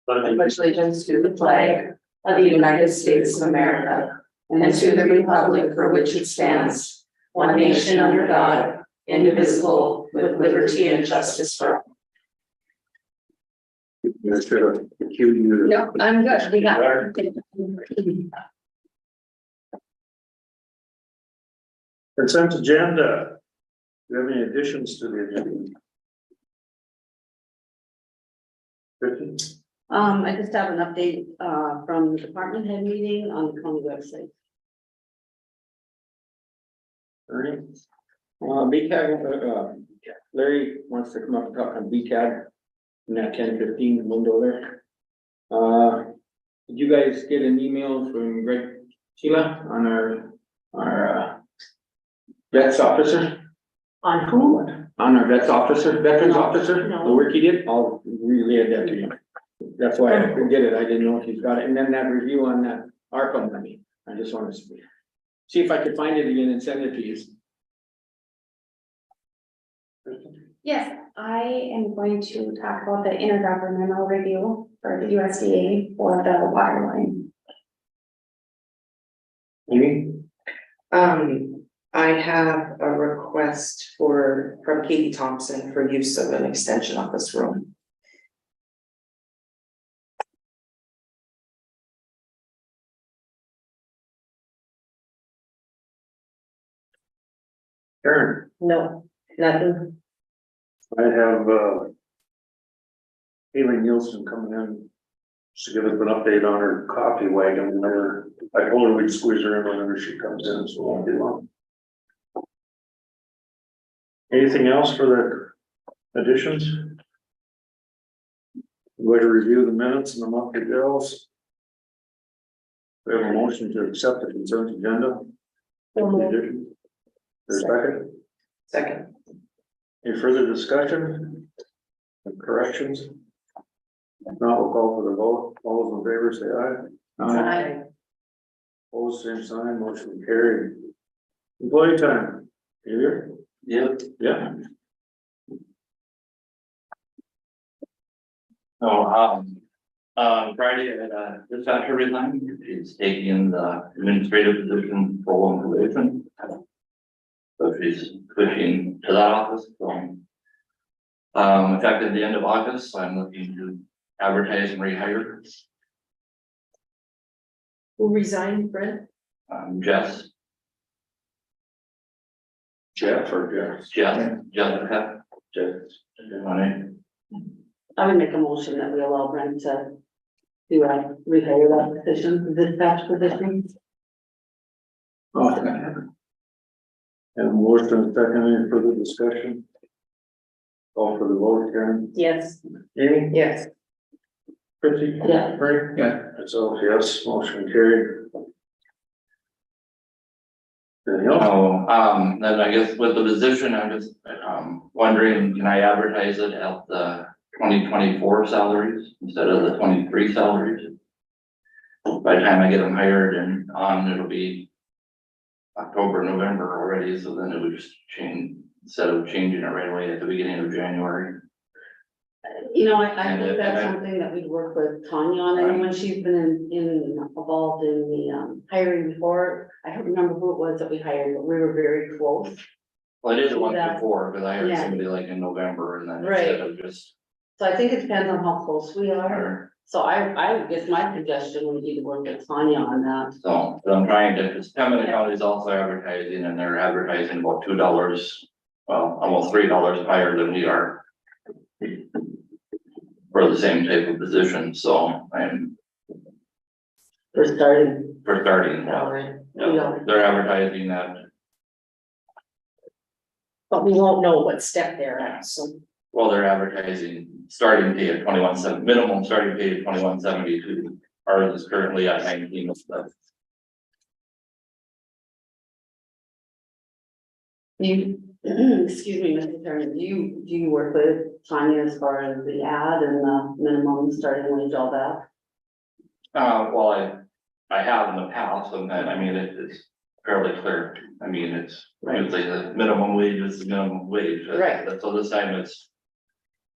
I pledge allegiance to the flag of the United States of America and to the republic for which it stands, one nation under God, indivisible, with liberty and justice for all. No, I'm good. We got it. Consent agenda. Do you have any additions to the agenda? Kristen? I just have an update from the department head meeting on the county website. Ernie? BCAG, Larry wants to come up and talk on BCAG in that 10-15 window there. Did you guys get an email from Greg Sheila on our vets officer? On who? On our veterans No, officer, no. the work he did, I'll relay that to you. That's why I did it, I didn't know if he's got it, and then that review on that ARPA money, I just wanted to see if I could find it again and send it to you. Yes, I am going to talk about the intergovernmental review for the USDA for the water line. Amy? I have a request from Katie Thompson for use of an extension of this room. Karen? No, nothing. I have, Haley Nielsen coming in to give us an update on her coffee wagon. Whenever I told her we'd squeeze her in whenever she comes in, so it won't be long. Anything else for the additions? We're going to review the minutes and the monthly bills. We have a motion to accept the consent agenda. Additions. There's a second. Second. Any further discussion? Or corrections? If not, we'll call for the vote. All those in favor say aye. Aye. Opposed, same sign, motion carried. Employee time. You here? Yeah. Yeah. Friday I had a dispatcher resign. She's taking the administrative position for one probation. So she's switching to that office, so. Effective the end of August, I'm looking to advertise and rehire, Who resigned, Brent? Jess, Jeff or Jeff? Jessica. Money. I would make a motion that we allow Brent to rehire that position, dispatch position. Oh, and motion second, any further discussion? Call for the vote, Karen. Yes. Amy? Yes. Chrissy? Yeah. Frank? Yeah. So yes, motion carried. Anything else? Oh, then I guess with the position, I'm just, wondering, can I advertise it at the 2024 salaries instead of the 23 salaries? By the time I get them hired and on, it'll be October, November already, so then it would just change, instead of changing it right away at the beginning of January. You know, I And think it- that's and I- something that we'd work with Tanya on, and when she's been involved in the hiring before. I don't remember who it was that we hired, but we were very close. Well, I did it once Yeah. before, because I hired Yeah. somebody like in November and then Right. instead of just, So I think it depends on how close we are. or, So I guess my suggestion would be to work with Tanya on that. so, but I'm trying to, because Pembina County is also advertising and they're advertising about $2, well, almost $3 higher than we are. For the same type of position, so I'm, For starting. for starting, salary. yeah, they're advertising that, But we won't know what step they're at, so. well, they're advertising starting pay at 21.7, minimum starting pay at 21.72. Ours is currently at 19 stuff. You, excuse me, Mr. Chairman, do you work with Tanya as far as the ad and the minimum starting wage, all that? Well, I have in the past, and then, I mean, it's fairly clear. I mean, it's usually the minimum wage is the minimum wage. Right. So this time it's,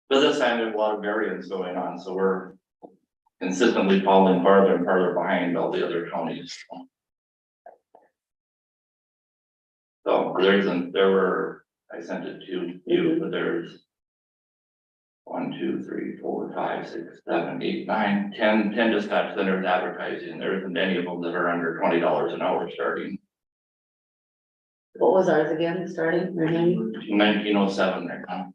but this time there's a lot of variance going on, so we're consistently falling farther and farther behind all the other counties. So I sent it to you, but there's 1, 2, 3, 4, 5, 6, 7, 8, 9, 10 dispatch centers advertising. There isn't any of them that are under $20 an hour starting. What was ours again, starting, remaining? 1907 right now.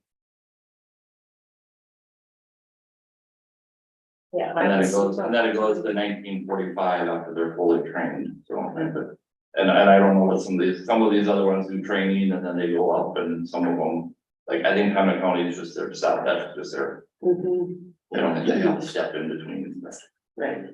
Yeah. And then it goes to 1945 after they're fully trained, so. And I don't know what some of these other ones do training and then they go up and some of them, like I think Pembina County is just their south, that's just their, Mhm. they don't think they have to step in between. Right.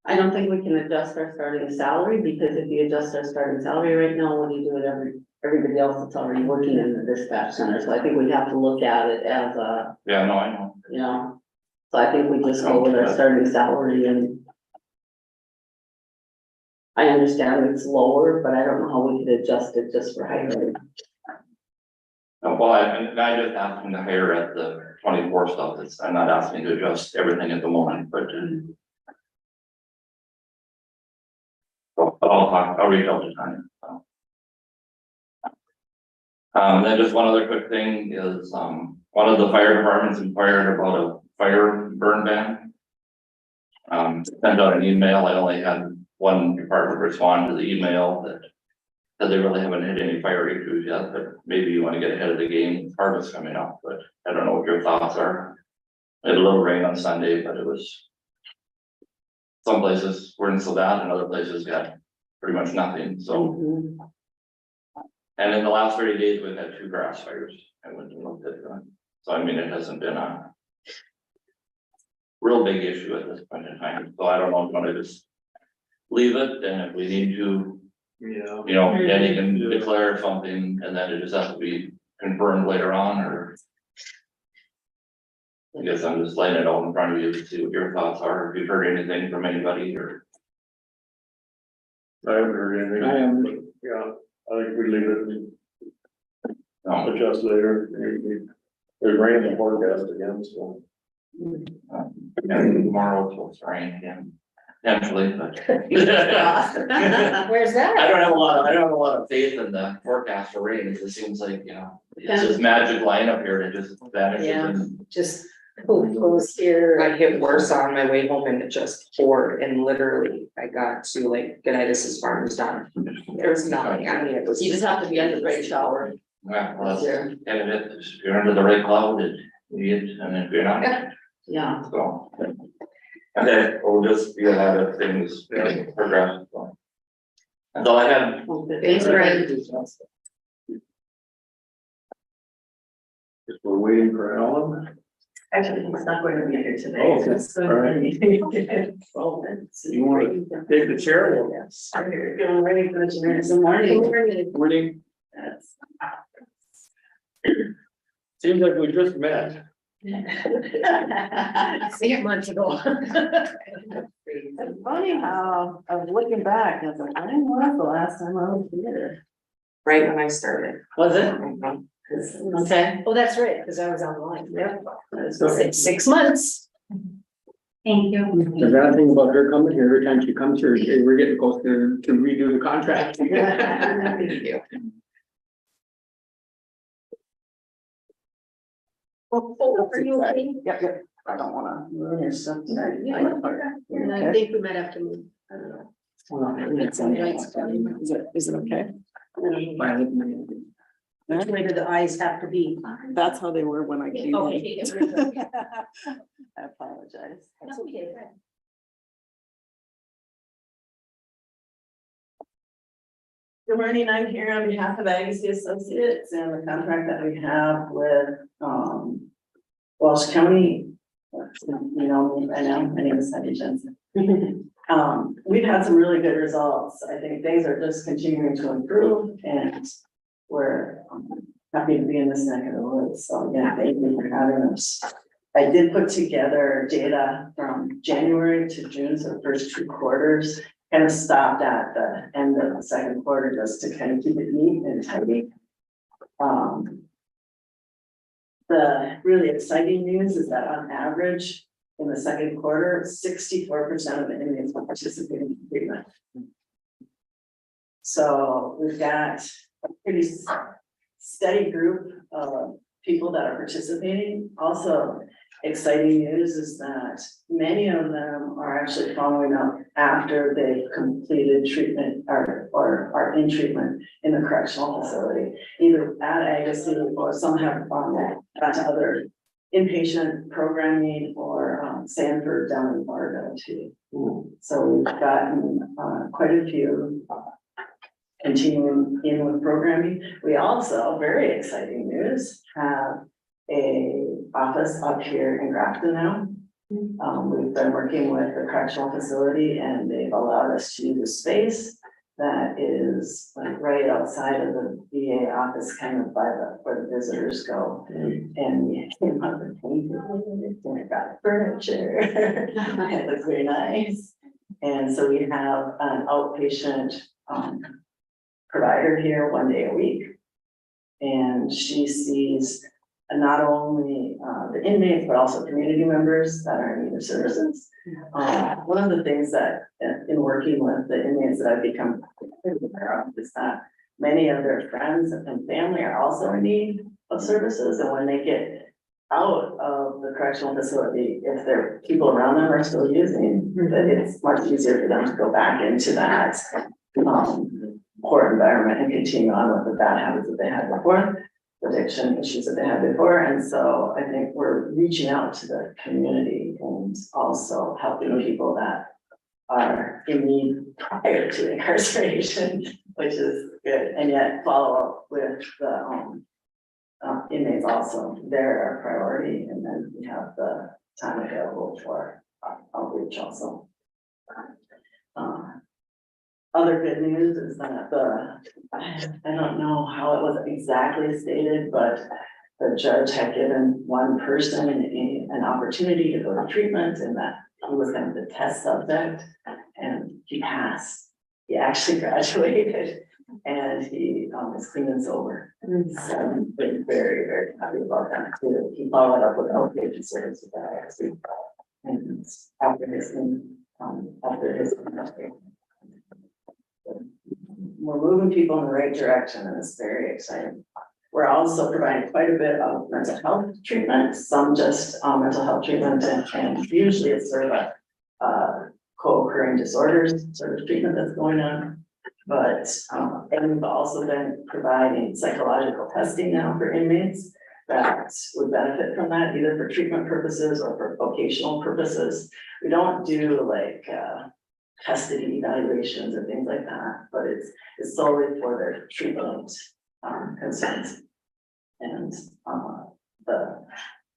I don't think we can adjust our starting salary, because if you adjust our starting salary right now, what do you do with everybody else that's already working in the dispatch center? So I think we have to look at it as a, Yeah, no, I know. you know, so I think we just go with our starting salary and I understand it's lower, but I don't know how we could adjust it just for hiring. Well, I just asked them to hire at the 24 stuff, I'm not asking to adjust everything at the moment, but. So I'll reach out to Tanya. So. Then just one other quick thing is, one of the fire departments inquired about a fire burn ban. Sent out an email, I only had one department respond to the email that said they really haven't had any fire issues yet, but maybe you want to get ahead of the game, harvest coming up, but I don't know what your thoughts are. We had a little rain on Sunday, but it was. Some places weren't so bad and other places got pretty much nothing, so. Mhm. And in the last 30 days, we've had 2 grass fires. I went and looked at that. So I mean, it hasn't been a real big issue at this point in time. So I don't know if you want to just leave it, and if we need to, Yeah. you know, then you can declare something and then it just has to be confirmed later on, or. I guess I'm just laying it all in front of you to see what your thoughts are, if you've heard anything from anybody or. I haven't heard anything. I am, Yeah, I think we leave it and No, adjust later. There's rain in the forecast again, so. and tomorrow it's supposed to rain again, potentially, but. Where's I that? don't have a lot of faith in the forecast for rain. It just seems like, you know, it's this magic line up here and it just vanishes. Yeah. And Just goes here. I hit worse on my way home and it just poured and literally I got to like Goodnightis' farm was done. There was nothing. I mean, it was. You just have to be under the right shower. yeah, well, that's- Yeah. and if you're under the right cloud, it, and if you're not, Yeah. so. Okay, we'll just be ahead of things progress. So. That's all I had. Thanks, Brad. If we're waiting for Alan. Actually, he's not going to be here today. Oh, okay. So- All right. You want to take the chair? Yes, I'm here, feeling ready for the chairs in the morning. morning, Yes. Seems like we just met. 6 months ago. It's funny how I was looking back, I was like, when was the last time I was here? Right when I started. Was it? Okay. Oh, that's right, because I was online. Yep. I was gonna say 6 months. Thank you. the bad thing about her coming here, every time she comes here, we're getting close to redo the contract. Thank you. Are you okay? Yep. I don't wanna ruin your stuff tonight. And I think we might have to move. I don't know. Is it okay? Which way do the eyes have to be? That's how they were when I came in. Okay. I apologize. That's okay. Good morning, I'm here on behalf of Agassiz Associates and the contract that we have with, Walsh County. You know, me by now, my name is Sandy Jensen. We've had some really good results. I think things are just continuing to improve and we're happy to be in this neck of the woods. So yeah, thank you for having us. I did put together data from January to June, so the first 2 quarters. Kind of stopped at the end of the second quarter just to kind of keep it neat and tidy. For The really exciting news is that on average, in the second quarter, 64% of the inmates will participate in treatment. So we've got a pretty steady group of people that are participating. Also, exciting news is that many of them are actually following up after they've completed treatment or are in treatment in the correctional facility, either at Agassiz or some have gone to other inpatient programming or Sanford down in Florida too. So we've gotten quite a few continuing in with programming. We also, very exciting news, have a office up here in Grafton now. We've been working with the correctional facility and they've allowed us to use a space that is like right outside of the VA office, kind of by where the visitors go. And we came up and painted it, and it got furniture. It looks very nice. And so we have an outpatient provider here 1 day a week. And she sees not only the inmates, but also community members that are in need of services. One of the things that in working with the inmates that I've become aware of is that many of their friends and family are also in need of services. And when they get out of the correctional facility, if their people around them are still using, that it's much easier for them to go back into that poor environment and continue on with the bad habits that they had before, addiction issues that they had before. And so I think we're reaching out to the community and also helping people that are in need prior to incarceration, which is good. And yet follow up with the inmates also. They're our priority. And then we have the time available for outreach also. Other good news is that I don't know how it was exactly stated, but the judge had given one person an opportunity to go to treatment, and that he was kind of the test subject, and he passed. He actually graduated, and he is clean and sober. So I'm very, very happy about that too. He followed up with outpatient service with that actually, and after his we're moving people in the right direction, and it's very exciting. We're also providing quite a bit of mental health treatment, some just mental health treatment, and usually it's sort of a co-occurring disorders sort of treatment that's going on. But and we've also been providing psychological testing now for inmates that would benefit from that, either for treatment purposes or for vocational purposes. We don't do like custody evaluations and things like that, but it's solely for their treatment concerns. And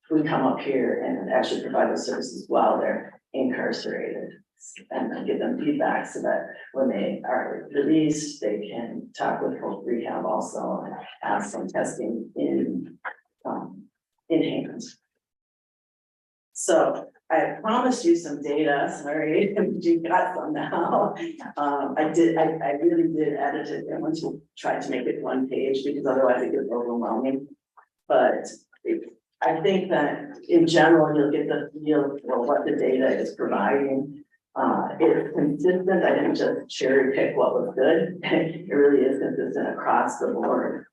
we come up here and actually provide those services while they're incarcerated, and then give them feedback so that when they are released, they can talk with folk rehab also and have some testing in hand. So I promised you some data, sorry, you got some now. I really did edit it and want to try to make it one page because otherwise it gets overwhelming. But I think that in general, you'll get the feel for what the data is providing. It's consistent. I didn't just cherry pick what was good. It really is consistent across the board.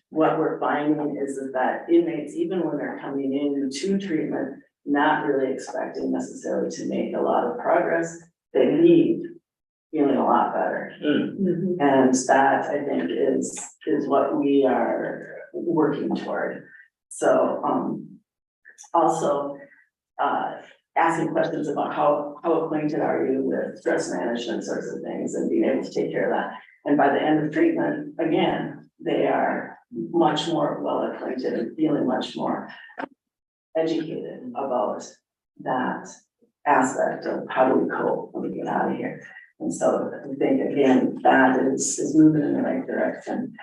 What we're finding is that inmates, even when they're coming into treatment, not really expecting necessarily to make a lot of progress, they leave feeling a lot better. And that I think is what we are working toward. So also asking questions about how acquainted are you with stress management sorts of things and being able to take care of that. And by the end of treatment, again, they are much more well acquainted and feeling much more educated about that aspect of how do we cope when we get out of here. And so I think again, that is moving in the right direction.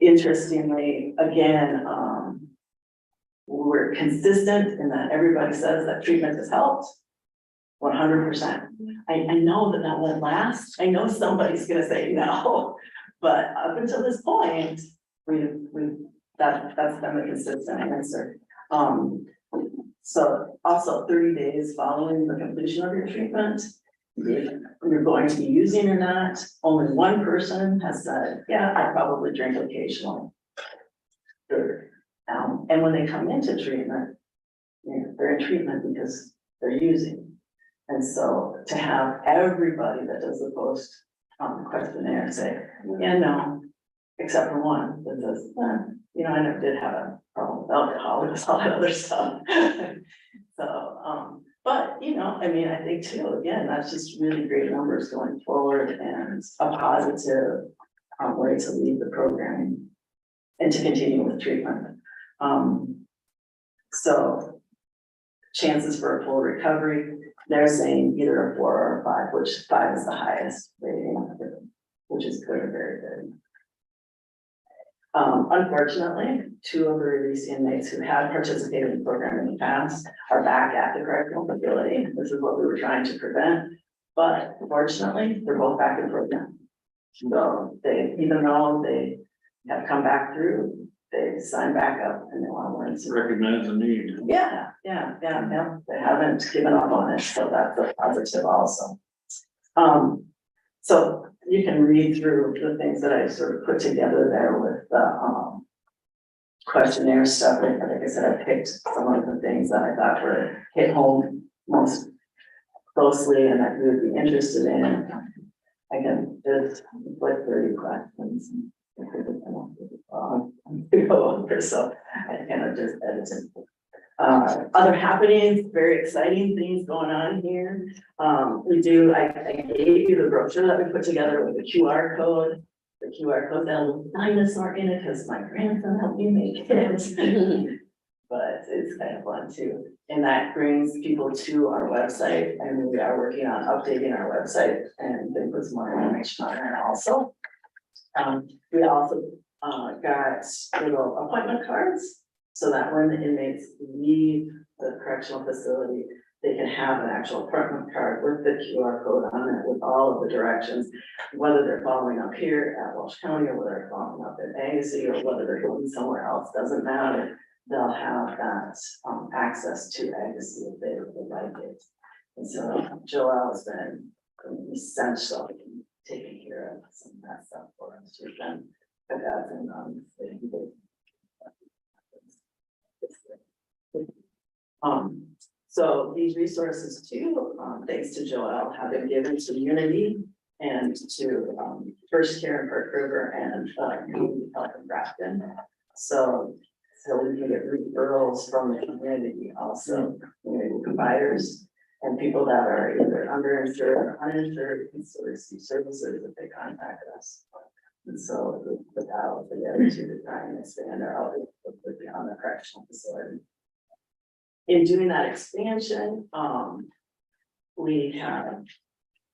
Interestingly, again, we're consistent in that everybody says that treatment has helped 100%. I know that won't last. I know somebody's gonna say no, but up until this point, we've that's been a consistent answer. So also 30 days following the completion of your treatment, if you're going to be using or not, only one person has said, yeah, I probably drink occasionally. Good. And when they come into treatment, you know, they're in treatment because they're using. And so to have everybody that does the post questionnaire say, yeah, no, except for one that says, you know, I never did have a problem with alcohol, it was all that other stuff. So, but, you know, I mean, I think too, again, that's just really great numbers going forward and a positive way to lead the programming and to continue with treatment. So chances for a full recovery, they're saying either a 4 or a 5, which 5 is the highest rating, which is good or very good. Unfortunately, 2 of the released inmates who had participated in the program in the past are back at the correctional facility. This is what we were trying to prevent, but fortunately, they're both back in program. So they, even though they have come back through, they signed back up and they want to learn. Recognize the need. Yeah. They haven't given up on it, so that's a positive also. So you can read through the things that I sort of put together there with the questionnaire stuff. Like I said, I picked some of the things that I thought were hit home most closely and that you would be interested in. I can just like 30 questions. Go over, so I kind of just edited. Other happenings, very exciting things going on here. I gave you the brochure that we put together with the QR code. The QR code, that'll dinosaur in it because my grandson helped me make it. But it's kind of fun too. And that brings people to our website, and we are working on updating our website and then put some more information on there also. We also got little appointment cards so that when the inmates leave the correctional facility, they can have an actual appointment card with the QR code on it with all of the directions, whether they're following up here at Walsh County or whether they're following up at Agassiz or whether they're going somewhere else, doesn't matter. They'll have that access to Agassiz if they would like it. And so Joelle has been essential in taking care of some of that stuff for us. She's been a godsend on so these resources too, thanks to Joelle, have been given to Unity and to First Care in Park River and Community Health in Grafton. So we can get referrals from the community, also community providers and people that are either underinsured or uninsured can still receive services if they contact us. And so we put that all together to try and expand our outreach beyond the correctional facility. In doing that expansion, we have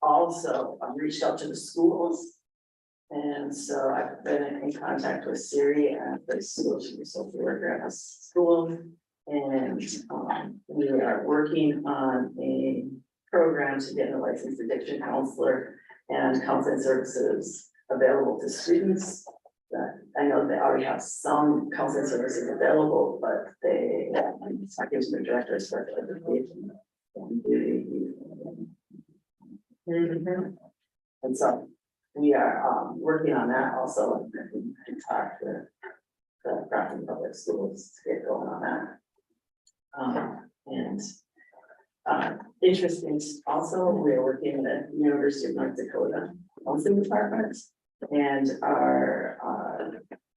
also reached out to the schools. And so I've been in contact with Siri at the school, she's a social worker at the school. And we are working on a program to get a licensed addiction counselor and counseling services available to students. I know they already have some counseling services available, but they, I give the director of special education. And so we are working on that also and talk to the Grafton Public Schools to get going on that. Interesting also, we are working with the University of North Dakota counseling department and are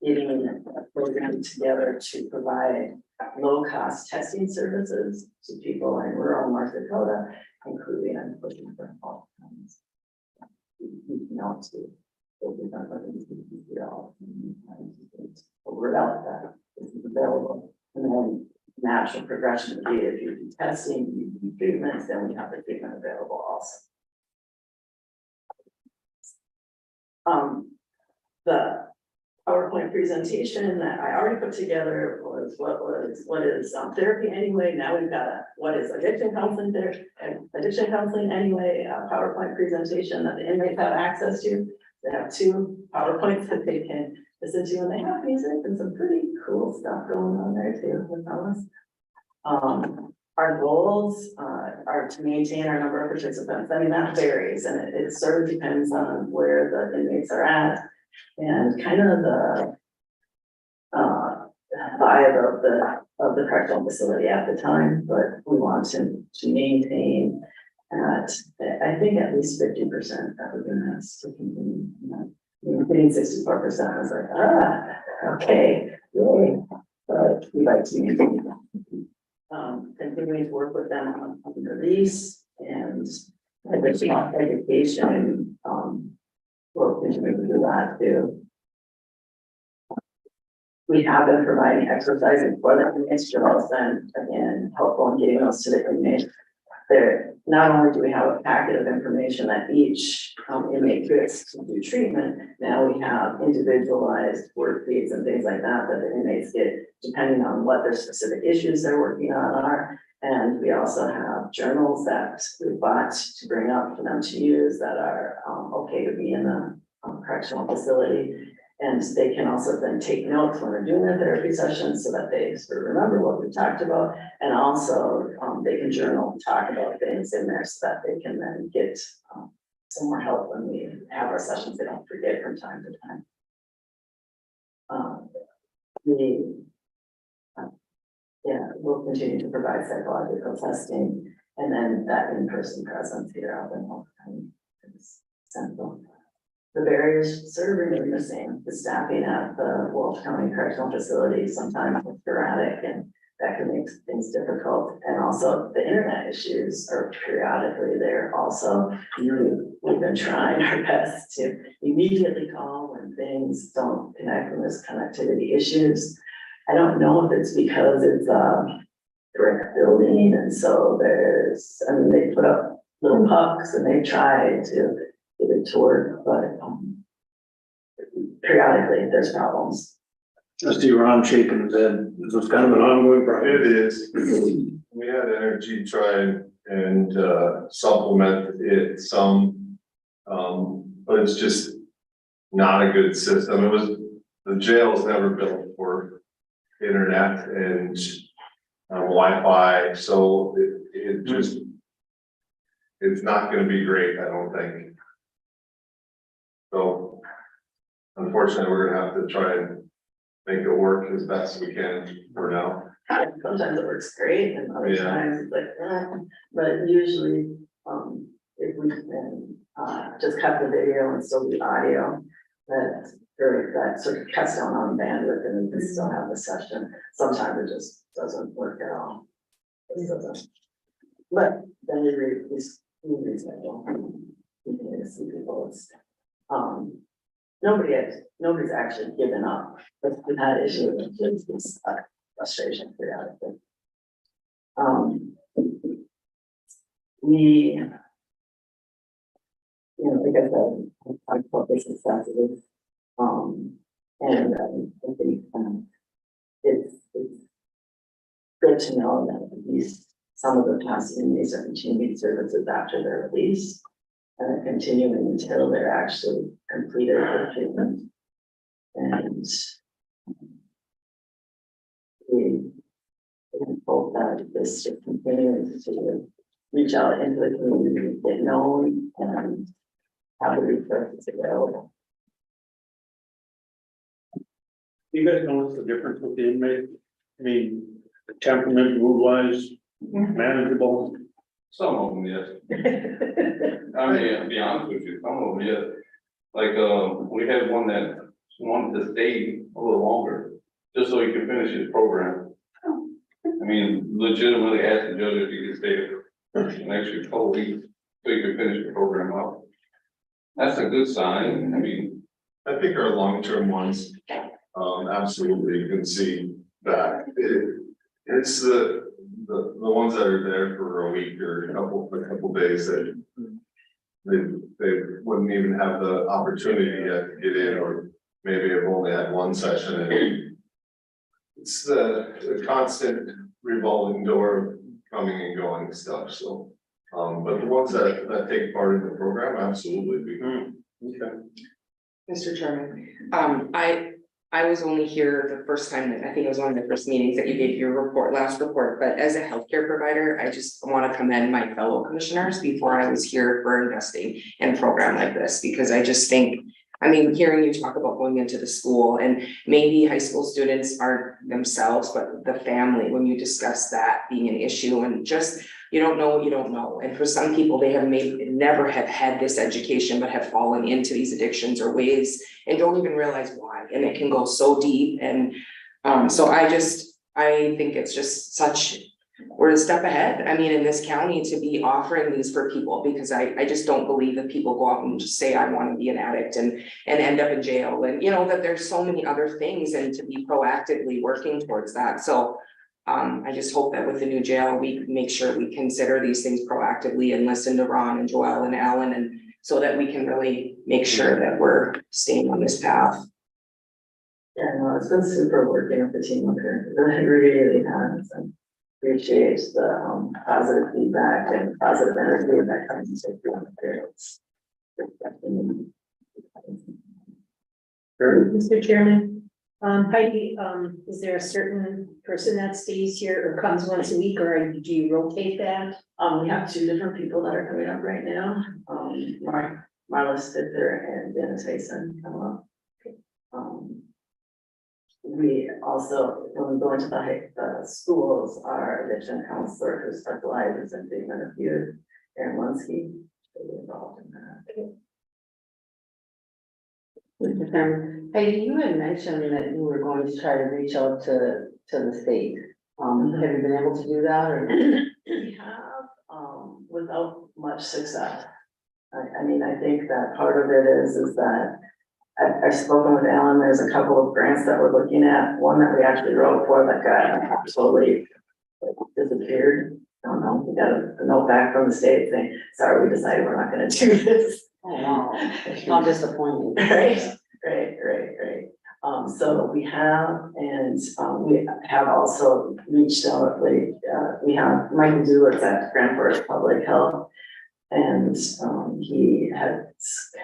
getting a program together to provide low-cost testing services to people in rural North Dakota, including and pushing for all kinds. Not to word out that this is available, and then natural progression of data. If you do testing, you do treatments, then we have the treatment available also. The PowerPoint presentation that I already put together was what is therapy anyway. Now we've got what is addiction counseling anyway, a PowerPoint presentation that the inmates have access to. They have 2 PowerPoints that they can listen to, and they have music and some pretty cool stuff going on there too with us. Our goals, are to maintain our number of participants. I mean, that varies and it sort of depends on where the inmates are at and kind of the vibe of the correctional facility at the time, but we want to maintain at, I think at least 50%, that would be nice to continue. Hitting 64% was like, okay, yay. But we like to maintain that. Continuing to work with them on the release and additional education, we'll continue to do that too. We have been providing exercises for the inmates, drills, and again, helpful in getting those to the inmates. There, not only do we have a packet of information that each inmate gets to do treatment, now we have individualized worksheets and things like that that the inmates get depending on what their specific issues they're working on are. And we also have journals that we bought to bring up for them to use that are okay to be in the correctional facility. And they can also then take notes when they're doing their therapy sessions so that they sort of remember what we talked about. And also they can journal and talk about things in there so that they can then get some more help when we have our sessions. They don't forget from time to time. We'll continue to provide psychological testing and then that in-person presence here out in Wolfton is central. The barriers sort of remain the same. The staffing at the Wolf County Correctional Facility sometimes is sporadic and that can make things difficult. And also the internet issues are periodically there also. We've been trying our best to immediately call when things don't connect, when there's connectivity issues. I don't know if it's because it's a brick building and so they put up little pucks and they try to get it to work, but periodically there's problems. I see Ron shaking his head. This is kind of an ongoing problem. It is. We had Energy try and supplement it some, but it's just not a good system. The jail was never built for internet and Wi-Fi, so it just, it's not gonna be great, I don't think. So unfortunately, we're gonna have to try and make it work as best we can for now. Sometimes it works great and other Yeah. times it's like, but usually, if we can, just cut the video and still do audio, that sort of cuts down on bandwidth and we can still have the session. Sometimes it just doesn't work at all. It doesn't. But then we reschedule. We can see people. It's, nobody's actually given up with that issue. It's just frustration periodically. Like I said, I thought this is sensitive. I think it's good to know that at least some of the past inmates are continuing services after their release and are continuing until they're actually completed their treatment. And we hope that this should continue to reach out into the community, get known, and have the resources available. You guys notice the difference with the inmate? I mean, temperament, mood wise, manageable. Some of them, yes. I mean, to be honest with you, some of them, yes. Like, we had one that wanted to stay a little longer, just so he could finish his program. I mean, legitimately asked the judge if he could stay an extra 12 weeks, so he could finish the program out. That's a good sign, I mean. I think our long-term ones, absolutely, you can see that. It's the ones that are there for a week or a couple days that they wouldn't even have the opportunity yet to get in, or maybe have only had one session. And it's the constant revolving door of coming and going stuff. So, but the ones that take part in the program, absolutely. Okay. Mr. Chairman, I was only here the first time, that I think it was one of the first meetings that you gave your last report, but as a healthcare provider, I just want to commend my fellow commissioners before I was here for investing in a program like this, because I just think, I mean, hearing you talk about going into the school, and maybe high school students aren't themselves, but the family, when you discuss that being an issue, and just, you don't know what you don't know. And for some people, they have never have had this education, but have fallen into these addictions or ways and don't even realize why, and it can go so deep. And so I think it's just we're a step ahead, I mean, in this county, to be offering these for people, because I just don't believe that people go out and just say, I want to be an addict and end up in jail, and you know, that there's so many other things, and to be proactively working towards that. So I just hope that with the new jail, we make sure we consider these things proactively and listen to Ron and Joelle and Alan, and so that we can really make sure that we're staying on this path. Yeah, no, it's been super working with the team up here. It really has, and appreciate the positive feedback and positive energy that comes to the materials. Mr. Chairman, Heidi, is there a certain person that stays here or comes once a week, or do you rotate that? We have two different people that are coming up right now. Marla Stitzer and Dennis Mason come up. We also, when we go into the schools, our addiction counselor who specializes in treatment of youth, Erin Lunsky, will be involved in that. Hey, you had mentioned that you were going to try to reach out to the state. Have you been able to do that, or? We have, without much success. I mean, I think that part of it is that I've spoken with Alan. There's a couple of grants that we're looking at. One that we actually wrote for that got absolutely disappeared. I don't know, we got a note back from the state saying, sorry, we decided we're not gonna do this. Oh, wow, not disappointing. Right. So we have, and we have also reached out, we have Michael Dewars at Grand Forks Public Health. And he has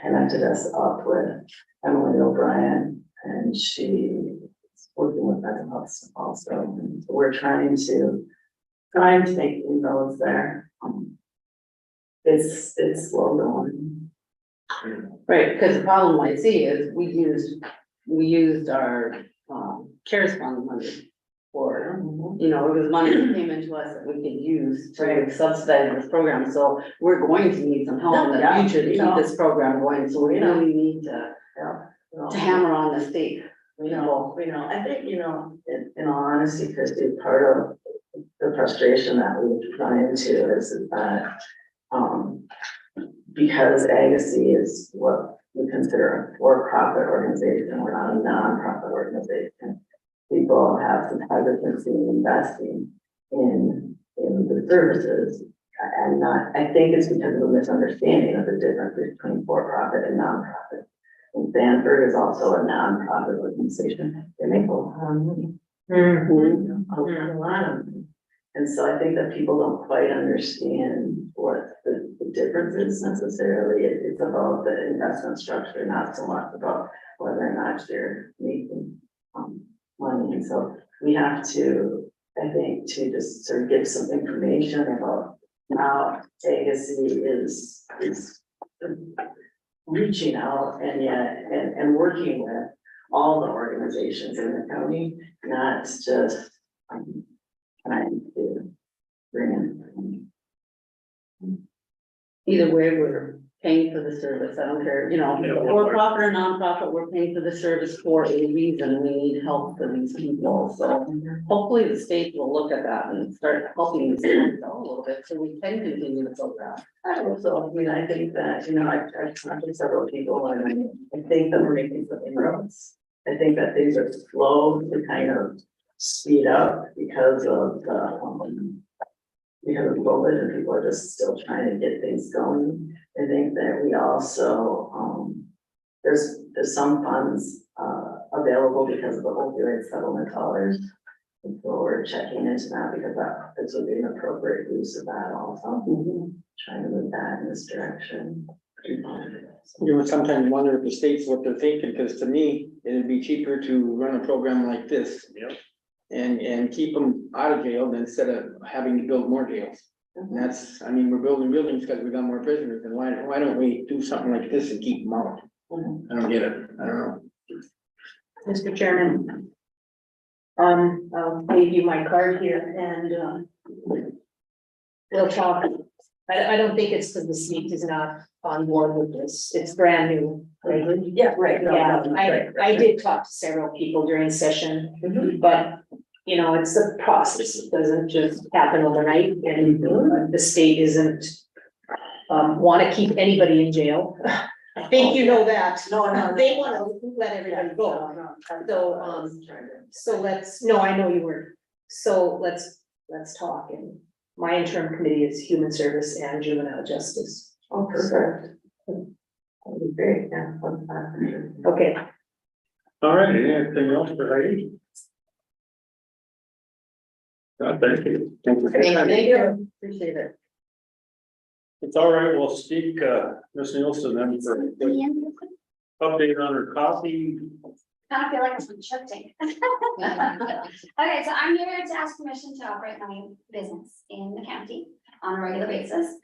connected us up with Emily O'Brien, and she is working with mental health also. And so we're trying to make inroads there. It's slow going. Right, because the problem I see is we used our CARES fund money for, you know, it was money that came into us that we could use to subsidize this program. So we're going to need some help in the future to keep this program going. So we really need to hammer on the state. We know. I think, in all honesty, Christy, part of the frustration that we run into is that, because Agassiz is what we consider a for-profit organization, we're not a non-profit organization. People have some hesitancy in investing in the services. And I think it's because of a misunderstanding of the difference between for-profit and non-profit. And Sanford is also a non-profit organization. They make a lot of money. A lot of money. And so I think that people don't quite understand what the difference is necessarily. It's about the investment structure, not so much about whether or not you're making money. And so we have to, I think, to just sort of give some information about how Agassiz is reaching out and working with all the organizations in the county, not just trying to bring in. Either way, we're paying for the service. I don't care, for profit or non-profit, we're paying for the service for a reason. We need help for these people. So hopefully the state will look at that and start helping these people out a little bit so we can continue the program. I hope so. I mean, I think that, I've talked to several people, and I think that we're making some inroads. I think that things are slow to kind of speed up because of COVID, and people are just still trying to get things going. I think that we also, there's some funds available because of the opioid settlement dollars. And so we're checking into that because this would be an appropriate use of that also. Trying to move that in this direction. You would sometimes wonder if the state's what they're thinking, because to me, it'd be cheaper to run a program like this. Yep. And keep them out of jail instead of having to build more jails. And that's, I mean, we're building buildings because we got more prisoners, and why don't we do something like this and keep them out? I don't get it, I don't know. Mr. Chairman. I'll leave you my card here and, we'll talk. I don't think it's because the state is not on board with this. It's brand new, right? Yeah, right. no, Yeah, no, I right. did talk to several people during session, Mhm. but, you know, it's a process. It doesn't just happen overnight and the state isn't want to keep anybody in jail. I think you know that. No. They want to let everybody go. So let's, no, I know you were. So let's talk. And my interim committee is human service and juvenile justice. Oh, perfect. That would be great, yeah. Okay, All right, anything else for Heidi? Thank you. Thank you. thank you. Appreciate it. It's all right, we'll seek, Ms. Nielsen then for a quick update on her coffee. I don't feel like I'm on Shark Tank. Okay, so I'm here to ask permission to operate my business in the county on a regular basis.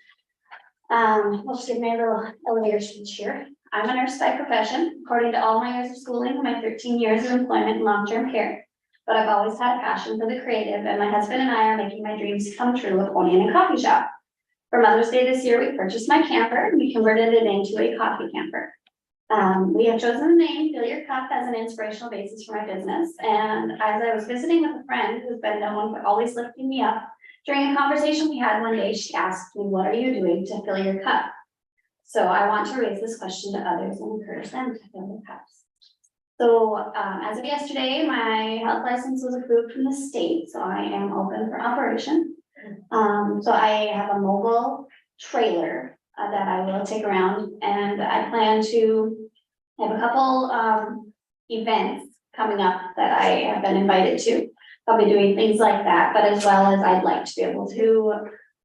I'll just give my little elevator speech here. I'm a nurse by profession, according to all my years of schooling, my 13 years of employment in long-term care. But I've always had a passion for the creative, and my husband and I are making my dreams come true with owning a coffee shop. For Mother's Day this year, we purchased my camper and we converted it into a coffee camper. We have chosen the name Fill Your Cup as an inspirational basis for my business. And as I was visiting with a friend who's been known for always lifting me up, during a conversation we had one day, she asked me, "What are you doing to fill your cup?" So I want to raise this question to others and encourage them to fill their cups. So as of yesterday, my health license was approved from the state, so I am open for operation. So I have a mobile trailer that I will take around, and I plan to have a couple events coming up that I have been invited to. I'll be doing things like that, but as well as I'd like to be able to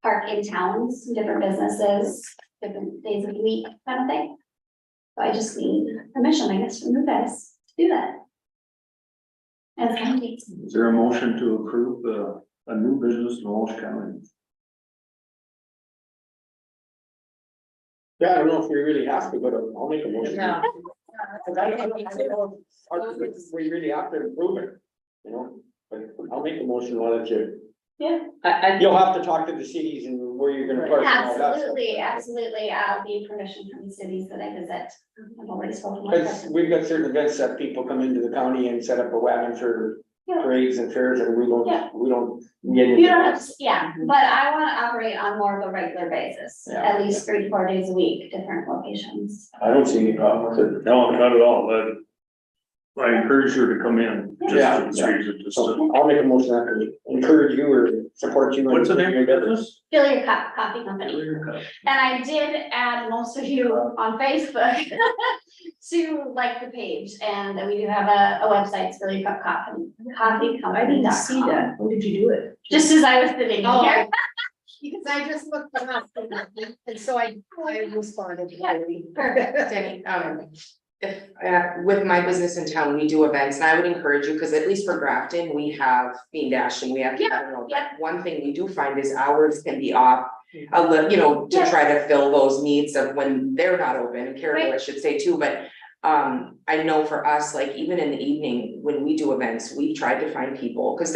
park in towns, different businesses, different days of the week kind of thing. So I just need permission, I guess, from you guys to do that. As county. Is there a motion to approve a new business in Walsh County? Yeah, I don't know if we really have to, but I'll make a motion. No. I don't know if we really have to improve it, you know, but I'll make a motion, I'll let you. You'll have to talk to the cities and where you're gonna park and all that stuff. Absolutely, I'll need permission from the cities that I visit. I've already spoken with Cause them. we've got certain events that people come into the county and set up a wagon for Yeah. parades and fairs, and we Yeah. don't get into You don't have that. to, yeah, but I wanna operate on more of a regular basis, Yeah. at least 3 to 4 days a week, different locations. I don't see any problem with it. No, not at all, but I encourage her to come in. just Yeah, to see, just So to- I'll make a motion after we encourage you or support you. What's the name of your business? Fill Your Cup Coffee Company. And I did add most of you on Facebook to like the page, and we do have a website, it's Fill Your Cup Coffee Company. I didn't see that. When did you do it? Just as I was sitting Oh. here. Because I just looked them up and so I responded. Perfect. Danny, if, with my business in town, we do events, and I would encourage you, because at least for Grafton, we have Bean Dash and we have. Yeah, I don't know, but yeah. one thing we do find is hours can be off a little, you know, to try to fill those needs of when they're not open, and Carol, I Right. should say too, but. I know for us, like even in the evening, when we do events, we try to find people, because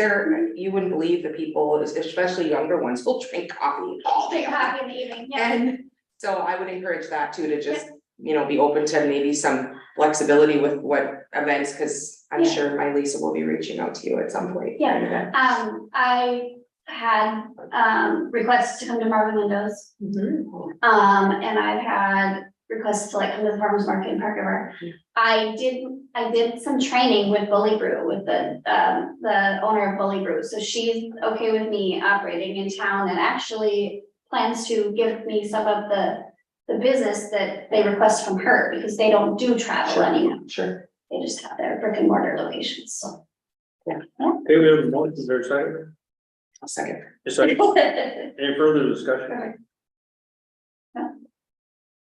you wouldn't believe the people, especially younger ones, will drink coffee all day. Drink coffee in the evening, yeah. And so I would encourage that too, to just, you know, be open to maybe some flexibility with what events, because I'm Yeah. sure my Lisa will be reaching out to you at some point. Yeah. I had requests to come to Marvin Windows. And I've had requests to like come to the farmers market in Park River. I did some training with Bully Brew, with the owner of Bully Brew, so she's okay with me operating in town and actually plans to give me some of the business that they request from her, because they don't do travel anymore. Sure. They just have their brick and mortar locations, so. Okay, we have a motion, is there a second? I'll second. A second. Any further discussion? Perfect.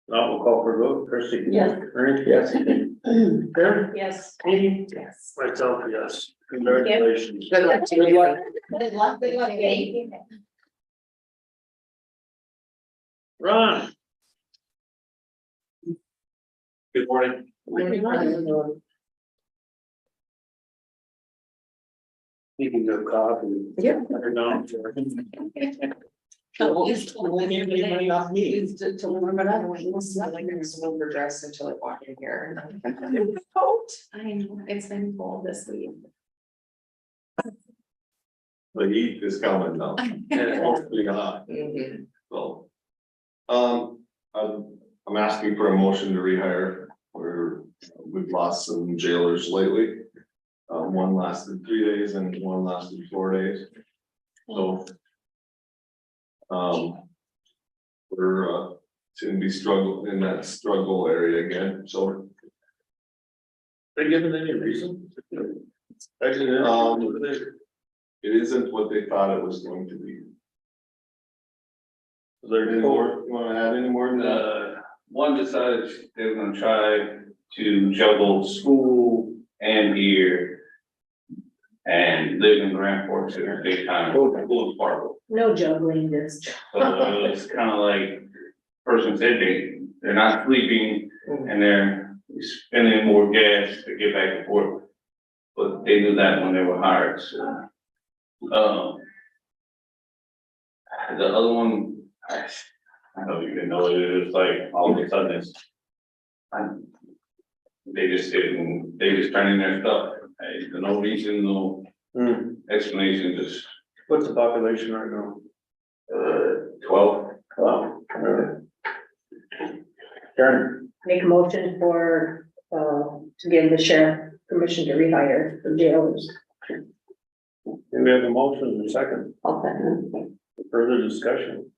Now we'll call for a vote, Christie. Yes. Ernie? Yes. Karen? Yes. Amy? Yes. Myself, yes. Congratulations. Good luck to you. Good luck, Kate. Ron? Good morning. You can go coffee. Yeah. Money off me. Is to warm it up. It's not like there's an overdress until I walk in here. Coat. I know, it's been cold this week. The heat is coming now, and it's hopefully hot, Mhm. so. I'm asking for a motion to rehire, we've lost some jailers lately. One lasted 3 days and one lasted 4 days. So. We're, seem to be struggling in that struggle area again, so. They given any reason? Actually, It isn't what they thought it was going to be. Is there any they're more, you wanna add any more than that? One decided they were gonna try to juggle school and here. And live in Grand Forks in the daytime, school is horrible. No juggling this. So it was kind of like, person said they're not sleeping and they're spending more gas to get back and forth. But they knew that when they were hired, so. The other one, I don't even know what it is, like, all of a sudden it's. They just turn in their stuff, hey, for no reason, no explanation, just, What's the population right now? 12. Wow. Karen? Make a motion for, to give the sheriff permission to rehire the jailers. We have a motion in a second, I'll second. further discussion.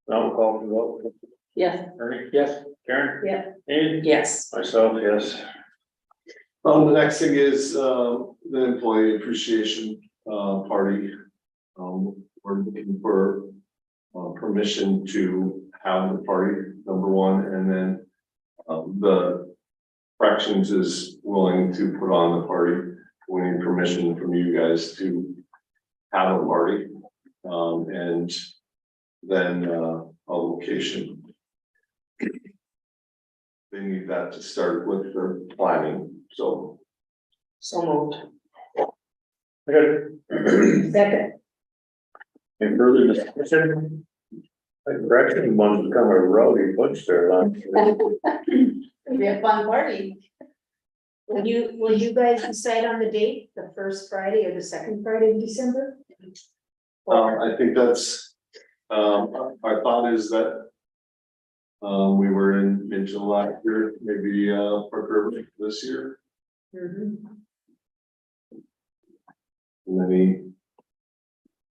Now we'll call for the vote. Yes. Ernie? Yes. Karen? Yeah. Amy? Yes. Myself, yes. The next thing is, the employee appreciation, party. We're looking for, permission to have the party, number one, and then, the fractions is willing to put on the party. We need permission from you guys to have a party, and then, a location. They need that to start with their planning, so. So moved. I got it. Second. Any further discussion? Like correction, one's become a rowdy butch there, It'll be a fun party. Will you guys decide on the date, the first Friday or the second Friday of December? I think that's, our thought is that. We were in mid-July last year, maybe, Park River this year, Mhm. and any.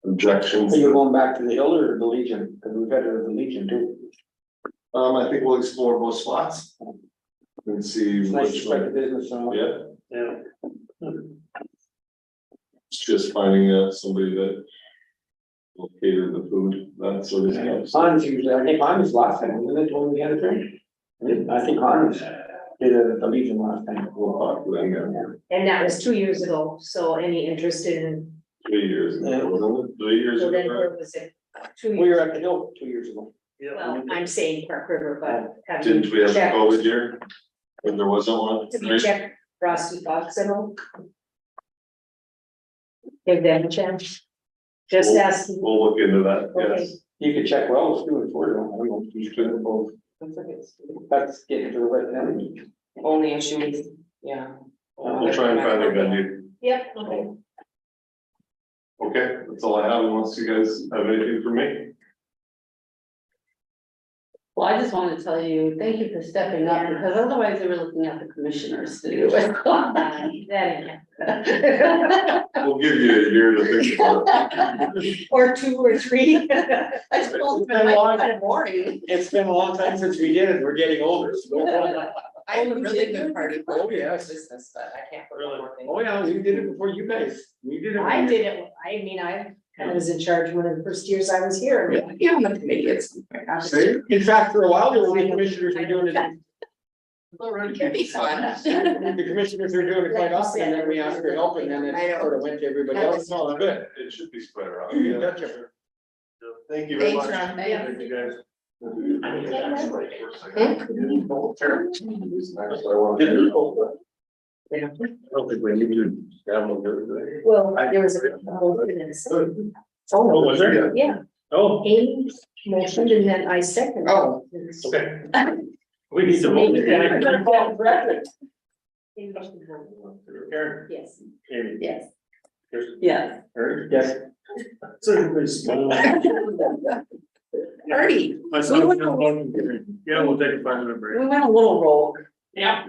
Objections? So you're going back to the Hill or the Legion, because we've had it at the Legion too. I think we'll explore both spots. And see It's nice to which start the one, business on. yeah, Yeah. it's just finding somebody that. Will cater the food, that sort of stuff. Hans usually, I think Hans last time, wasn't it, when we had a drink? I think Hans did it at the Legion last time. We'll talk to them, yeah. And that was 2 years ago, so any interested in, 3 years, Yeah. wasn't it? 3 years so then ago. where was it? 2 We years, were at the Hill 2 years ago. well, I'm saying Park River, but have you Didn't we have a checked, COVID year? When there wasn't one? have you checked Frosty Fox at all? Give them a chance. Just ask. We'll look into that, Okay. yes. You could check Wells too in Florida, we won't use it both. That's getting to the right now. Only issue is, yeah. We'll try and find a venue. Yep, okay. Okay, that's all I have, unless you guys have anything for me. Well, I just wanted to tell you, thank you for stepping up, because otherwise they were looking at the commissioners to do it. We'll give you a year to think about it. Or 2 or 3. I suppose it's been like morning. It's been a long time since we did it, we're getting older. I have a really good party. for Oh, yes. Business, but I can't put one more thing. Oh, yeah, we did it before you guys, we did it. I did it, I mean, I've I was in charge one of the first years I was here. Yeah, on the committee, it's. In fact, for a while, there were the commissioners were doing it. It can be fun. The commissioners were doing it quite often, and then we asked for help, and then I it know. sort of went to everybody else. It's all good. It should be spread around. Gotcha. Thank you very Thanks, much. Ron. Thank you, guys. I don't think we need to have them do it. Well, there was a motion and a second. Oh, was there? Yeah, Oh, Amy motioned and then I seconded. Oh. okay. We need to vote. Karen, Yes. Amy. Yes. Kirsten, Yes. Eric? Yes. So everybody's smiling. Alrighty, Myself, yeah, we'll take a 5-minute break. we went a little rogue. Yeah.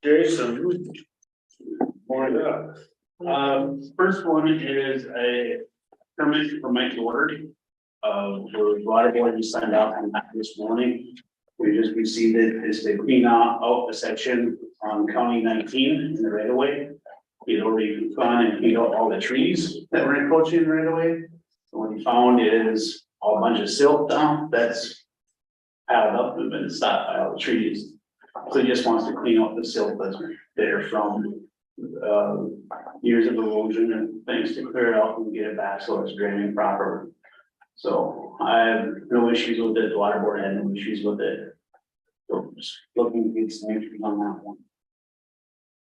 Jason. Point up. First one is a permit for Mike Ward. For water board, we signed off on that this morning. We just received it, is to clean out the section on County 19 in the right of way. He'd already gone and cleaned out all the trees that were encroaching in the right of way. So what he found is a bunch of silt down that's piled up and been stopped by all the trees. So he just wants to clean up the silt that's there from years of erosion and things to clear it out and get it back so it's draining properly. So I have no issues with it, the water board had no issues with it. So just looking to get some answers on that one.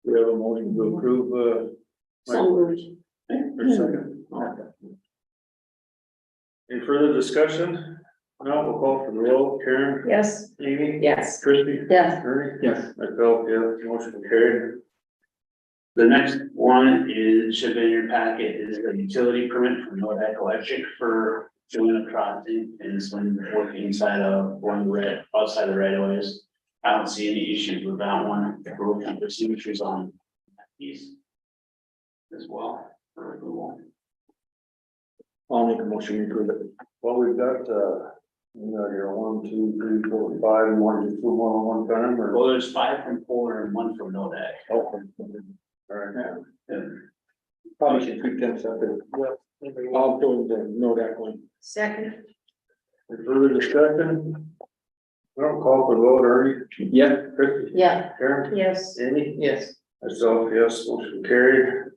We have a motion to approve, So moved. for second. Any further discussion? No, we'll call for the roll. Karen, Yes. Amy, Yes. Christie, Yes. Ernie, Yes. myself, yeah, motion carried. The next one is, should be in your packet, is a utility permit from Nordic Electric for doing a crossing and some working inside of one red, outside the right of ways. I don't see any issues with that one. We're looking for signatures on that piece as well for approval. I'll make a motion to approve it. Well, we've got, we got here 1, 2, 3, 4, 5, and one, just 2 more on one time, or? Well, there's 5 from Polar and 1 from Nodak. Oh, all right. Probably should treat them separate. I'll go to know that one. Second. Any further discussion? I don't call for the vote, Ernie, Yeah. Christie, Yeah. Karen, Yes. Amy, Yes. myself, yes, motion carried.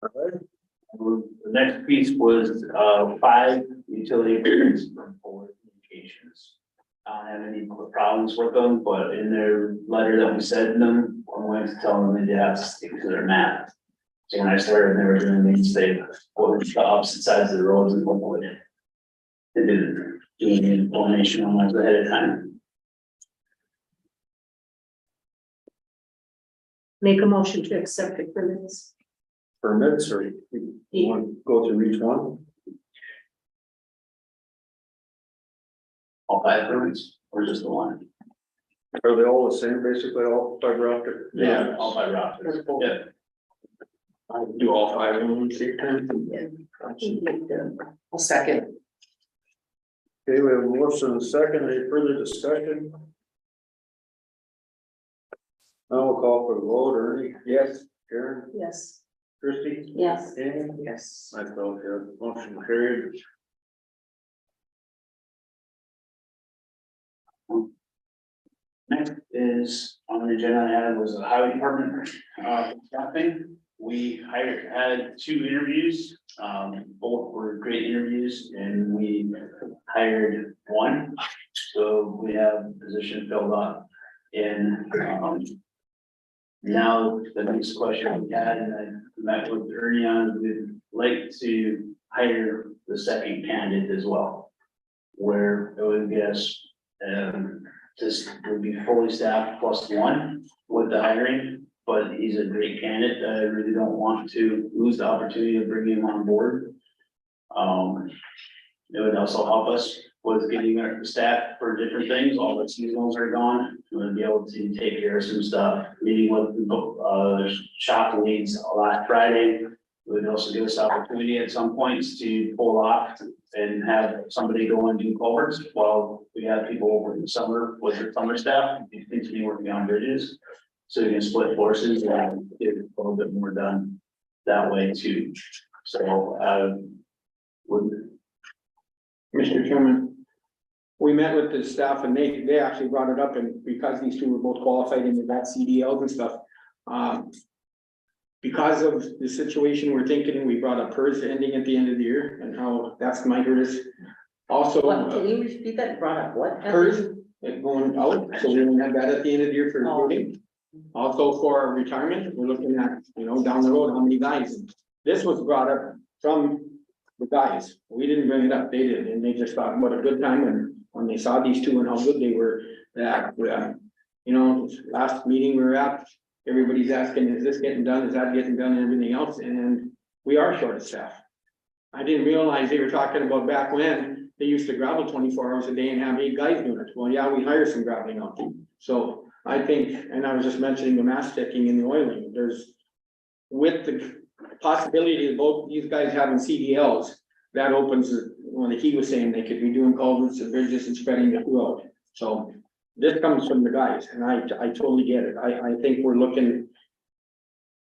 All right. The next piece was 5 utility agreements from Polar Communications. I don't have any problems with them, but in their letter that we sent them, I'm going to tell them they have to stick to their map. So when I started, they were doing these, they were the opposite sides of the roads and avoid it. They didn't do any information on us ahead of time. Make a motion to accept the permits. Permits, or you want to go through each one? All 5 permits, or just the one? Are they all the same, basically, all fiber optic? Yeah, all 5 routes. Yeah. I'll do all 5 of them, see, time. I'll second. Okay, we have a motion and a second, any further discussion? Now we'll call for the vote, Ernie, Yes. Karen, Yes. Christie, Yes. Amy, Yes. myself, yeah, motion carried. Next is on the agenda I had was the highway department, staffing. We had 2 interviews, both were great interviews and we hired 1. So we have the position filled up and, now the next question we had, and I met with Ernie on, we'd like to hire the second candidate as well. Where it would get us, this would be fully staffed +1 with the hiring, but he's a great candidate. I really don't want to lose the opportunity of bringing him on board. It would also help us with getting our staff for different things. All the seasonals are gone. We'll be able to take care of some stuff, meeting with shop leads last Friday. It would also give us opportunity at some points to pull off and have somebody go and do culverts while we have people over in the summer with their summer staff, and continue working on bridges. So we can split forces and get a little bit more done that way too. So, Mr. Chairman, we met with the staff and they actually brought it up, and because these 2 were both qualified and they got CDLs and stuff. Because of the situation we're thinking, we brought up PERS ending at the end of the year and how that's might hurt us. Also, What, can you repeat that? Brought up what? PERS going out, so we don't have that at the end of the year for recruiting. Also for our retirement, we're looking at, down the road, how many guys. This was brought up from the guys. We didn't bring it up, they did, and they just thought what a good time when they saw these 2 and how good they were, that You know, last meeting we were at, everybody's asking, is this getting done, is that getting done, and everything else, and we are short of staff. I didn't realize they were talking about back when they used to gravel 24 hours a day and have 8 guys doing it. Well, yeah, we hire some graveling out there. So I think, and I was just mentioning the mass checking and the oiling, there's, with the possibility of both these guys having CDLs, that opens, well, he was saying they could be doing culverts and bridges and spreading the road. So this comes from the guys, and I totally get it. I think we're looking,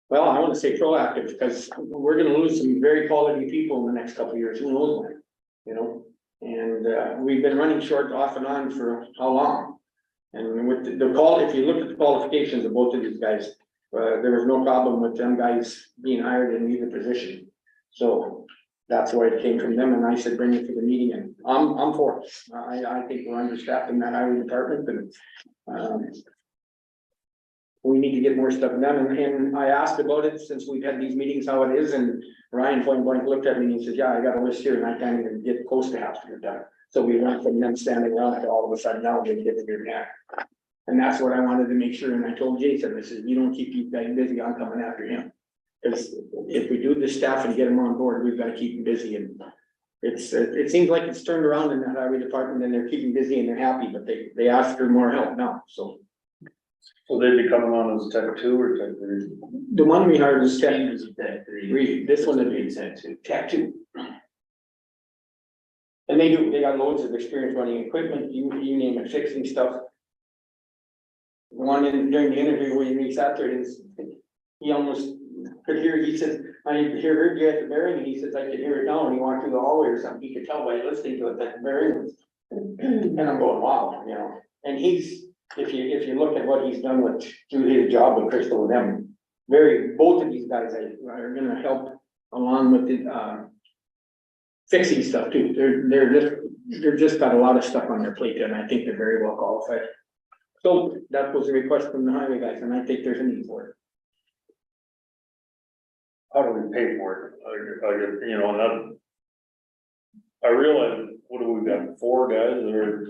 well, I want to say proactive, because we're gonna lose some very quality people in the next couple of years, who knows when, you know? And we've been running short off and on for how long? And with the call, if you look at the qualifications of both of these guys, there was no problem with them guys being hired in either position. So that's why it came from them, and I said, bring it to the meeting, and I'm for it. I think we're understaffed in that highway department, and we need to get more stuff done, and I asked about it since we've had these meetings, how it is, and Ryan point blank looked at me and he said, yeah, I got a list here, and I can't even get close to half of it done. So we went from them standing around to all of a sudden now we're getting it here. And that's what I wanted to make sure, and I told Jason, I said, you don't keep these guys busy, I'm coming after him. Because if we do this staff and get them on board, we've got to keep them busy, and it seems like it's turned around in that highway department, and they're keeping busy and they're happy, but they ask for more help now, so. So they'd be coming on as tech 2 or tech 3? The one we hired is tech, That three. this one would be tech 2. And they got loads of experience running equipment, you name it, fixing stuff. One during the interview where he sat there, he almost could hear, he says, I heard you at the bearing, and he says, I could hear it now, and he walked through the hallway or something, he could tell by listening to it that the bearing was. And I'm going, wow, you know, and he's, if you look at what he's done with, through his job with Crystal and them, both of these guys are gonna help along with the, fixing stuff too. They're just got a lot of stuff on their plate, and I think they're very well qualified. So that was a request from the highway guys, and I think there's a need for it. How do we pay for it? You know, that. I realize, what do we got, 4 guys or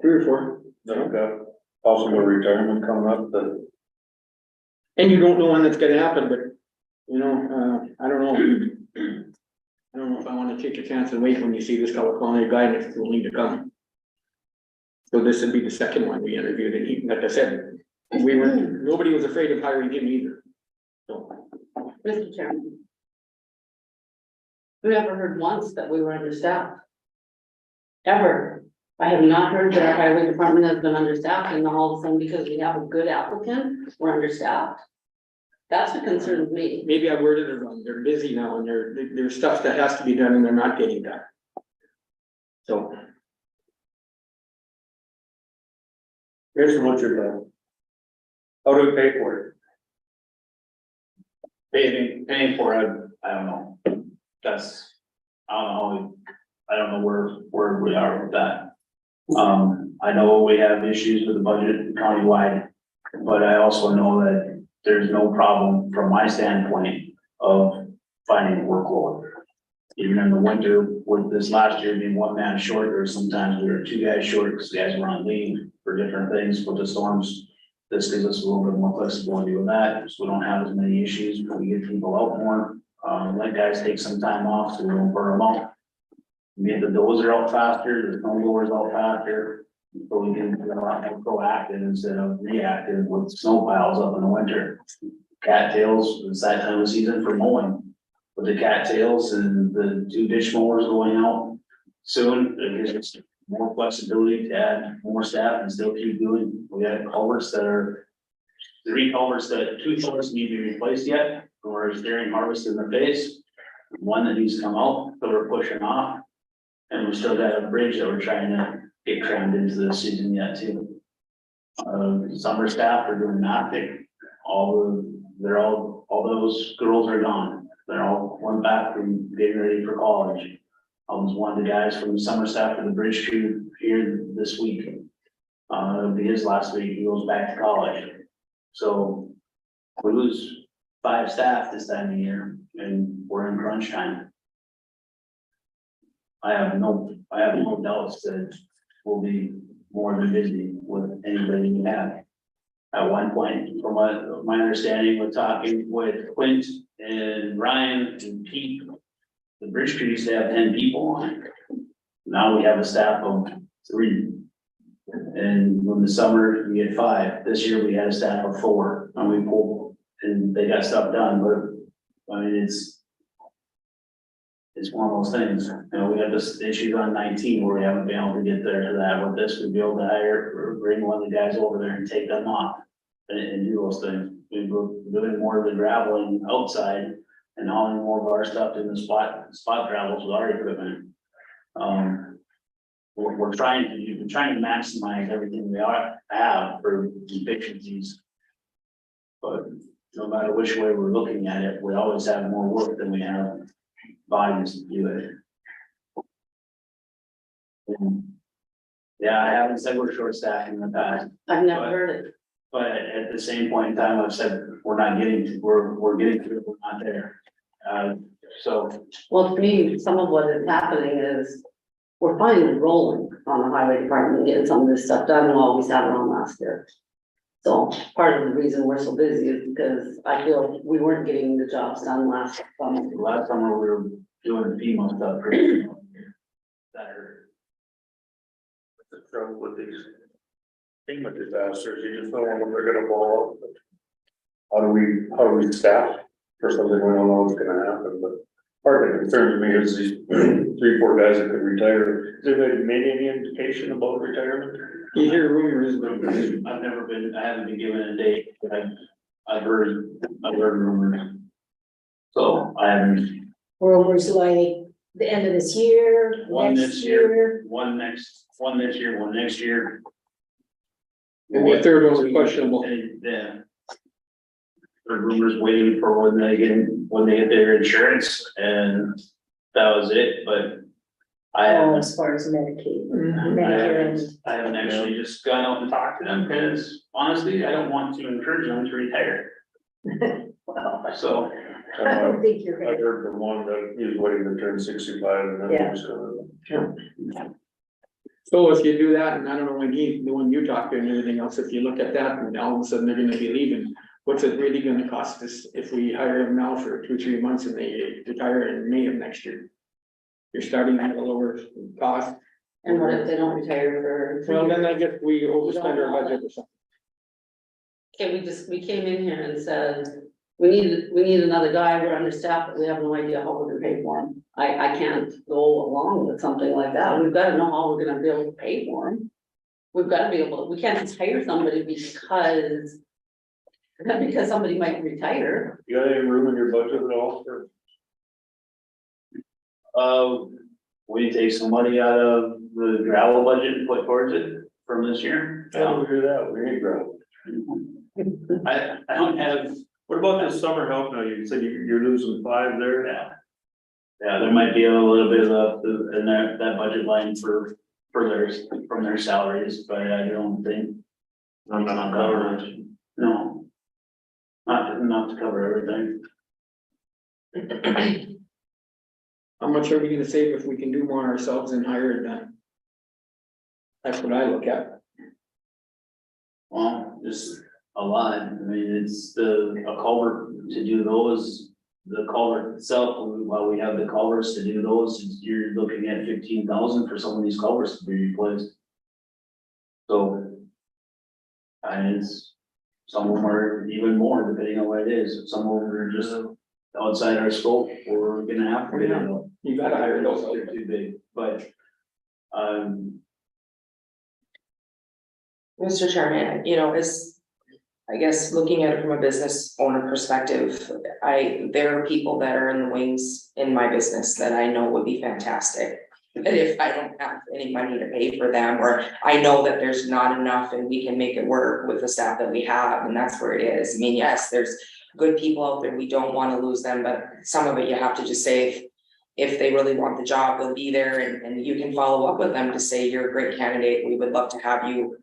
3 or 4. that have got possible retirement coming up that, And you don't know when that's gonna happen, but, you know, I don't know. I don't know if I wanna take a chance and wait when you see this California guy and if it's willing to come. So this would be the second one we interviewed, and he, like I said, nobody was afraid of hiring him either. So, Mr. Chairman. We never heard once that we were understaffed. Ever. I have not heard that our highway department has been understaffed, and all of a sudden, because we have a good applicant, we're understaffed. That's what concerns me. maybe I worded it wrong, they're busy now, and there's stuff that has to be done and they're not getting done. So. here's what you're doing. How do we pay for it? Paying for it, I don't know. That's, I don't know where we are with that. I know we have issues with the budget countywide, but I also know that there's no problem from my standpoint of finding workload. Even in the winter, with this last year being 1 man short, or sometimes we were 2 guys short because guys were on leave for different things with the storms. This gives us a little bit more flexibility with that, so we don't have as many issues, but we get people out more. Let guys take some time off, so we don't burn them out. We get the dozer out faster, the snow blowers out faster, so we can be a lot more proactive instead of reactive with snow piles up in the winter. Cattails, it's that time of season for mowing. With the cattails and the 2 ditch mowers going out soon, it gives us more flexibility to add more staff and still keep doing. We have culverts that are 2 culverts need to be replaced yet, or is during harvest in the face. 1 that needs to come out, that we're pushing off. And we still got a bridge that we're trying to get crammed into the season yet too. Summer staff are doing nothing. All those girls are gone. They're all went back from getting ready for college. I was one of the guys from the summer staff for the bridge crew here this week. His last week, he goes back to college. So we lose 5 staff this time of year, and we're in crunch time. I have no doubts that we'll be more than busy with anybody we have. at one point, from what my understanding, with talking with Clint and Ryan and Pete, the bridge crew used to have 10 people on it. Now we have a staff of 3. And when the summer, we had 5. This year we had a staff of 4, and we pulled, and they got stuff done, but I mean, it's one of those things, you know, we have this issue on 19 where we haven't been able to get there to that. With this, we'd be able to hire or bring one of the guys over there and take them off and do those things. We were doing more of the graveling outside and hauling more of our stuff in the spot travels with our equipment. We're trying to maximize everything we have for efficiencies. But no matter which way we're looking at it, we always have more work than we have bodies to do it. And, yeah, I haven't said we're short staffed in the past, I've never heard it. but at the same point in time, I've said we're not getting to, we're getting to it, we're not there. So, Well, to me, some of what is happening is we're finally rolling on the highway department, getting some of this stuff done while we sat around last year. So part of the reason we're so busy is because I feel we weren't getting the jobs done last summer. last summer we were doing FEMA stuff pretty better. The trouble with these FEMA disasters, you just don't know when they're gonna blow up. How do we staff for something we don't know what's gonna happen, but part that concerns me is these 3-4 guys that could retire. Has anybody made any indication about retirement? You hear rumors, but I haven't been given a date, but I've heard rumors. So I haven't, Rumors like the end of this year, one next this year, year. one this year, one next year. and the third one was questionable. And then heard rumors waiting for when they get their insurance, and that was it, but I Oh, haven't. as far as Medicaid, Mhm. Medicare and. I haven't actually just gone out and talked to them, because honestly, I don't want to encourage them to retire, Well, so. I don't think you're I've gonna. heard from one that he was waiting to turn 65 and then he was gonna. So if you do that, and I don't know when the one you talked to and everything else, if you look at that and all of a sudden they're gonna be leaving, what's it really gonna cost us if we hire them now for 2-3 months and they retire in May of next year? You're starting at a lower cost. And what if they don't retire for? Well, then I guess we overspend our budget or something. Okay, we came in here and said, we need another guy, we're understaffed, but we have no idea how we're gonna pay for him. I can't go along with something like that, we've gotta know how we're gonna be able to pay for him. We've gotta be able, we can't just hire somebody because somebody might retire. You got any room in your budget at all for? We take some money out of the gravel budget and put towards it from this year. How do we do that? We need gravel. I don't have, What about this summer help now? You said you're losing 5 there? yeah. Yeah, there might be a little bit of in that budget line for from their salaries, but I don't think. I'm not covered. No. Not enough to cover everything. How much are we gonna save if we can do more ourselves and hire it done? That's what I look at. Well, just a lot. I mean, it's a culvert to do those. The culvert itself, while we have the culverts to do those, you're looking at 15,000 for some of these culverts to be replaced. So. And it's, some of them are even more depending on what it is. Some of them are just outside our scope, we're gonna have to bid it out. You gotta hire those. They're too big, but, Mr. Chairman, I guess looking at it from a business owner perspective, there are people that are in the wings in my business that I know would be fantastic. And if I don't have any money to pay for them, or I know that there's not enough and we can make it work with the staff that we have, and that's where it is. I mean, yes, there's good people out there, we don't want to lose them, but some of it you have to just say, if they really want the job, they'll be there, and you can follow up with them to say, you're a great candidate, we would love to have you.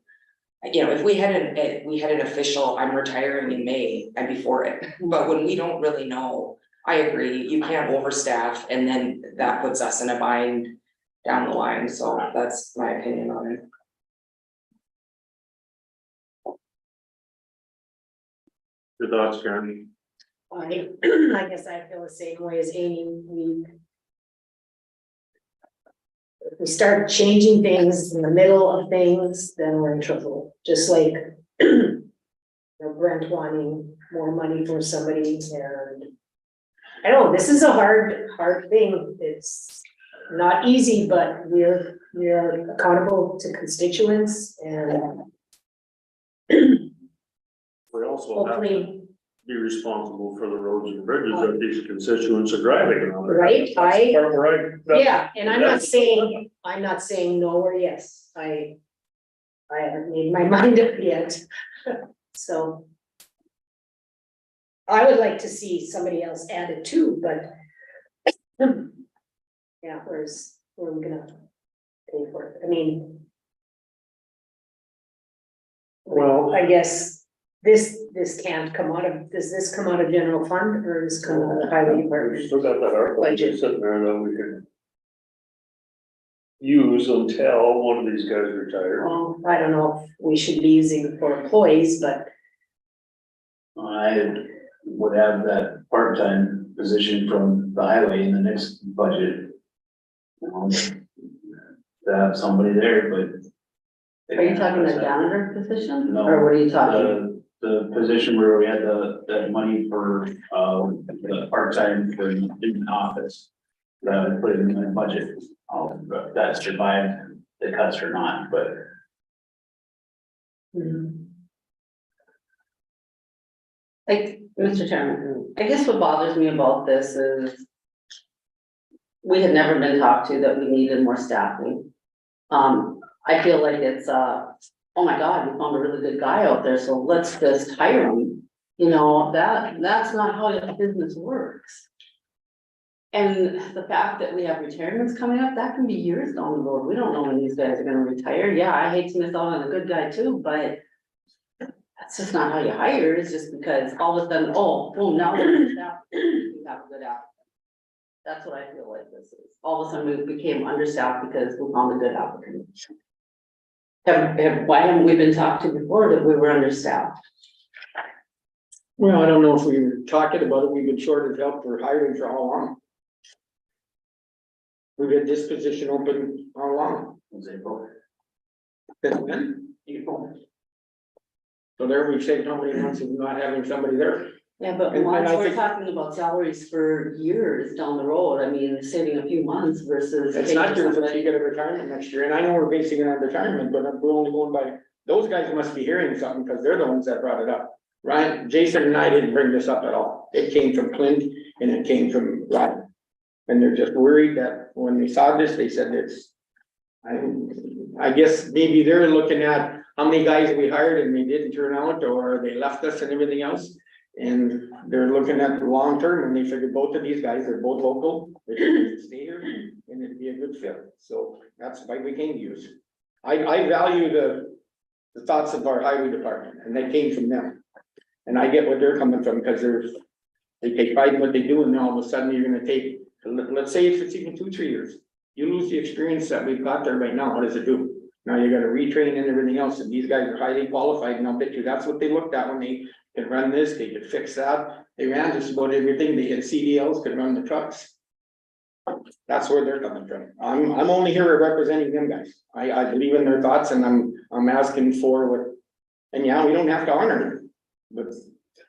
If we had an official, I'm retiring in May, I'd be for it, but when we don't really know, I agree, you can't overstaff, and then that puts us in a bind down the line, so that's my opinion on it. Your thoughts, Karen? I guess I feel the same way as Amy, if we start changing things in the middle of things, then we're in trouble, just like Brent wanting more money from somebody, and I don't know, this is a hard thing, it's not easy, but we're accountable to constituents, and We also have to hopefully, be responsible for the roads and bridges that these constituents are driving on. right, Right. yeah, and I'm not saying no or yes, I haven't made my mind up yet, so. I would like to see somebody else added too, but. Yeah, where are we gonna pay for it? I mean. Well- I guess this can't come out of, does this come out of general fund or does it come out of the highway We department? still got that ARPA Budget. sitting there that we can use until one of these guys retires. Well, I don't know if we should be using it for employees, but I would have that part-time position from the highway in the next budget. To have somebody there, but. Are you talking the janitor position? No. Or what are you talking? The position where we had the money for, the part-time for in the office. That I put it in my budget, but that survived the cuts or not, but. Like, Mr. Chairman, I guess what bothers me about this is. We had never been talked to that we needed more staffing. I feel like it's, oh my God, we found a really good guy out there, so let's just hire him. You know, that's not how the business works. And the fact that we have retirements coming up, that can be years down the road. We don't know when these guys are gonna retire. Yeah, I hate to miss out on a good guy too, but. That's just not how you hire, it's just because all of a sudden, oh, now we're staff, we have a good applicant. That's what I feel like this is. All of a sudden we became understaffed because we found a good applicant. Why haven't we been talked to before that we were understaffed? Well, I don't know if we were talking about it, we've been short of help for hiring for how long? We've had this position open how long? Was April. Since when? April. So there we've saved how many months of not having somebody there? Yeah, but And once I we're think- talking about salaries for years down the road, I mean, saving a few months versus. It's not your fault you get a retirement next year, and I know we're basing it on retirement, but we're only going by, those guys must be hearing something, because they're the ones that brought it up. Ryan, Jason and I didn't bring this up at all, it came from Clint and it came from Ryan. And they're just worried that when they saw this, they said it's. I guess maybe they're looking at how many guys we hired and they didn't turn out, or they left us and everything else. And they're looking at the long term, and they figured both of these guys, they're both local, they should stay here, and it'd be a good fit, so that's why we came to use. I value the thoughts of our highway department, and they came from them. And I get what they're coming from, because they take pride in what they do, and then all of a sudden you're gonna take, let's say if it's even 2-3 years. You lose the experience that we've got there right now, what does it do? Now you gotta retrain and everything else, and these guys are highly qualified, and I'll bet you that's what they looked at when they could run this, they could fix that. They ran just about everything, they had CDLs, could run the trucks. That's where they're coming from. I'm only here representing them guys. I believe in their thoughts, and I'm asking for what, and yeah, we don't have to honor them, but.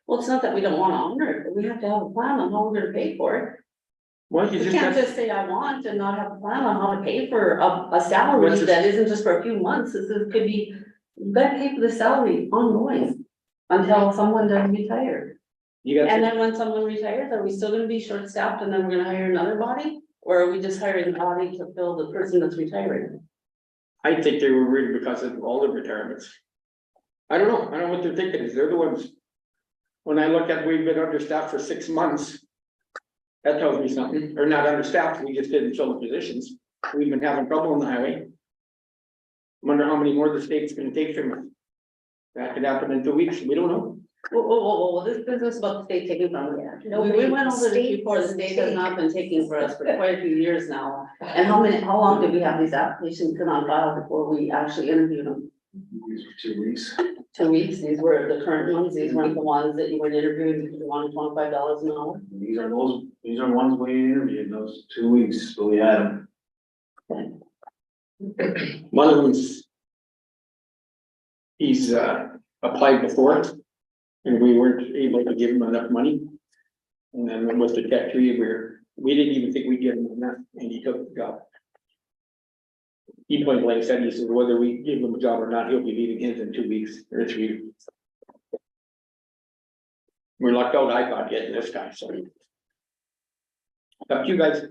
Well, it's not that we don't wanna honor it, but we have to have a plan on how we're gonna pay for it. Well, you We just can't have, just say I want and not have a plan on how to pay for a salary What's this- that isn't just for a few months, could be, you gotta pay for the salary ongoing. Until someone does retire, you and got, then when someone retires, are we still gonna be short staffed and then we're gonna hire another body? Or are we just hiring a body to fill the person that's retiring? I think they were worried because of all the retirements. I don't know what they're thinking, is they're the ones. When I look at, we've been understaffed for 6 months. That tells me something, or not understaffed, we just didn't fill the positions, we've been having trouble on the highway. Wonder how many more the state's gonna take from us. That could happen in 2 weeks, we don't know. Whoa, this business about the state taking from us. Nobody- We went over this state before, the doesn't state has take. not been taking for us for quite a few years now. And how long did we have these applications come on file before we actually interviewed them? 2 weeks. 2 weeks, these were the current ones, these weren't the ones that you were interviewing, because you wanted $25 an hour. These are ones we interviewed, those 2 weeks, so we had them. One of them's. He's applied before. And we weren't able to give him enough money. And then with the tech tree, we didn't even think we'd get him enough, and he took the job. He point blank said, he said, whether we give him a job or not, he'll be leaving his in 2 weeks or 3 weeks. We're lucked out, I thought, getting this guy, so. Up to you guys.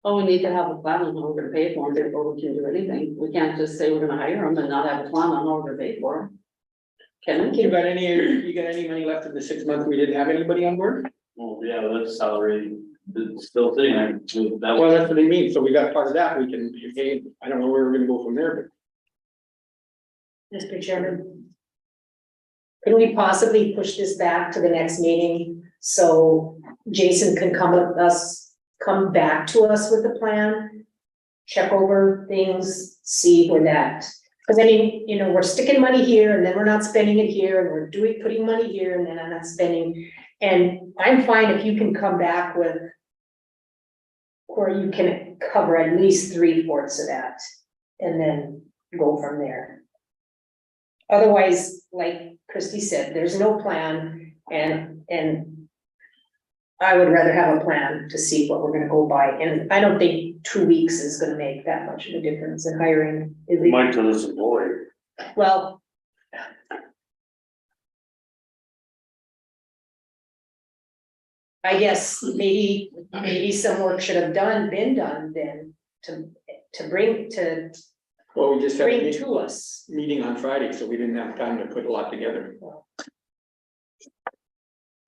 Oh, we need to have a plan on how we're gonna pay for them before we can do anything. We can't just say we're gonna hire them and not have a plan on how we're gonna pay for them. Can You we? got any money left in the 6 months we didn't have anybody on board? Well, yeah, that's salary, it's still sitting there, that Well, was, that's what I mean, so we got part of that, we can, okay, I don't know where we're gonna go from there, Mr. Chairman. Could we possibly push this back to the next meeting so Jason can come back to us with a plan? Check over things, see where that, because I mean, you know, we're sticking money here and then we're not spending it here, and we're putting money here and then I'm not spending. And I'm fine if you can come back with where you can cover at least 3/4 of that and then go from there. Otherwise, like Christie said, there's no plan, and I would rather have a plan to see what we're gonna go by, and I don't think 2 weeks is gonna make that much of a difference in hiring. Mike to this employee. Well. I guess maybe some work should have been done then to bring well, we just had a to us. meeting on Friday, so we didn't have time to put a lot together.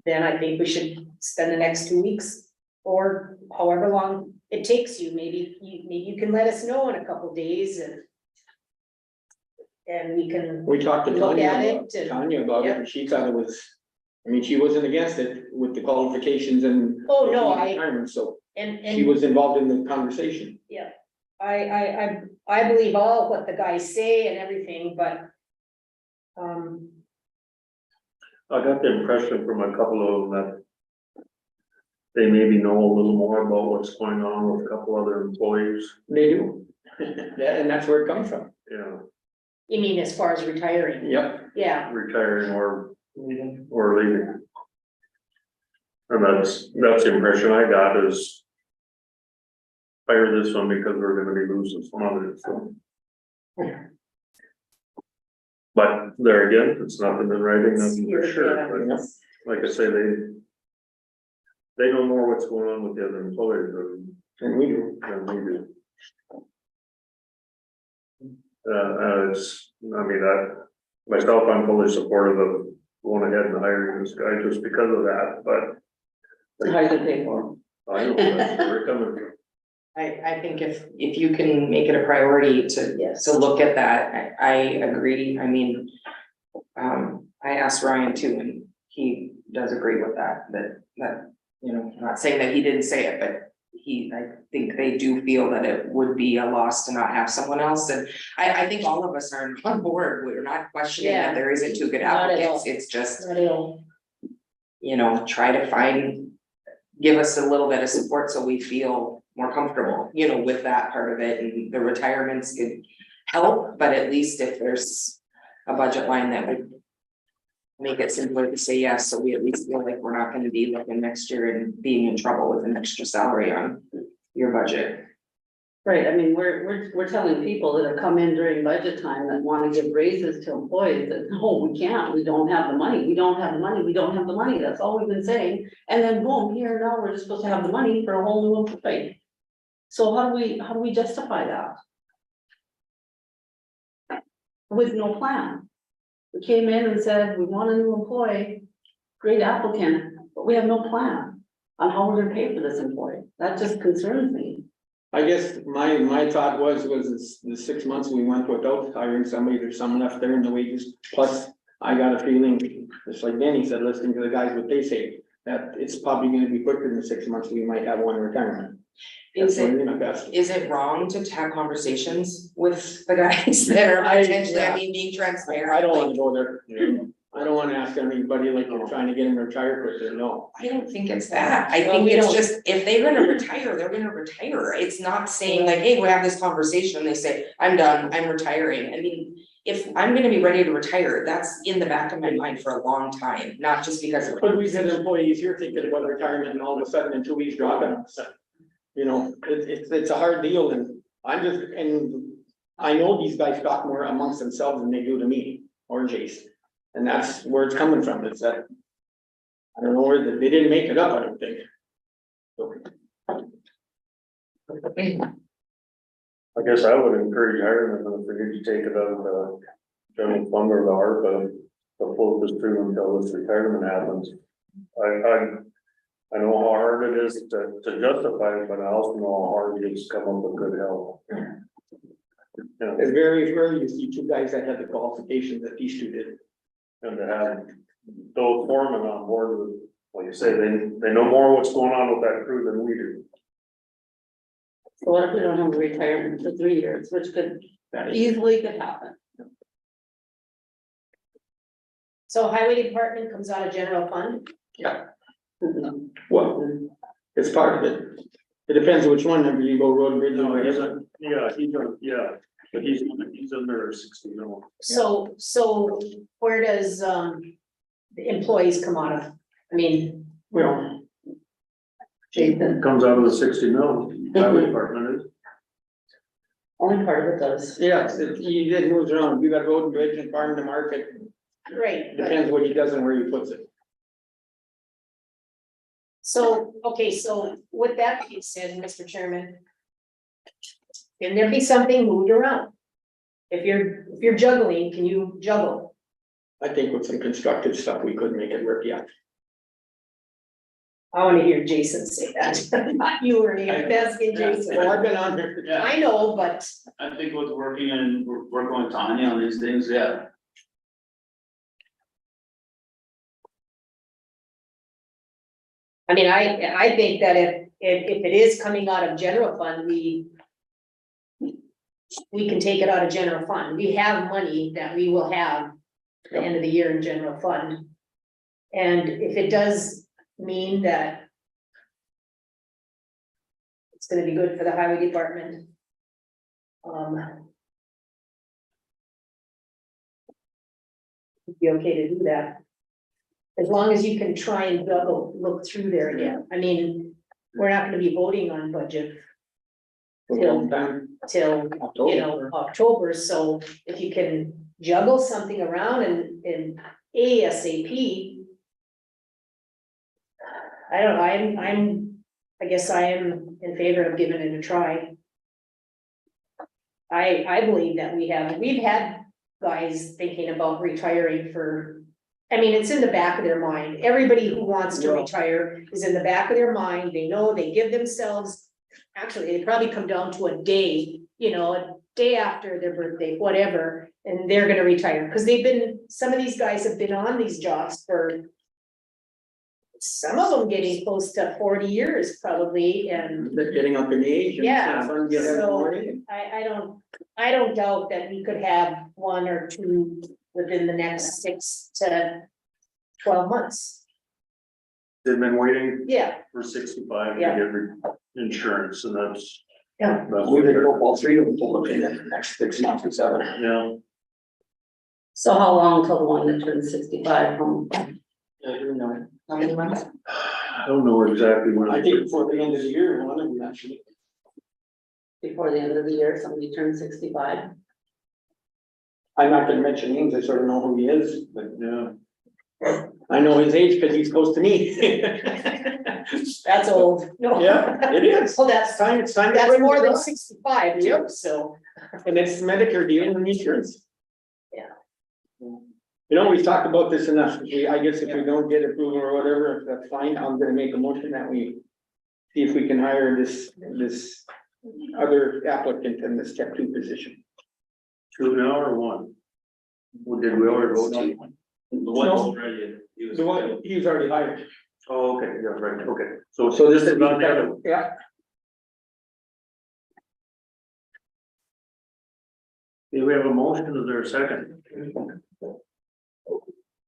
Then I think we should spend the next 2 weeks or however long it takes you. Maybe you can let us know in a couple days and we can, We talked to Look at Tanya it and- about it, and she thought it was, I mean, she wasn't against it with the qualifications and. Oh, no, retirement, so she and was involved in the conversation. I believe all what the guys say and everything, but I got the impression from a couple of them that they maybe know a little more about what's going on with a couple other employees, They do. Yeah, and that's where it comes from. you know, you mean as far as retiring? Yep. Yeah, retiring or leaving. And that's the impression I got is hire this one because we're gonna be losing some others, so. But there again, it's nothing in writing, that's for sure, but like I say, they know more what's going on with the other employees And we do. than we do. Myself, I'm fully supportive of going ahead and hiring this guy just because of that, but. How do you pay for them? I know that's where we're coming from. I think if you can make it a priority yes. to look at that, I agree, I mean. I asked Ryan too, and he does agree with that, you know, not saying that he didn't say it, but I think they do feel that it would be a loss to not have someone else, and I think all of us are on board, we're not questioning Yeah. that there isn't two good Not at applicants, all. it's just, Not at all. you know, try to give us a little bit of support so we feel more comfortable, you know, with that part of it, and the retirements could help, but at least if there's a budget line that would make it simpler to say yes, so we at least feel like we're not gonna be looking next year and being in trouble with an extra salary on your budget. Right, I mean, we're telling people that have come in during budget time that wanna give raises to employees that, no, we can't, we don't have the money, we don't have the money, we don't have the money, that's all we've been saying. And then boom, here now, we're just supposed to have the money for a whole new employee. So how do we justify that? With no plan. We came in and said, we want a new employee, great applicant, but we have no plan on how we're gonna pay for this employee, that just concerns me. I guess my thought was the 6 months we went without hiring somebody, there's some left there in the wages. Plus, I got a feeling, just like Danny said, listening to the guys, what they say, that it's probably gonna be quicker than 6 months, we might have one retirement. Is That's it, what I'm asking. is it wrong to have conversations with the guys that are potentially, I mean, being transparent? I don't wanna Like, go there. I don't wanna ask anybody like you're trying to get them retired quicker, no. I don't think it's that. I Well, think we it's don't- just, if they're gonna retire, they're gonna retire. It's not saying like, hey, we have this conversation, they say, I'm done, I'm retiring. I mean, if I'm gonna be ready to retire, that's in the back of my mind for a long time, not just because of. But we had employees here thinking about retirement and all of a sudden in 2 weeks dropping. You know, it's a hard deal and I know these guys talk more amongst themselves than they do to me or Jason. And that's where it's coming from, it's that. I don't know where, they didn't make it up, I don't think. I guess I would encourage hiring them if they need to take it out of the general fund or the ARPA to float this through until this retirement happens. I know how hard it is to justify it, but I also know how hard it is to come up with good help. Yeah, It's very rare you see two guys that have the qualifications that these two did. and to have those foremen on board with, like you say, they know more what's going on with that crew than we do. So what if we don't have a retirement for 3 years, which could easily could happen? So highway department comes out of general fund? Well, it's part of it. It depends which one, if you go road and bridge or whatever. But he's under 60 mil. So where does, the employees come out of? I mean, Well, Jason, Comes out of the 60 mil, highway department is. Only part of it does. yeah, he did moves around. You got road and bridge and farm to market. right, but- Depends what he does and where he puts it. so, okay, so with that being said, Mr. Chairman. Can there be something moved around? If you're juggling, can you juggle? I think with some constructive stuff, we could make it work, yeah. I wanna hear Jason say that, not you or me, I'm asking Jason. Well, I've been on there. Yeah, I know, but I think with working and working with Tanya on these things, yeah. I mean, I think that if it is coming out of general fund, we can take it out of general fund. We have money that we will have at the end of the year in general fund. And if it does mean that it's gonna be good for the highway department. It'd be okay to do that. As long as you can try and look through there again. I mean, we're not gonna be voting on budget till, October, so if you can juggle something around and ASAP. I don't know, I guess I am in favor of giving it a try. I believe that we've had guys thinking about retiring for, I mean, it's in the back of their mind. Everybody who wants to Yeah. retire is in the back of their mind. They know they give themselves, actually, they probably come down to a day, a day after their birthday, whatever, and they're gonna retire, because some of these guys have been on these jobs for some of them getting close to 40 years probably, and They're getting up in age. and Yeah, it's fun to get so- more in. I don't doubt that we could have one or two within the next 6 to 12 months. They've been waiting Yeah, for 65 to Yeah. get insurance, and that's. yeah. That's We what could they're, go all three of them pull up in the next 6 months or 7. yeah, So how long till the one that turns 65? How many months? I don't know exactly when. I think before the end of the year, one of them actually. Before the end of the year, somebody turns 65? I'm not gonna mention names, I sort of know who he is, but Yeah, I know his age because he's close to me. That's old. No. Yeah, it is. Well, that's It's time to that's bring more it than up. 65 too, so. And it's Medicare deal and insurance. Yeah. You know, we've talked about this enough. I guess if we don't get approval or whatever, that's fine. I'm gonna make a motion that we see if we can hire this other applicant in this step 2 position. 2 now or 1? Well, did we already vote? The one who's ready, he was. The one, he was already hired. Oh, okay, yeah, right, okay. So So this is about the other. yeah, Do we have a motion? Is there a second?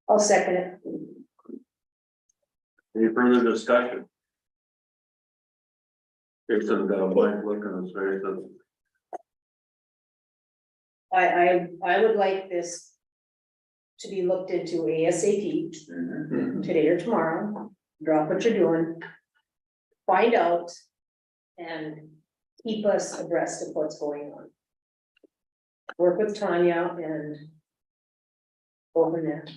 I'll second it. Any further discussion? Jason's got a blank look on his face. I would like this to be looked into ASAP, today or tomorrow. Drop what you're doing. Find out and keep us abreast of what's going on. Work with Tanya and go from there.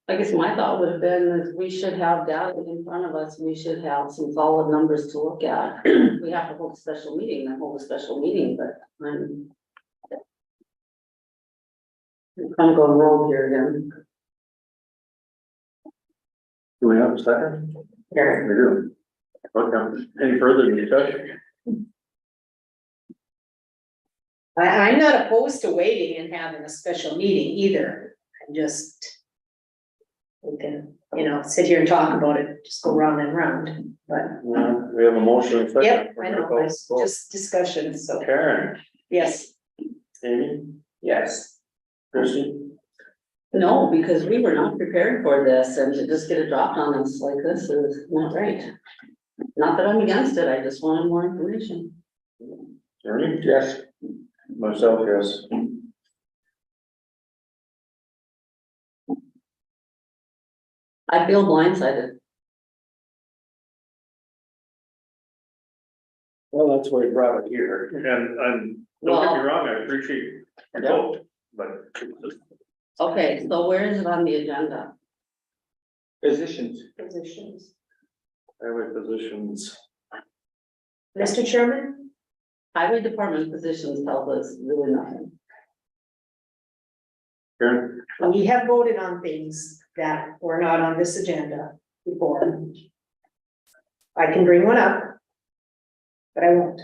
I guess my thought would have been is we should have data in front of us, we should have some solid numbers to look at. If we have to hold a special meeting, then hold a special meeting, but I'm kind of going rogue here again. Do we have a second? Sure. We do. Okay, any further discussion? I'm not opposed to waiting and having a special meeting either. I'm just. We can, sit here and talk about it, just go round and round, but, We have a motion and a second. yep, I know, it's just discussion, so, Karen, yes. Amy, Yes. Christie, No, because we were not prepared for this, and to just get it dropped on us like this is not right. Not that I'm against it, I just wanted more information. Ernie? Yes. Myself, yes. I feel blindsided. Well, that's why we brought it here, and don't get me wrong, I appreciate your vote, but. Okay, so where is it on the agenda? Positions. Positions. Highway positions, Mr. Chairman, Highway department positions tell us really nothing. Karen, we have voted on things that were not on this agenda before. I can bring one up. But I won't.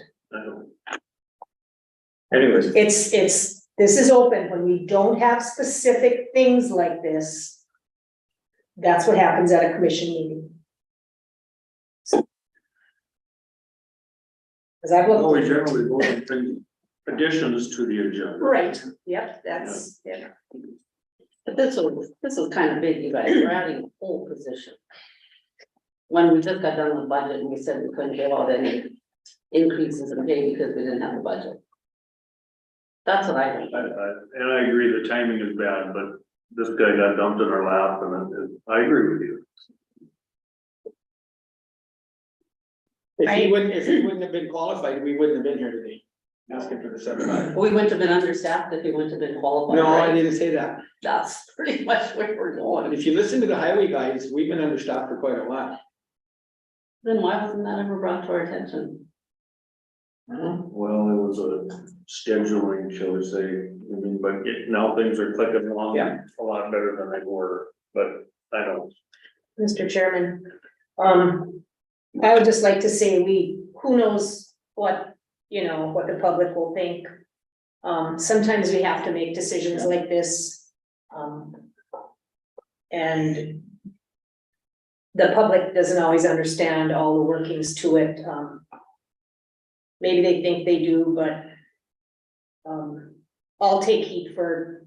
anyways, This is open when we don't have specific things like this. That's what happens at a commission meeting. Cause I've well, we looked. generally vote on things, additions to the agenda. Right, yep, that's, yeah. But this was kind of big, you guys, we're adding a whole position. When we just got done with budget and we said we couldn't give out any increases in pay because we didn't have the budget. That's what I think. And I agree, the timing is bad, but this guy got dumped in our lap, and I agree with you. If he wouldn't have been qualified, we wouldn't have been here today, asking for the 7.5. We wouldn't have been understaffed if we wouldn't have been qualified. No, I right? didn't say that. That's pretty much where we're And going. if you listen to the highway guys, we've been understaffed for quite a while. Then why wasn't that ever brought to our attention? Well, it was a scheduling, shall we say, but now things are clicking along Yeah. a lot better than they were, but I don't. Mr. Chairman, I would just like to say who knows what, what the public will think. Sometimes we have to make decisions like this. And the public doesn't always understand all the workings to it. Maybe they think they do, but I'll take heat for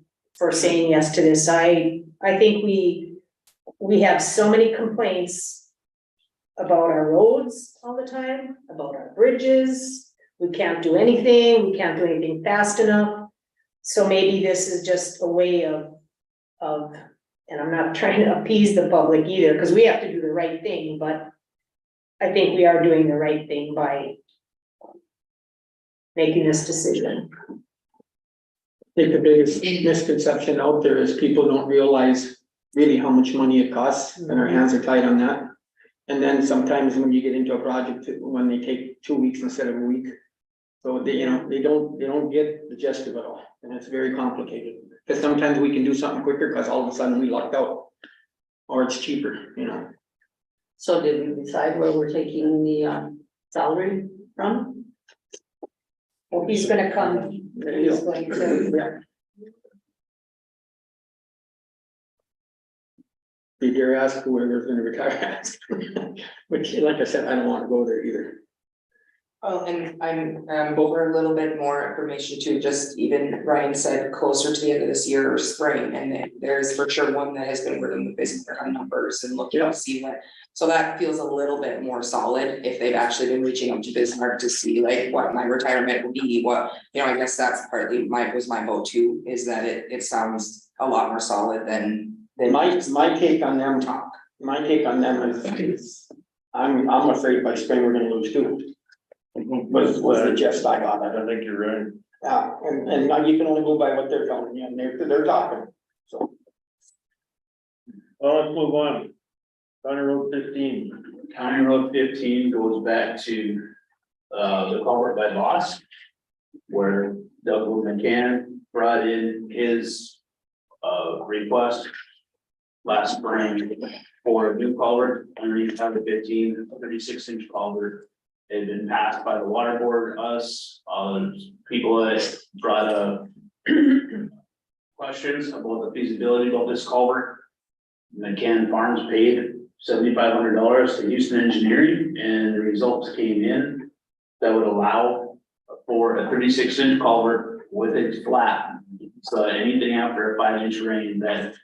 saying yes to this. I think we have so many complaints about our roads all the time, about our bridges. We can't do anything, we can't do anything fast enough. So maybe this is just a way of, and I'm not trying to appease the public either, because we have to do the right thing, but I think we are doing the right thing by making this decision. I think the biggest misconception out there is people don't realize really how much money it costs, and our hands are tied on that. And then sometimes when you get into a project, when they take 2 weeks instead of a week. So they don't get the gist of it all, and it's very complicated. Because sometimes we can do something quicker because all of a sudden we lucked out. Or it's cheaper, So did we decide where we're taking the salary from? Well, he's gonna come, he's going to, Yeah. Did you ask whoever's gonna retire? Which, like I said, I don't wanna go there either. Oh, and I'm, over a little bit more information too, just even Ryan said closer to the end of this year or spring, and then there's for sure one that has been working with business on numbers and looking to see what. So that feels a little bit more solid if they've actually been reaching out to Bismarck to see like what my retirement will be, what, you know, I guess that's partly was my vote too, is that it sounds a lot more solid than. My take on them, is, I'm afraid by spring we're gonna lose too. Was the gist I got. I think you're right. And now you can only go by what they're telling you, and they're talking, so. Well, let's move on. County Road 15. County Road 15 goes back to, the culvert by Voss. Where Doug McCann brought in his, request last spring for a new culvert underneath County 15, a 36-inch culvert. It had been passed by the water board, us, people that brought up questions about the feasibility of this culvert. McCann Farms paid $7,500 to Houston Engineering, and the results came in that would allow for a 36-inch culvert with it flat. So anything after a 5-inch rain, that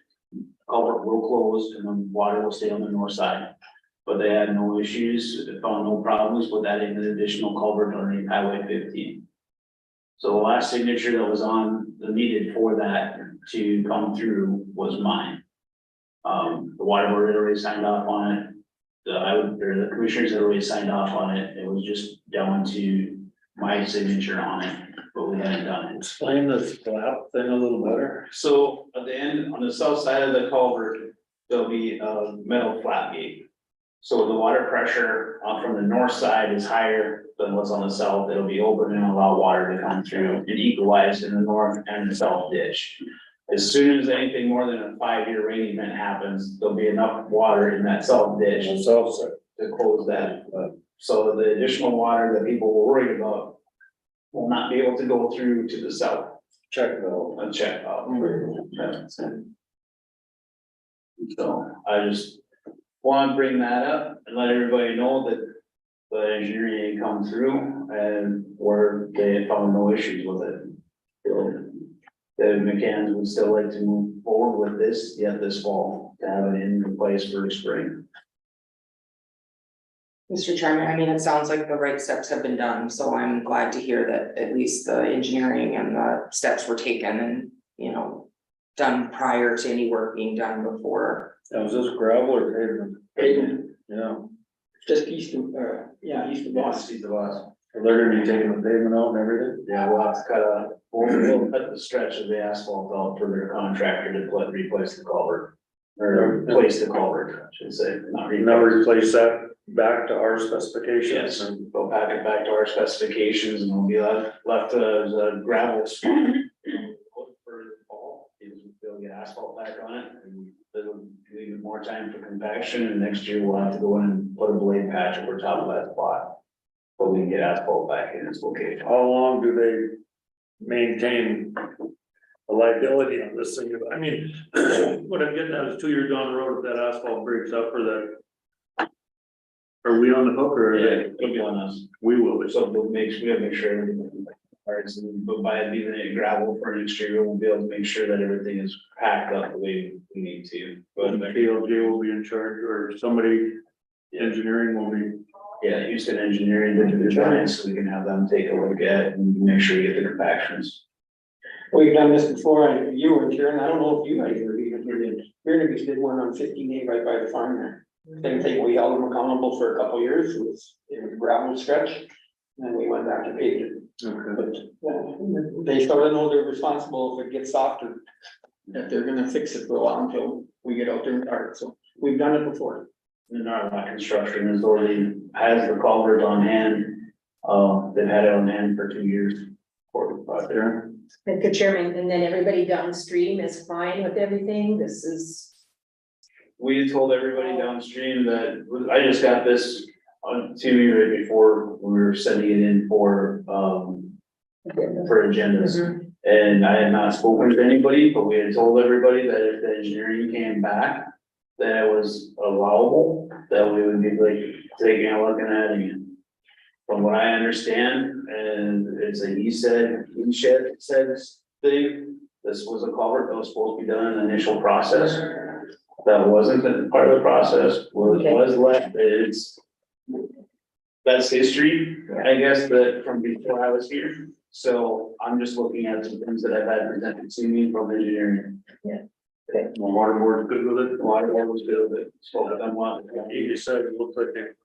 culvert will close and the water will stay on the north side. But they had no issues, they found no problems with adding an additional culvert underneath Highway 15. So the last signature that was on the needed for that to come through was mine. The water board had already signed off on it. The commissioners had already signed off on it. It was just down to my signature on it, but we hadn't done it. Explain this flap thing a little better. So at the end, on the south side of the culvert, there'll be a metal flat gate. So the water pressure from the north side is higher than what's on the south. It'll be open and allow water to come through and equalize in the north and the south ditch. As soon as anything more than a 5-year rain event happens, there'll be enough water in that south ditch On the south side. to close that. So the additional water that people were worried about will not be able to go through to the south. Check though. And check out. So I just want to bring that up and let everybody know that the engineering come through and where they found no issues with it. So the McCanns would still like to move forward with this yet this fall to have it in place for spring. Mr. Chairman, I mean, it sounds like the right steps have been done, so I'm glad to hear that at least the engineering and the steps were taken and, you know, done prior to any work being done before. Now, is this gravel or pavement? Pavement. Yeah, Just east of Voss. See the last. so they're gonna be taking the pavement out and everything? Yeah, we'll have to we'll cut the stretch of the asphalt out for their contractor to replace the culvert. Or replace the culvert, I should say, not Now replace. replace that back to our specifications Yes, and and go back to our specifications and we'll be left as a gravel spot. For the fall, because we'll get asphalt back on it and it'll leave it more time for compaction, and next year we'll have to go in and put a blade patch over top of that spot. But we can get asphalt back in its location. how long do they maintain a liability on this thing? I mean, what I'm getting at is 2 years down the road, if that asphalt breaks up or that. Are we on the hook or are Yeah, they? it'll be on us. We will be. So we gotta make sure everything. Alright, so but by it being a gravel for an exterior, we'll be able to make sure that everything is packed up the way we need to. But PLG will be in charge or somebody, engineering will be. yeah, Houston Engineering did the design, so we can have them take a look at it and make sure we get the compactions. We've done this before, and you were here, and I don't know if you guys were even here, Fairness did one on 15A right by the farm there. Same thing, we held them accountable for a couple years, it was a gravel stretch, and then we went back to paved it. But they sort of know they're responsible if it gets softer, that they're gonna fix it for a while until we get out there and start, so we've done it before. And our construction has already has the culvert on hand, they've had it on hand for 2 years. For the project. Mr. Chairman, and then everybody downstream is fine with everything, this is. We told everybody downstream that, I just got this to me right before we were sending it in for agendas. And I had not spoken to anybody, but we had told everybody that if the engineering came back, that it was allowable, that we would be like taking a look and adding it. from what I understand, and it's a he said thing. This was a culvert that was supposed to be done in the initial process. That wasn't part of the process, was left, that's history, I guess, that from before I was here. So I'm just looking at some things that I've had presented to me from engineering. The water board good with it? The water board was good with it, spoke to them well. You decided it looked like it.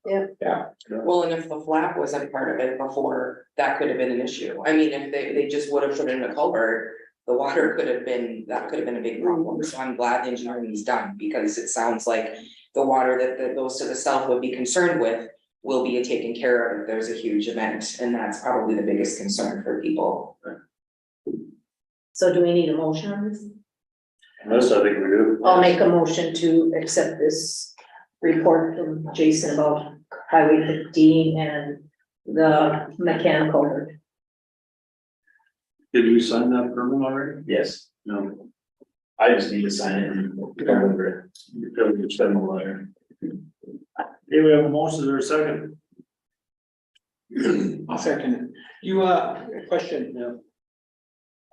Well, and if the flap wasn't part of it before, that could have been an issue. I mean, if they just would have put in a culvert, the water could have been, that could have been a big problem. So I'm glad engineering is done, because it sounds like the water that those to the south would be concerned with will be taken care of if there's a huge event, and that's probably the biggest concern for people. So do we need a motion on this? Yes, I think we do. I'll make a motion to accept this report from Jason about Highway 15 and the mechanical work. Did we sign that permit already? Yes, No. I just need to sign it and go over it. You feel you're spending a letter. Okay, we have a motion, is there a second? I'll second it. You, question.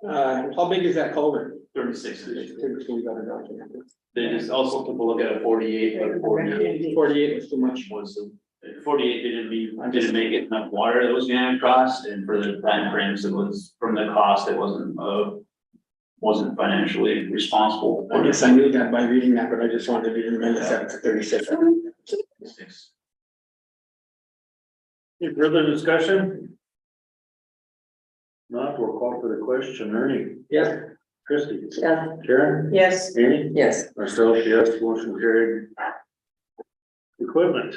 How big is that culvert? 36 inches. So we got it documented. They just also took a look at a 48, but 48 48 was too much. was, 48 didn't make it enough water that was gonna cross, and for the time frames, it was, from the cost, it wasn't financially responsible. I guess I knew that by reading that, but I just wanted to remember that it's 36. Any further discussion? Not, we'll call for the question. Ernie? Yeah. Christie? Yeah. Karen? Yes, Amy? Yes, Myself, yes, motion carried. Equipment.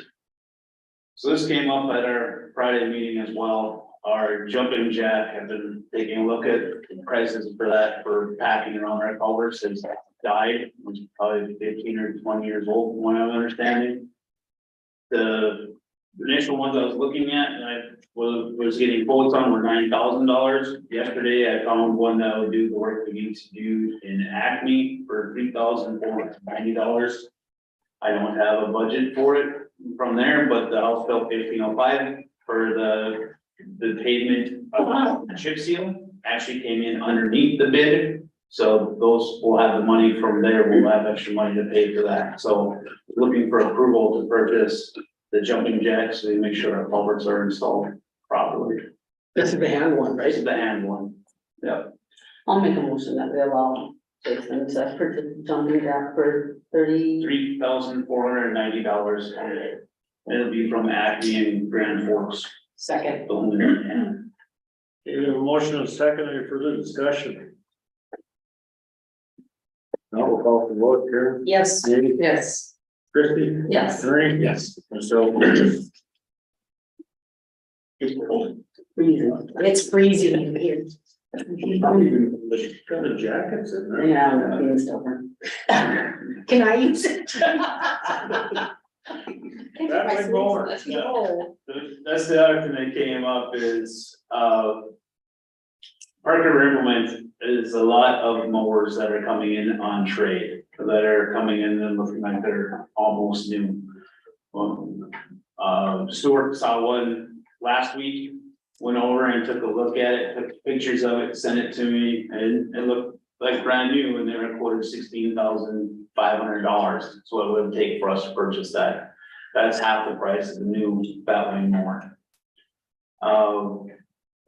So this came up at our Friday meeting as well. Our jumping jack have been taking a look at the prices for that, for packing around our culverts, has died. It was probably 15 or 20 years old, from what I'm understanding. The initial ones I was looking at, and I was getting quotes on were $9,000. Yesterday, I found one that would do the work we need to do in Acme for $3,490. I don't have a budget for it from there, but the house built 1505 for the pavement chip seal actually came in underneath the bid. So those will have the money from there, we'll have extra money to pay for that. So looking for approval to purchase the jumping jacks, so we make sure our culverts are installed properly. This is the hand one, This right? is the hand one. Yep. I'll make a motion that we allow Jason to purchase jumping jack for 30. $3,490. It'll be from Acme and Grand Forks. Second. Okay, we have a motion and a second, any further discussion? Now we'll call for the vote. Karen? yes. Amy? yes. Christie? Yes. Ernie? Yes. Myself, It's freezing in here. the kind of jackets in there. Yeah, I'm being stubborn. Can I use it? That way more. Oh, That's the other thing that came up is, Parker Implement is a lot of mowers that are coming in on trade, that are coming in and looking like they're almost new. Stuart saw one last week, went over and took a look at it, took pictures of it, sent it to me, and it looked like brand new, and they were quoted $16,500. That's what it would take for us to purchase that. That's half the price of the new Batwing mower.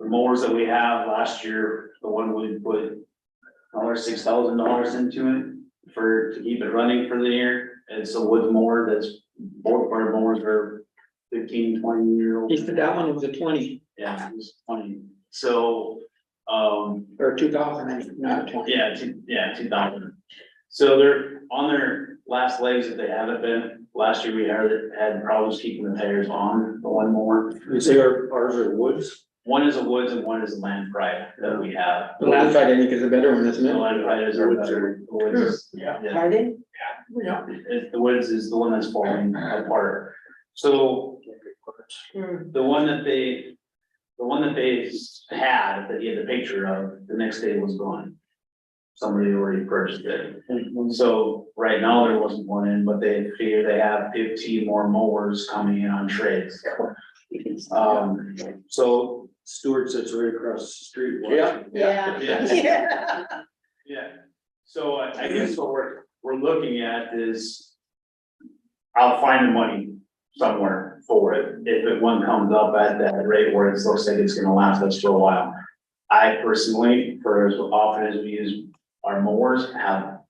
The mowers that we have last year, the one we put $6,000 into it to keep it running for the year. It's a wood mower that's, both of our mowers are 15, 20 year old. He said that one was a 20 Yeah, it was 20. So, or 2000, not 20. yeah, 2000. So they're on their last legs that they haven't been. Last year we had problems keeping the tires on the one mower. You say ours are woods? One is a Woods and one is a Land Pride that we have. The last side, I think, is a better one, isn't The it? Land Pride is our better. The Woods, yeah. Are they? The Woods is the one that's falling apart. So the one that they had, that he had the picture of, the next day was gone. Somebody already purchased it. So right now there wasn't one in, but they figure they have 15 more mowers coming in on trades. So, Stuart sits right across the street. yeah, Yeah. yeah. Yeah, so I guess what we're looking at is. I'll find the money somewhere for it, if one comes up at that rate where it looks like it's gonna last us for a while. I personally, for as often as we use our mowers, have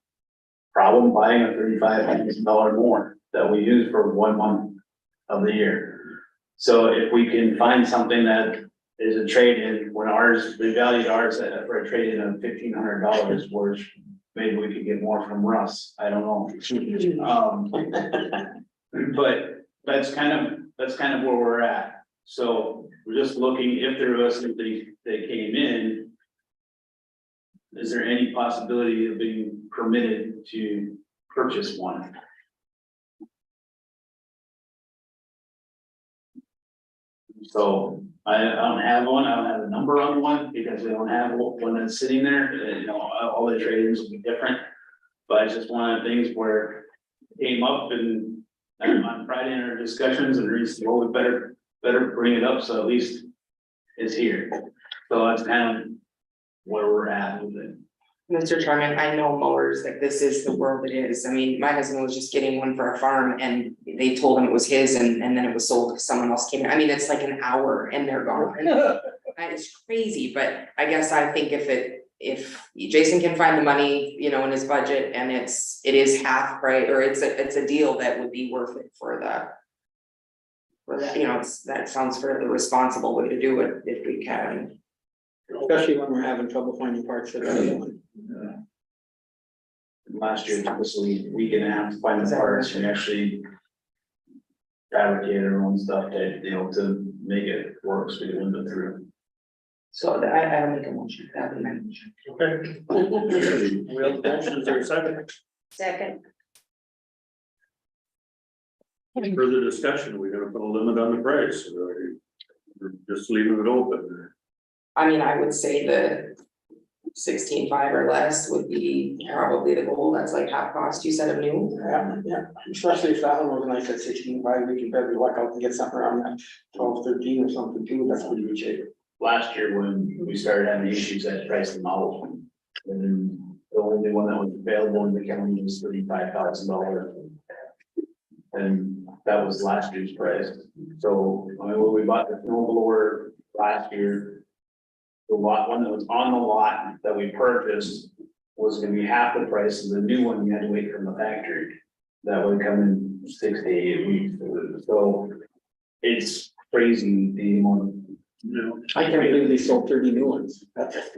problem buying a $35,000 mower that we use for 1 month of the year. So if we can find something that is a trade-in, when ours, we valued ours for a trade-in of $1,500, which maybe we could get more from Russ, I don't know. But that's kind of where we're at. So we're just looking, if there was something that came in, is there any possibility of being permitted to purchase one? So I don't have one, I don't have a number on one, because we don't have one that's sitting there, you know, all the traders will be different. But it's just one of the things where it came up and on Friday in our discussions, and Reese said, well, we better bring it up, so at least it's here. So that's kind of where we're at with it. Mr. Chairman, I know mowers, like this is the world it is. I mean, my husband was just getting one for a farm and they told him it was his and then it was sold because someone else came in. I mean, it's like an hour and they're gone. It's crazy, but I guess I think if Jason can find the money, you know, in his budget and it is half price, or it's a deal that would be worth it for that, you know, that sounds fairly responsible way to do it if we can. Especially when we're having trouble finding parts for the other one. Last year, it took us a week and a half to find the parts and actually fabricate our own stuff to, you know, to make it work, so we can live it through. So I'll make a motion, that'd be my motion. Okay. We have motions or second. Second. Further discussion, we're gonna put a limit on the price, or we're just leaving it open. I mean, I would say the 16.5 or less would be probably the goal, that's like half cost, you said of new. Yeah, especially if that one was nice at 16.5, we can probably luck out and get something around that 12, 13 or something too, that's pretty good shape. Last year, when we started having issues, I priced them out. And then the only one that was available in the county was $35,000. And that was last year's price. So, I mean, when we bought the snow blower last year, the one that was on the lot that we purchased was gonna be half the price of the new one we had to wait from the factory. That would come in 6 to 8 weeks. So it's crazy the amount. I can't believe they sold 30 new ones. That's just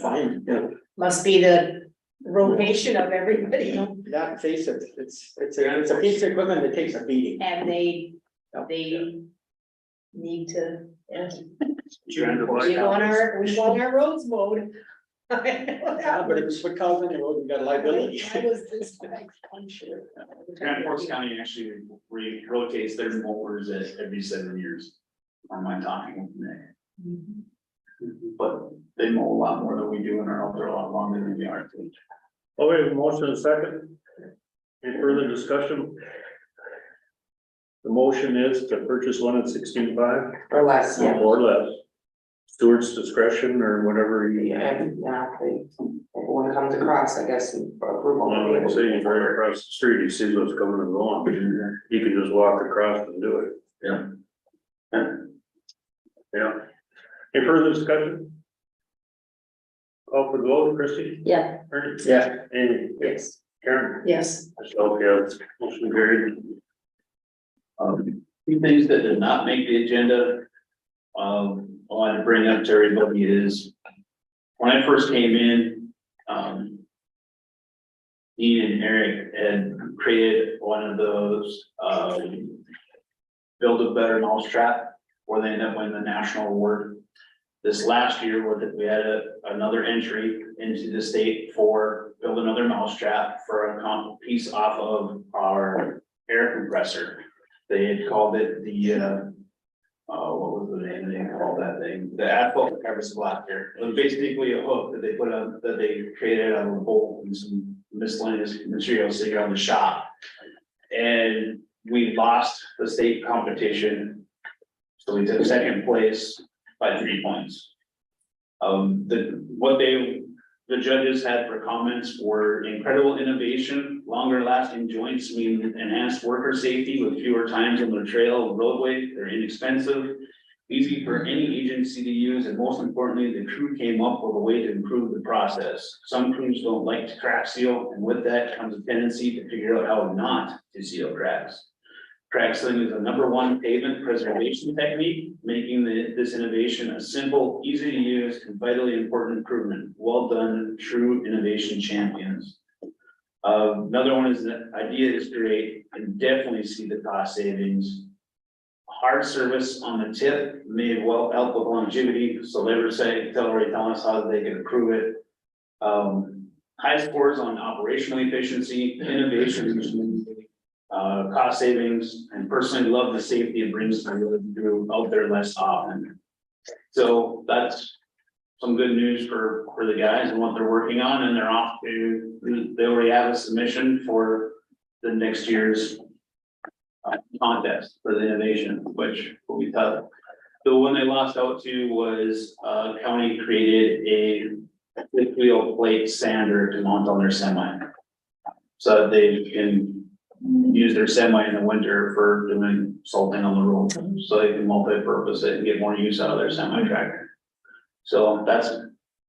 fine, you know. Must be the rotation of everybody, That face it, it's a piece of equipment that takes a beating. and they need to, yeah. We want our roads mowed. Yeah, but if we put cows in the road, we got liability. I was this, I'm sure. Grand Forks County actually rotates their mowers every 7 years. On my talking with Nick. But they mow a lot more than we do and are out there a lot longer than we are. Oh, we have a motion and a second. Any further discussion? The motion is to purchase one at 16.5 Or less, yeah. or less. Stewart's discretion or whatever you. And everyone comes across, I guess, approval. Well, like I say, he's right across the street, he sees what's coming and going, he can just walk across and do it. Yeah. Yeah. Any further discussion? Call for the vote, Christie? Yeah. Ernie? Yeah. Amy? Yes. Karen? Yes. Myself, yes, motion carried. Two things that did not make the agenda. I wanted to bring up to everybody is. When I first came in, Dean and Eric had created one of those, Build a Better Mousetrap, where they ended up winning the national award. This last year, we had another entry into the state for Build Another Mousetrap for a piece off of our air compressor. They had called it the, what was the name they called that thing? The asphalt that covers the black air. It was basically a hook that they put on, that they created out of a bolt and some miscellaneous materials sitting around the shop. And we lost the state competition. So we took second place by 3 points. The judges had for comments were incredible innovation, longer lasting joints mean enhanced worker safety with fewer times on the trail or roadway, they're inexpensive. Easy for any agency to use, and most importantly, the crew came up with a way to improve the process. Some crews don't like to crack seal, and with that comes a tendency to figure out how not to seal cracks. Crack sealing is the #1 pavement preservation technique, making this innovation a simple, easy to use, and vitally important improvement. Well done, true innovation champions. Another one is the idea is great, and definitely see the cost savings. Hard service on the tip may well help with longevity, so they were saying, telling us how they can improve it. High scores on operational efficiency, innovation, cost savings, and personally love the safety it brings to the out there less often. So that's some good news for the guys and what they're working on, and they're off to, they already have a submission for the next year's contest for the innovation, which will be tough. The one they lost out to was, county created a fifth wheel plate sander to mount on their semi. So that they can use their semi in the winter for doing salting on the road, so they can multi-purpose it and get more use out of their semi tractor. So that's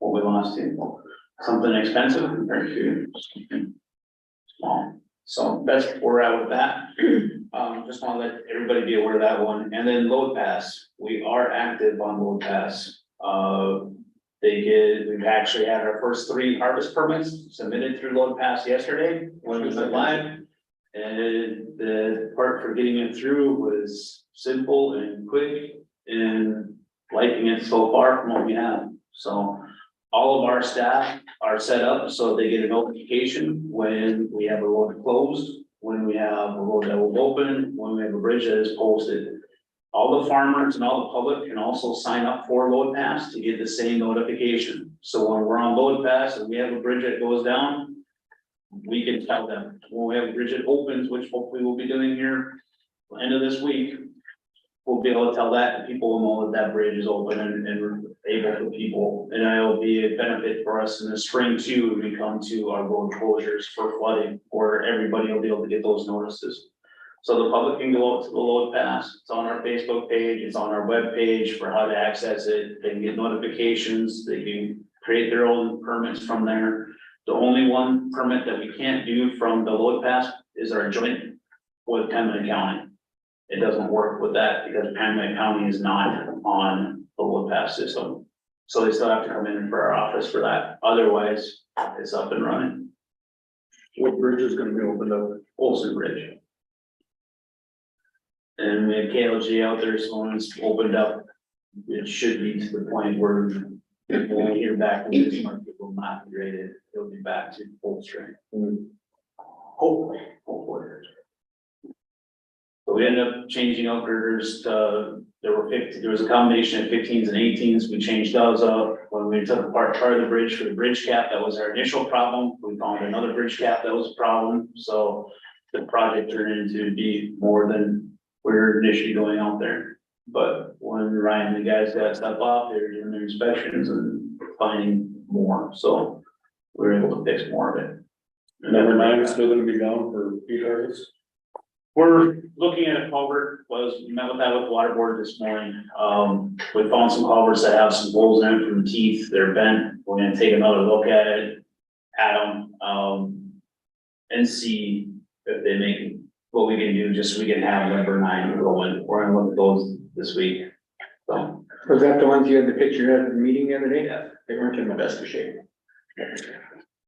what we lost to, something expensive compared to something small. So that's where we're at with that. Just want to let everybody be aware of that one. And then Load Pass, we are active on Load Pass. We've actually had our first 3 harvest permits submitted through Load Pass yesterday when we went live. And the part for getting it through was simple and quick, and liking it so far from what we have. So all of our staff are set up so they get a notification when we have a road closed, when we have a road that will open, when we have a bridge that is posted. All the farmers and all the public can also sign up for Load Pass to get the same notification. So when we're on Load Pass and we have a bridge that goes down, we can tell them. When we have a bridge that opens, which hopefully we'll be doing here end of this week, we'll be able to tell that, and people will know that that bridge is open and able for people. And it'll be a benefit for us in the spring too, when we come to our road closures for flooding, where everybody will be able to get those notices. So the public can go out to the Load Pass. It's on our Facebook page, it's on our web page for how to access it. They can get notifications, they can create their own permits from there. The only one permit that we can't do from the Load Pass is our joint with Pembina County. It doesn't work with that because Pembina County is not on the Load Pass system. So they still have to come in for our office for that. Otherwise, it's up and running. What bridge is gonna be opened up? Olson Bridge. And we had KLG out there, so when it's opened up, it should be to the point where when we hear back from this market, it will not be rated. It'll be back to full strength. Hopefully. So we ended up changing out girders to, there was a combination of 15s and 18s. We changed those up. When we took apart part of the bridge for the bridge cap, that was our initial problem. We found another bridge cap that was a problem. So the project turned into be more than we were initially going out there. But when Ryan and the guys got stuff off, they were doing their inspections and finding more. So we were able to fix more of it. Number 9 is still gonna be down for feed harvest. We're looking at a culvert, met with that with water board this morning. We found some culverts that have some holes in it from teeth, they're bent. We're gonna take another look at it, at them, and see if they make, what we can do, just so we can have number 9 going. We're gonna look at those this week. So, Was that the ones you had the picture at the meeting the other day? yeah. They weren't in the best of shape.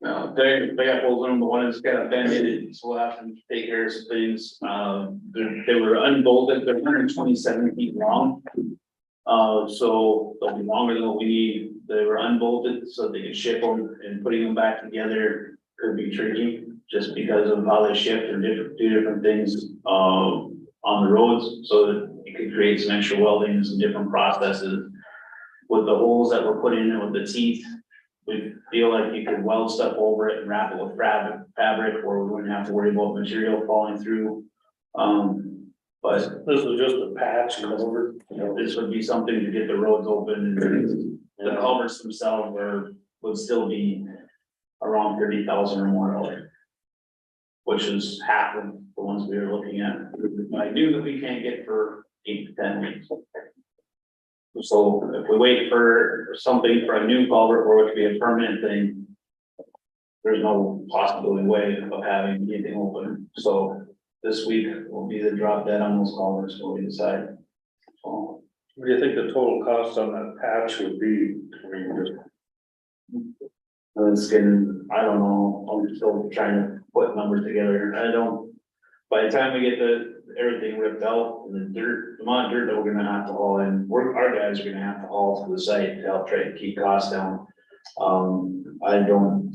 No, they got holes in them, the one that's got a bend in it, so we'll have to take care of some things. They were unbolted, they're 127 feet long. So they'll be longer than what we need. They were unbolted so they could ship them, and putting them back together could be tricky just because of how they shift and do different things on the roads. So that it could create some extra welding and some different processes. With the holes that were put in it with the teeth, we feel like you could weld stuff over it and wrap it with fabric, or we wouldn't have to worry about material falling through. But But This was just a patch over, you know, this would be something to get the roads open and the culverts themselves would still be around 30,000 or more dollars. Which is half of the ones we were looking at. I knew that we can't get for 8 to 10 weeks. So if we wait for something for a new culvert or it could be a permanent thing. There's no possibility way of having anything open, so this week will be the drop dead on those culverts when we decide. So, what do you think the total cost on that patch would be? I mean, just, it's getting, I don't know, I'm still trying to put numbers together, by the time we get everything ripped out and the dirt, the amount of dirt that we're gonna have to haul in, our guys are gonna have to haul to the site to help try to keep costs down. I don't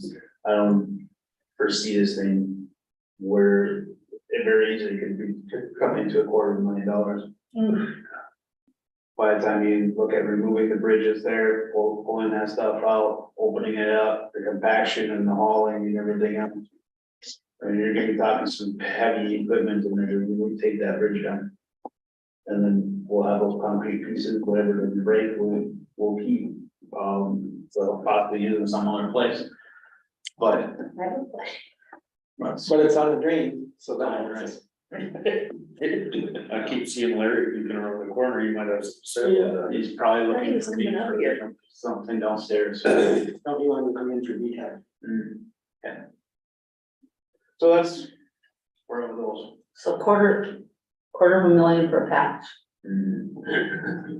foresee this thing where it very easily could come into $250,000. By the time you look at removing the bridges there, pulling that stuff out, opening it up, the compaction and the hauling and everything else. I mean, you're gonna be talking some heavy equipment in there to really take that bridge down. And then we'll have those concrete pieces, whatever doesn't break, we'll keep, so possibly using some other place. But. But it's on the drain, so that. I keep seeing Larry, you can around the corner, you might have some say about that. He's probably I think looking it's for me coming up for here. something downstairs. Don't you want to come in for detail? Okay. So that's where it goes. So quarter of a million per patch.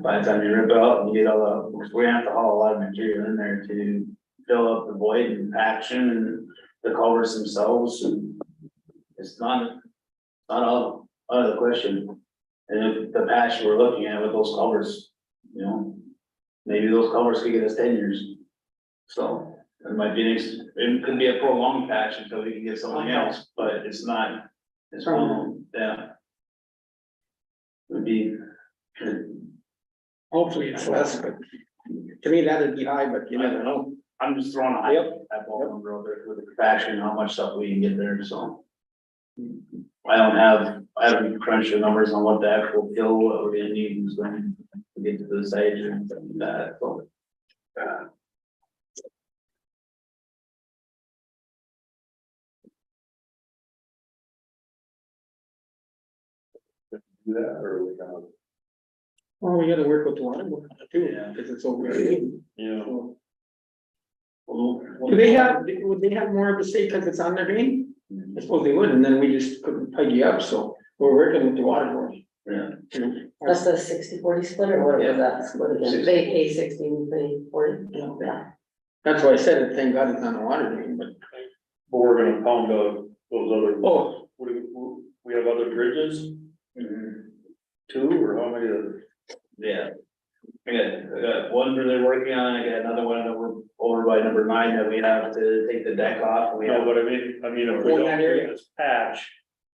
By the time you rip it out and get all the, we have to haul a lot of material in there to fill up the void and compaction and the culverts themselves, and it's not all out of the question. And if the patch we're looking at with those culverts, you know, maybe those culverts could get us 10 years. So it might be it could be a prolonged patch until we can get something else, but it's not, it's one, yeah. Would be. Hopefully it's less, but to me that'd be high, but you never know. I'm just throwing a hypothetical number out there with the compaction, how much stuff we can get there, so. I haven't crunched the numbers on what the actual fill, what we're gonna need is going to get to the site and stuff like that, so. Do that, or we kind of, Well, we gotta work with the water board too, Yeah. because it's over. you know, Do they have, would they have more of a say because it's on their drain? I suppose they would, and then we just couldn't peg you up, so we're working with the water board. Yeah. That's the 60-40 split or what was that split again? They pay 60, we pay 40, yeah. That's why I said it, thank God it's on the water drain, but, but we're gonna pound those other, oh, we have other bridges, two, or how many of? Yeah. I got one where they're working on, I got another one that we're over by number 9 that we have to take the deck off, and we No, have. but I mean, if we Oh, don't that area. do this patch,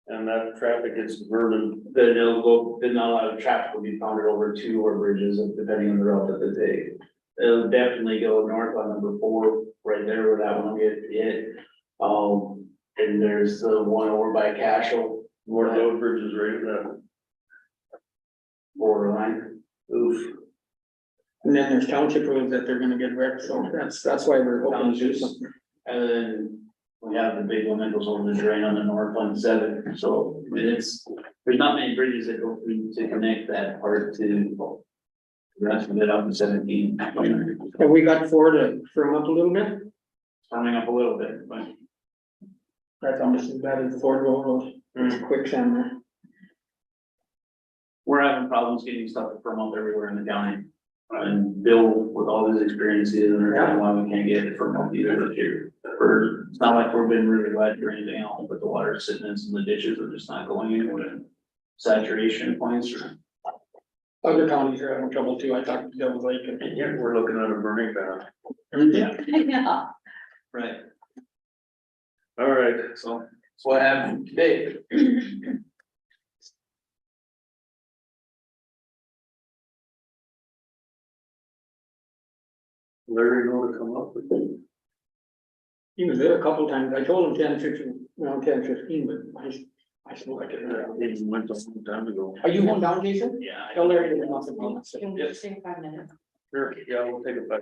and that traffic gets diverted, Then it'll go, then not a lot of traffic will be pounded over 2 or bridges, depending on the route that they take. It'll definitely go north on number 4, right there where that one will get hit. And there's the one over by Cashel, more road bridges right now. borderline. Oof. and then there's township roads that they're gonna get wrecked, so that's why we're hoping to do something. And then we have the big one that goes over the drain on the north one 7, so I mean, there's not many bridges that go through to connect that part to. The rest of it up to 17. Have we got 4 to firm up a little bit? Coming up a little bit, but. That's almost as bad as the Ford Road, there's quicksand there. We're having problems getting stuff to firm up everywhere in the county. And Bill, with all his experience, he doesn't understand why we can't get it firm up either this year. It's not like we've been really wet or anything else, but the water's sitting in some of the ditches are just not going anywhere. Saturation points or. Other counties are having trouble too, I talked to Devils Lake and. Yeah, we're looking at a burning ban. Yeah, Yeah. right. All right, So that's what happened today. Larry, know to come up with it. He was there a couple times, I told him 10, 15, 10, 15, but I still like it. It went a long time ago. Are you going down, Jason? Yeah. Tell Larry to come up and call us. Can we just say 5 minutes? Sure, yeah, we'll take it back.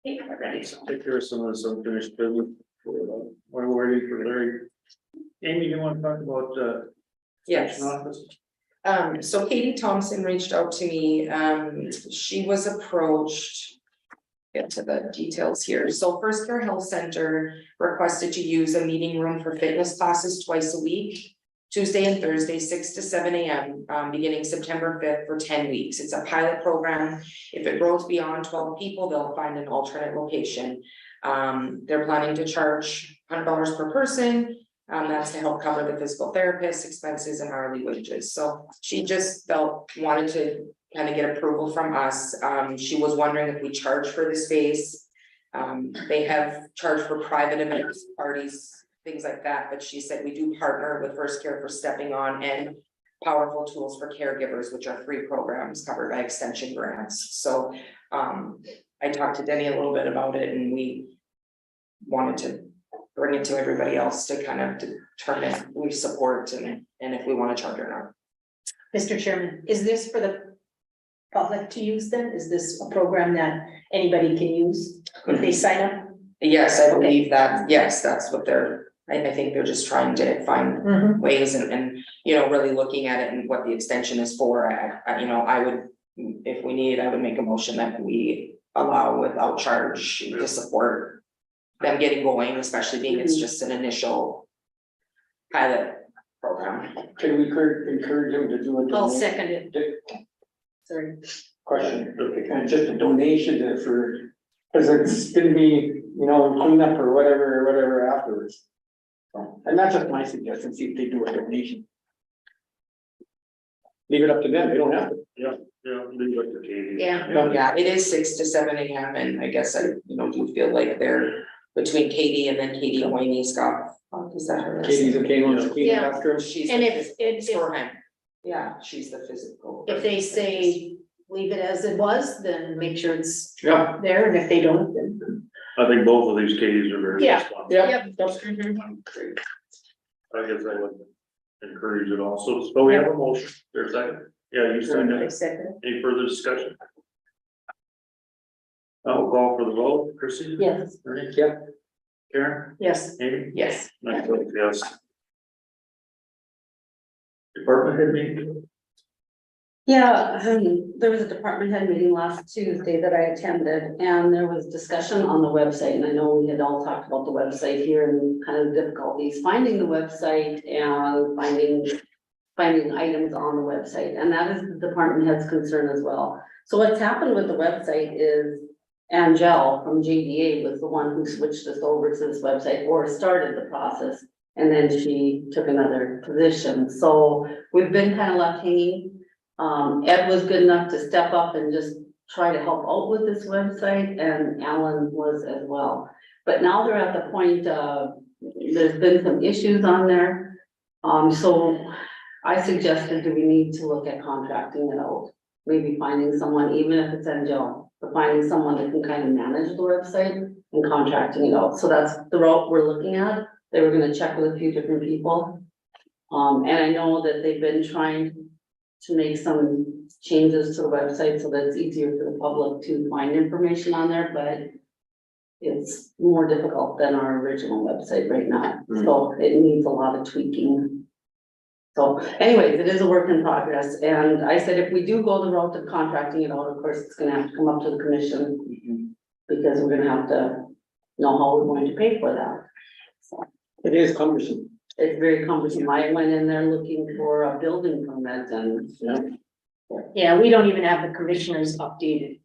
Take care of some of this unfinished business. While we're waiting for Larry. Amy, you want to talk about, Yes. extension office? So Katie Thompson reached out to me, she was approached get to the details here. So First Care Health Center requested to use a meeting room for fitness classes twice a week. Tuesday and Thursday, 6 to 7 AM, beginning September 5th for 10 weeks. It's a pilot program. If it grows beyond 12 people, they'll find an alternate location. They're planning to charge $100 per person. That's to help cover the physical therapist expenses and hourly wages. So she just wanted to kind of get approval from us. She was wondering if we charge for the space. They have charged for private events, parties, things like that, but she said we do partner with First Care for stepping on and Powerful Tools for Caregivers, which are free programs covered by extension grants. So I talked to Denny a little bit about it, and we wanted to bring it to everybody else to kind of determine if we support and if we want to charge or not. Mr. Chairman, is this for the public to use then? Is this a program that anybody can use if they sign up? Yes, I believe that, yes, that's what I think they're just trying to find ways and, you know, really looking at it and what the extension is for. You know, I would, if we need, I would make a motion that we allow without charge to support them getting going, especially being it's just an initial pilot program. Can we encourage them to do a I'll donation? second it. Sorry. Question, just a donation for, cause it's gonna be, you know, cleanup or whatever afterwards. So, and that's just my suggestion, see if they do a donation. Leave it up to them, they don't have to. Yeah, leave it to Katie. Yeah, it is 6 to 7 AM, and I guess I, you know, do feel like they're between Katie and then Katie Wayne's got, is that her? Katie's okay on the cleanup Yeah. after. She's. And the if Storeman. Yeah, she's the physical. they say leave it as it was, then make sure it's Yeah. there, and if they don't, then. I think both of these Katies are very Yeah. responsible. Yeah. I guess I would encourage it also. So we have a motion. There's a second. Yeah, you signed I it. second Any further discussion? I'll call for the vote. Chrissy? Yes. Ernie? Yeah. Karen? Yes. Amy? Yes. Nice vote, yes. Department head meeting? Yeah, there was a department head meeting last Tuesday that I attended, and there was discussion on the website, and I know we had all talked about the website here and kind of difficulties finding the website and finding items on the website, and that is the department head's concern as well. So what's happened with the website is Angel from JDA was the one who switched us over to this website or started the process, and then she took another position. So we've been kind of left hanging. Ed was good enough to step up and just try to help out with this website, and Alan was as well. But now they're at the point, there's been some issues on there. So I suggested, do we need to look at contracting it out? Maybe finding someone, even if it's Angel, but finding someone that can kind of manage the website and contracting it out. So that's the route we're looking at. They were gonna check with a few different people. And I know that they've been trying to make some changes to the website so that it's easier for the public to find information on there, but it's more difficult than our original website right now, so it needs a lot of tweaking. So anyways, it is a work in progress, and I said if we do go the route of contracting it out, of course, it's gonna have to come up to the commission, because we're gonna have to know how we're going to pay for that. So It is cumbersome. it's very cumbersome. I went in there looking for a building permit, and Yeah, we don't even have the commissioners updated.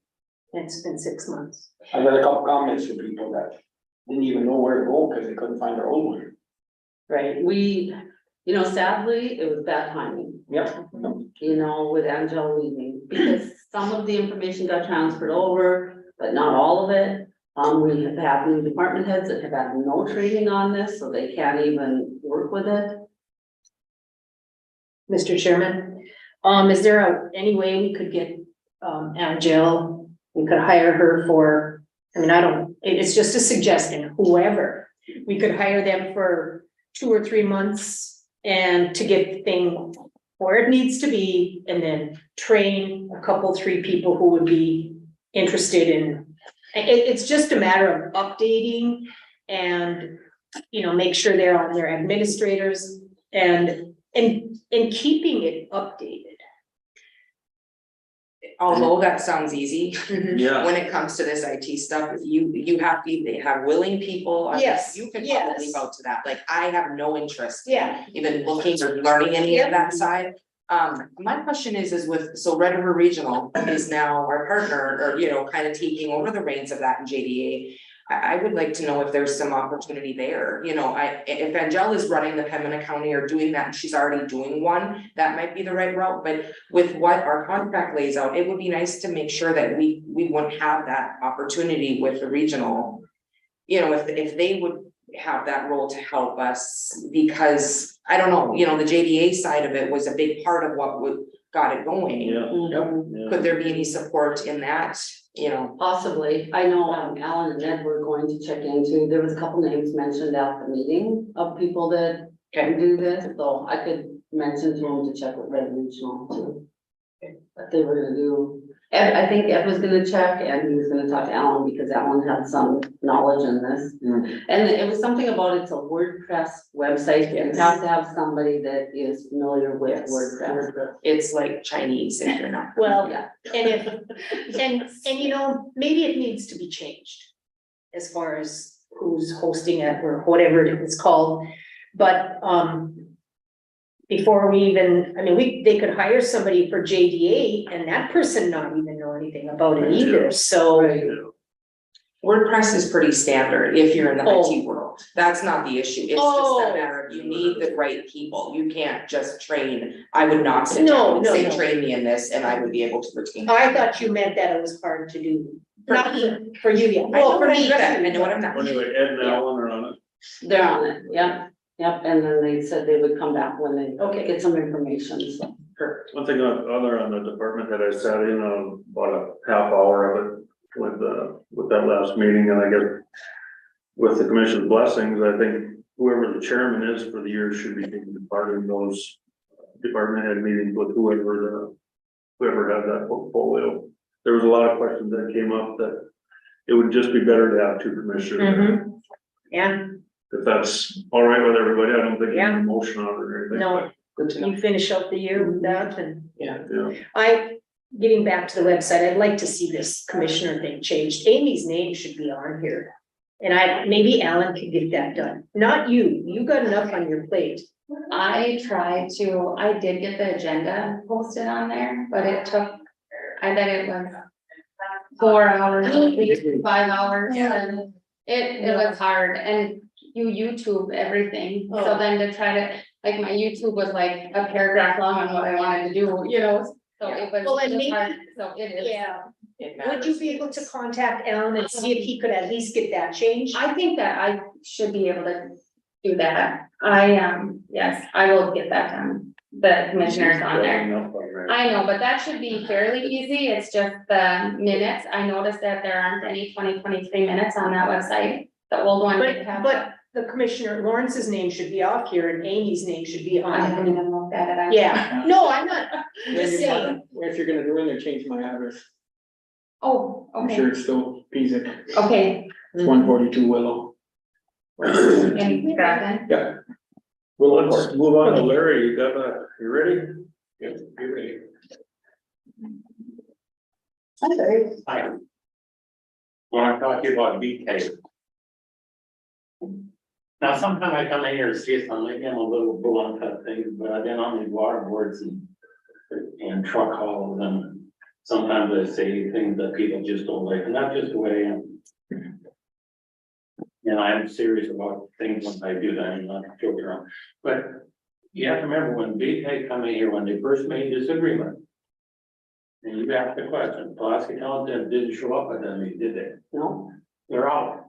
It's been 6 months. I got a couple comments from people that didn't even know where to go because they couldn't find their own one. right, you know, sadly, it was bad timing. Yep. You know, with Angel leaving, because some of the information got transferred over, but not all of it. We have had new department heads that have had no training on this, so they can't even work with it. Mr. Chairman, is there any way we could get, Angel, we could hire her for, I mean, it's just a suggestion, whoever. We could hire them for 2 or 3 months and to get the thing where it needs to be, and then train a couple, 3 people who would be interested in. It's just a matter of updating and, you know, make sure they're on their administrators and keeping it updated. although that sounds easy, Yeah. when it comes to this IT stuff, you have to either have willing people. Yes, You can yes. probably vouch to that, like, I have no interest. Yeah. Even looking or learning any of that side. My question is with, so Red River Regional is now our partner, or, you know, kind of taking over the reins of that in JDA. I would like to know if there's some opportunity there, you know, if Angela is running the Pembina County or doing that, and she's already doing one, that might be the right route, but with what our contract lays out, it would be nice to make sure that we wouldn't have that opportunity with the regional. You know, if they would have that role to help us, because I don't know, you know, the JDA side of it was a big part of what got it going. Yeah. Could there be any support in that, you know? Possibly. I know Alan and Ed were going to check into, there was a couple names mentioned at the meeting of people that can do this, so I could mention to them to check with Red Regional too. But they were gonna do, Ed, I think Ed was gonna check and he was gonna talk to Alan because Alan had some knowledge in this. And it was something about it's a WordPress website, you have to have somebody that is familiar with Yes. WordPress. It's like Chinese if you're not. Well, Yeah. and and you know, maybe it needs to be changed. As far as who's hosting it or whatever it is called, but, before we even, I mean, they could hire somebody for JDA and that person not even know anything about it either, so. WordPress is pretty standard if you're in the Oh. IT world. That's not the issue. It's just Oh. a matter of you need the right people. You can't just train. I would not sit No, down and no, say, no. train me in this and I would be able to retain. I thought you meant that it was hard to do, For not me. for you yet, I know well, for what I'm me, good at. I know what I'm not. Anyway, Ed and Alan are on it. They're on it, yep, and then they said they would come back when they Okay. get some information, so. One thing other on the department that I sat in on about a half hour of it with that last meeting, and I guess with the commission's blessings, I think whoever the chairman is for the year should be taking part in those department head meetings with whoever had that portfolio. There was a lot of questions that came up that it would just be better to have two commissioners. yeah, If that's all right with everybody, I don't think you need Yeah. a motion on it or anything. no, Good to know. you finish up the year with that and. Yeah. Getting back to the website, I'd like to see this commissioner thing changed. Amy's name should be on here. And maybe Alan could get that done. Not you. You got enough on your plate. I did get the agenda posted on there, but it took, I bet it was 4 hours, at least 5 hours, and it was hard, and you YouTube everything, so Oh. then to try to, like, my YouTube was like a paragraph long on what I wanted to do, you know, so it was Well, and just maybe- hard, so it is. Yeah. It Would you matters. be able to contact Alan and see if he could at least get that changed? I think that I should be able to do that. Yes, I will get that done. The commissioners on there. I know, but that should be fairly easy. It's just the minutes. I noticed that there aren't any 2023 minutes on that website. The old one did have. But the commissioner, Lawrence's name should be off here and Amy's name should be I on haven't it. even looked at it. Yeah, no, I'm not, just saying. If you're gonna do it, change my address. Oh, I'm okay, sure it's still Pizzic, okay. 142 Willow. And Grafton. Yeah. Well, let's move on to Larry. You ready? Yes, you're ready. Hi. Want to talk to you about BK. Now, sometimes I come in here and see some, maybe I'm a little blunt at things, but I've been on these water boards and truck hauls, and sometimes I say things that people just don't like, and that's just the way I am. And I am serious about things when I do that, I'm not joking around, but you have to remember when BK come in here, when they first made this agreement. And you asked the question, Pulaski Township didn't show up at that meeting, did they? No, They're out.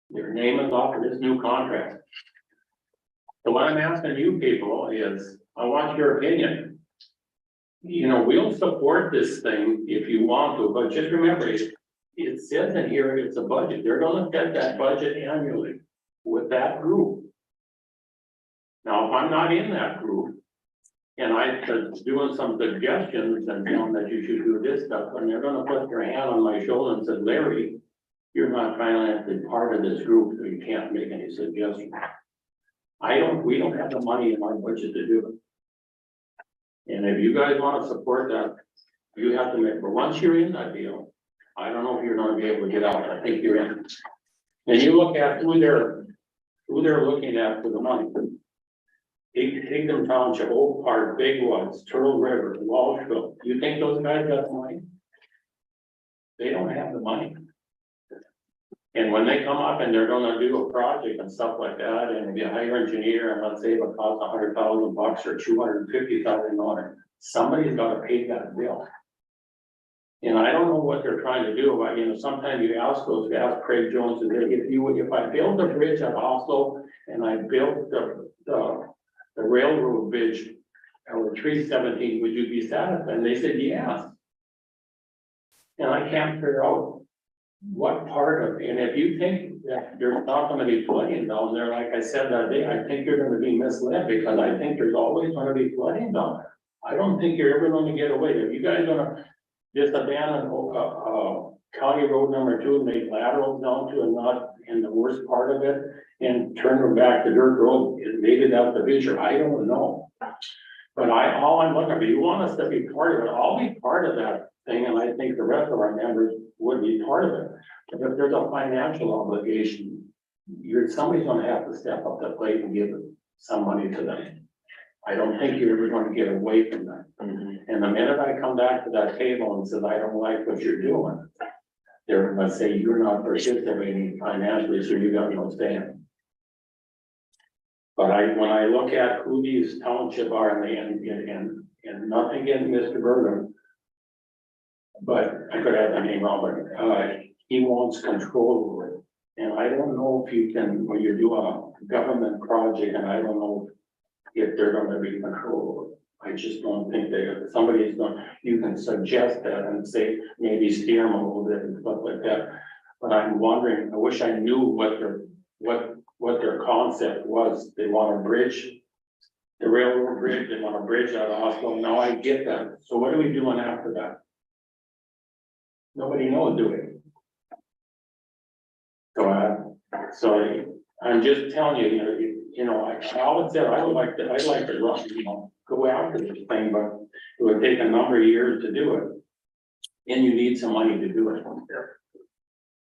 Their name is off of this new contract. So what I'm asking you people is, I want your opinion. You know, we'll support this thing if you want to, but just remember, it says in here, it's a budget. They're gonna set that budget annually with that group. Now, if I'm not in that group, and I was doing some suggestions and telling that you should do this stuff, and they're gonna put their hand on my shoulder and say, Larry, you're not financially part of this group, so you can't make any suggestions. We don't have the money in our budget to do it. And if you guys wanna support that, You have to make, but once you're in that deal, I don't know if you're gonna be able to get out, I think you're in. And you look at who they're looking at for the money. Hickam Township, Oak Park, Big Woods, Turtle River, Walshville, you think those guys got the money? They don't have the money. And when they come up and they're gonna do a project and stuff like that, and you hire engineer, and let's say it costs $100,000 or $250,000, somebody's gotta pay that bill. And I don't know what they're trying to do, but sometimes you ask Craig Jones, if I build a bridge at Oslo and I built the railroad bridge or 317, would you be satisfied? And they said, yes. And I can't figure out what part of, and if you think that there's not gonna be flooding down there, like I said that day, I think you're gonna be misled, because I think there's always gonna be flooding down there. I don't think you're ever gonna get away. If you guys gonna just abandon County Road number 2 and make laterals down to and not in the worst part of it and turn them back to dirt road, maybe that's the future, I don't know. But all I'm looking for, you want us to be part of it, I'll be part of that thing, and I think the rest of our members would be part of it. But if there's a financial obligation, somebody's gonna have to step up to the plate and give some money to them. I don't think you're ever gonna get away from that. And the minute I come back to that table and says, I don't like what you're doing, they're gonna say, you're not participating financially, so you got no stand. But when I look at who these township are and nothing against Mr. Bergen, but I could have the name wrong, but he wants control over it. And I don't know if you can, when you do a government project, and I don't know if they're gonna be control over it. I just don't think somebody's going, you can suggest that and say, maybe steer them a little bit and stuff like that. But I'm wondering, I wish I knew what their concept was. They want a bridge, the railroad bridge, they want a bridge out of Oslo. Now I get that. So what are we doing after that? Nobody knows, do we? So I'm just telling you, I always said I'd like to run, go after this thing, but it would take a number of years to do it. And you need some money to do it.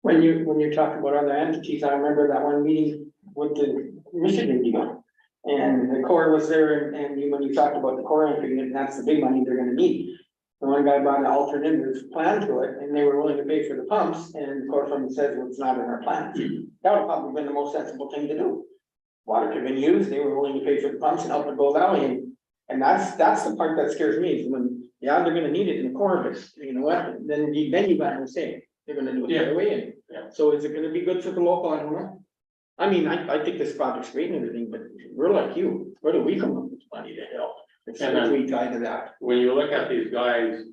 When you talk about other entities, I remember that one meeting with the Michigan deal. And the Corps was there, and when you talked about the Corps entry, and that's the big money they're gonna need. The one guy brought an alternative plan to it, and they were willing to pay for the pumps, and the Corps fund says, well, it's not in our plan. That would probably been the most sensible thing to do. Water could have been used, they were willing to pay for the pumps and help it go valley, and that's the part that scares me, is when, yeah, they're gonna need it in the Corps, but you know what, then you got no say, they're gonna do it the other way in. Yeah. So is it gonna be good for the local? I don't know. I mean, I think this project's great and everything, but we're like you, where do we come up with money to help? If we tie to that. When you look at these guys,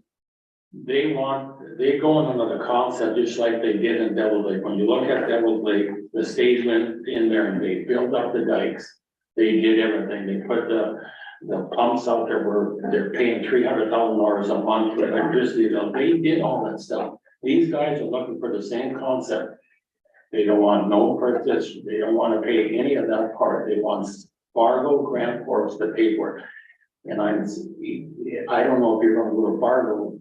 they go in under the concept just like they did in Devil Lake. When you look at Devil Lake, the state went in there and they built up the dikes. They did everything. They put the pumps out there where they're paying $300,000 a month for electricity. They did all that stuff. These guys are looking for the same concept. They don't want no purchase. They don't want to pay any of that part. They want Fargo, Grand Forks to pay for it. And I don't know if you're gonna go to Fargo.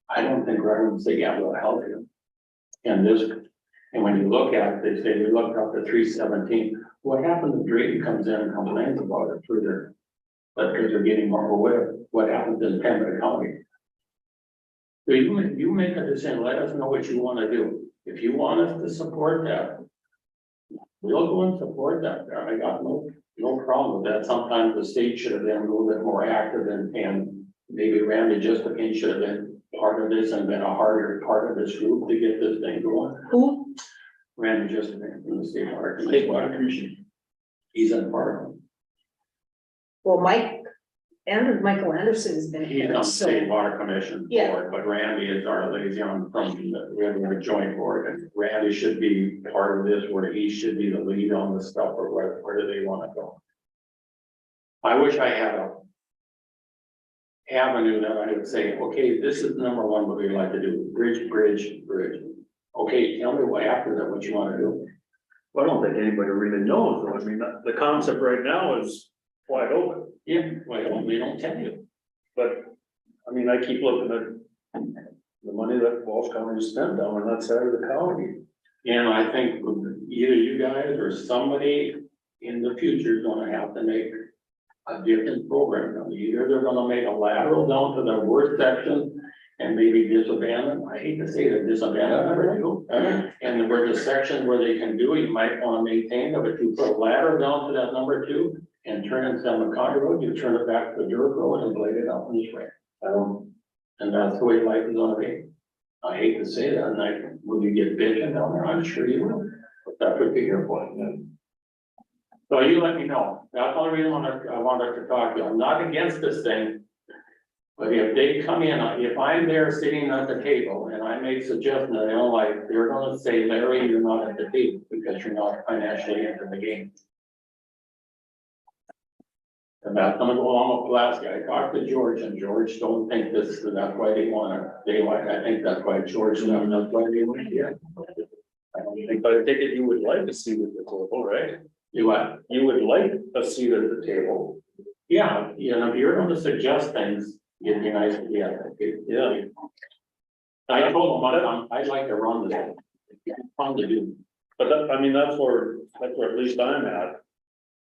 I don't think we're gonna say, yeah, we'll help you. And when you look at it, they say they looked up to 317. What happened if Drayton comes in and complains about it further? But because they're getting more aware, what happens in Pembroke County? So you make a decision, let us know what you wanna do. If you want us to support that, we'll go and support that. I got no problem with that. Sometimes the state should have been a little bit more active and maybe Randy Justine should have been part of this and been a harder part of this group to get this thing going. Who? Randy Justine from the State Water Commission. He's in Fargo. Well, Michael Anderson has been He's on here, the so, State Water Commission Yeah. board, but Randy is our liaison from the River Joint Board, and Randy should be part of this, where he should be the lead on the stuff, or where do they want to go? I wish I had a avenue that I would say, okay, this is number one, what we'd like to do, bridge. Okay, tell me what after that, what you want to do. Well, I don't think anybody really knows, though. I mean, the concept right now is wide open, Yeah, well, they don't tell you. but, I mean, I keep looking at the money that Walsh County spent down on that side of the county. And I think either you guys or somebody in the future is gonna have to make a different program. Either they're gonna make a lateral down to the worst section and maybe disabandon, I hate to say that, disabandon number two. And where the section where they can do it, you might wanna maintain it, but you put a ladder down to that number two and turn it down the county road, you turn it back to the dirt road and blade it out this way. And that's the way life is gonna be. I hate to say that, and will you get bitching down there? I'm sure you will, but that would be your point. So you let me know. That's the only reason I wanted to talk to you. I'm not against this thing. But if they come in, if I'm there sitting at the table and I make suggestions, they don't like, they're gonna say, Larry, you're not at the table because you're not financially into the game. And that's gonna go along with Pulaski. I talked to George and George don't think this, that's why they wanna, I think that's why George, and that's why they went here. I don't think, But I think that you would like to see at the table, right? you what? You would like a seat at the table. Yeah, you know, if you're gonna suggest things, it'd be nice to be at that table. Yeah. I told them, I'd like to run this. It's fun to do. But that, I mean, that's where at least I'm at.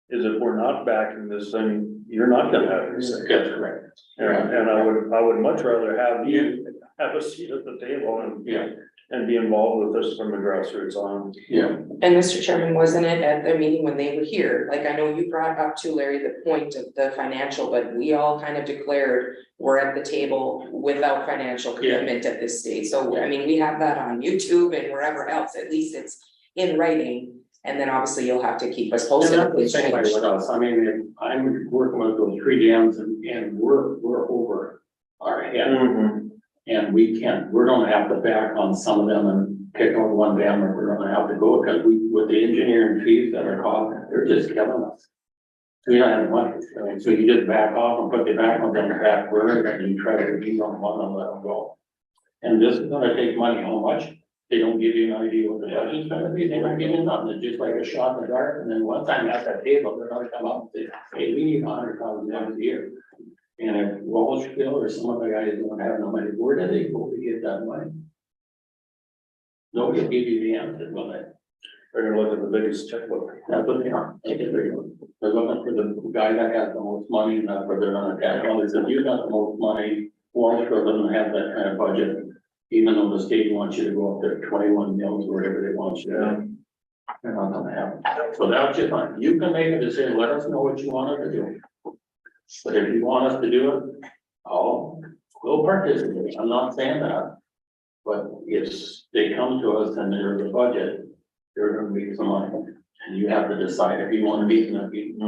Is if we're not backing this thing, you're not gonna have this. That's correct. And I would much rather have you have a seat at the table Yeah, and be involved with this from the grassroots on. yeah. And Mr. Chairman, wasn't it at the meeting when they were here? Like, I know you brought up to Larry the point of the financial, but we all kind of declared we're at the table without financial commitment at this stage. So, I mean, we have that on YouTube and wherever else, at least it's in writing. And then obviously you'll have to keep us And posted. that's the same way with us. I mean, if I'm working with those 3 dams and we're over our head. And we're gonna have to back on some of them and pick on one dam, or we're gonna have to go, because with the engineering fees that are costing, they're just killing us. We don't have money, so you just back off and put the back on the back burner, and you try to be on one and let them go. And this is gonna take money, how much? They don't give you an idea what the budget's gonna be, they don't give you nothing, it's just like a shot in the dark, and then once I'm at that table, they're gonna come up and say, hey, we need $100,000 a year. And if Walshville or some of the guys don't have no money, where do they go to get that money? Nobody will give you the answer, will they? They're gonna look at the biggest checkbook. That's what they are. They're looking for the guy that has the most money, and that's where they're gonna attack. Well, they said, you got the most money, Walshville doesn't have that kind of budget. Even though the state wants you to go up there 21 mils, wherever they want you to. They're not gonna have it. So that's just fine. You can make a decision, let us know what you want us to do. But if you want us to do it, we'll participate. I'm not saying that. But if they come to us and there's a budget, there's gonna be some money. And you have to decide if you want to meet in that meeting.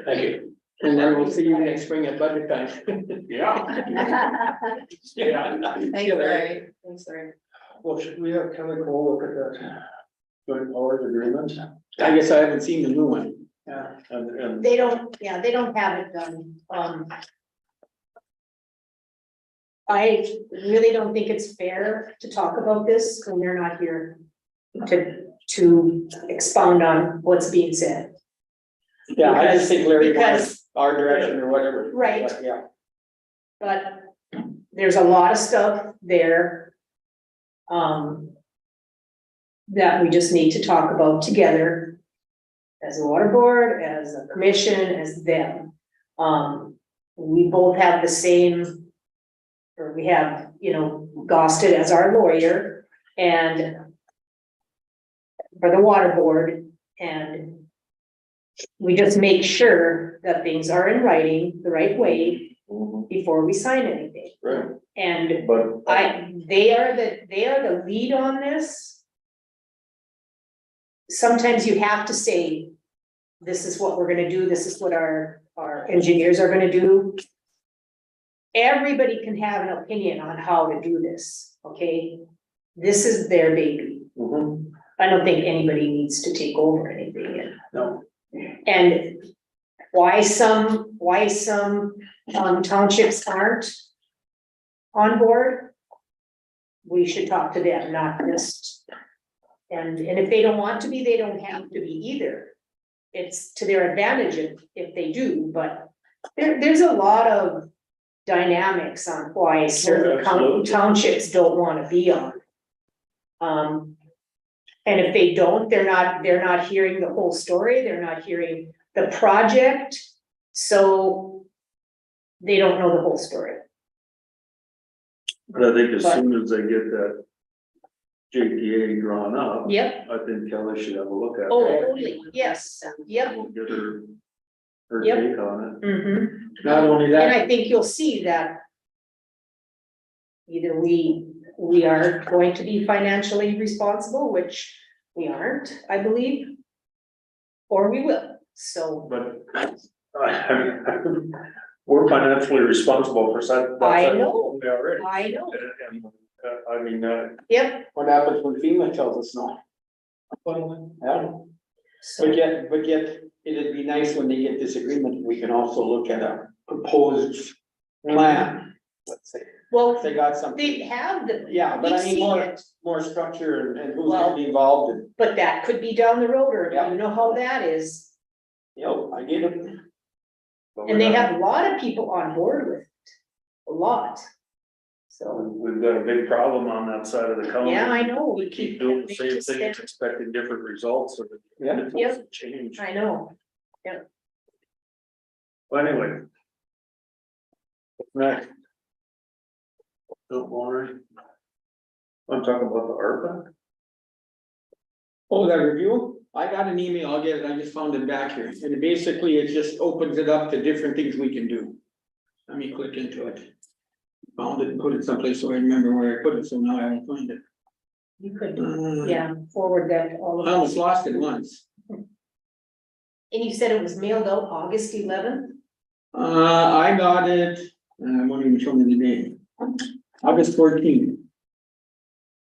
Thank you. And then we'll see you next spring at budget time. Yeah. Yeah. Thank you, Larry. Thanks, Larry. Well, should we have Kelly Cole look at that joint powers agreement? I guess I haven't seen the new one. Yeah, And they don't have it done, I really don't think it's fair to talk about this when they're not here to expound on what's being said. Yeah, I just think Larry wants Because, our direction or whatever. Right. But, yeah. but there's a lot of stuff there that we just need to talk about together as a water board, as a commission, as them. We both have the same, or we have, Gosted as our lawyer and for the water board, and we just make sure that things are in writing the right way before we sign anything. right, And but they are the lead on this. Sometimes you have to say, this is what we're gonna do, this is what our engineers are gonna do. Everybody can have an opinion on how to do this, okay? This is their baby. I don't think anybody needs to take over anything yet. No. And why some townships aren't on board, we should talk to them, not just. And if they don't want to be, they don't have to be either. It's to their advantage if they do, but there's a lot of dynamics on why certain absolutely. townships don't wanna be on. And if they don't, they're not hearing the whole story, they're not hearing the project, so they don't know the whole story. But I think as But- soon as they get that JPA drawn up, Yep, I think Kelly should have a look at it. oh, totally, yes, yep, Get her Yep. take on it. Not only and that, I think you'll see that either we are going to be financially responsible, which we aren't, I believe, or we will, so But we're financially responsible for some. I know. We already. I know, And, I mean, yep, what happens when FEMA tells us no? Yeah. so, But yet, it'd be nice when they get this agreement, we can also look at a proposed plan, let's say, well, if they got something. they have the. Yeah, but we've I mean seen more, it, more structure and who's Well- gonna be involved and, but that could be down the road, or Yeah. you know how that is. you know, I get it. And they have a lot of people on board with it, a lot. So, we've got a big problem on that side of the county. yeah, I know, we We keep doing the they same just thing, spend- expecting different results, and Yeah. it doesn't change. I know, Well, anyway. What's next? Don't worry. I'm talking about the ARPA. Oh, that review? I got an email, I'll get it, I just found it back here, and basically it just opens it up to different things we can do. Let me click into it. Found it and put it someplace so I remember where I put it, so now I won't find it. you could, Uh, yeah, forward that to all of I almost us. lost it once. And you said it was mailed out August 11th? I got it, I won't even show me the date. August 14th.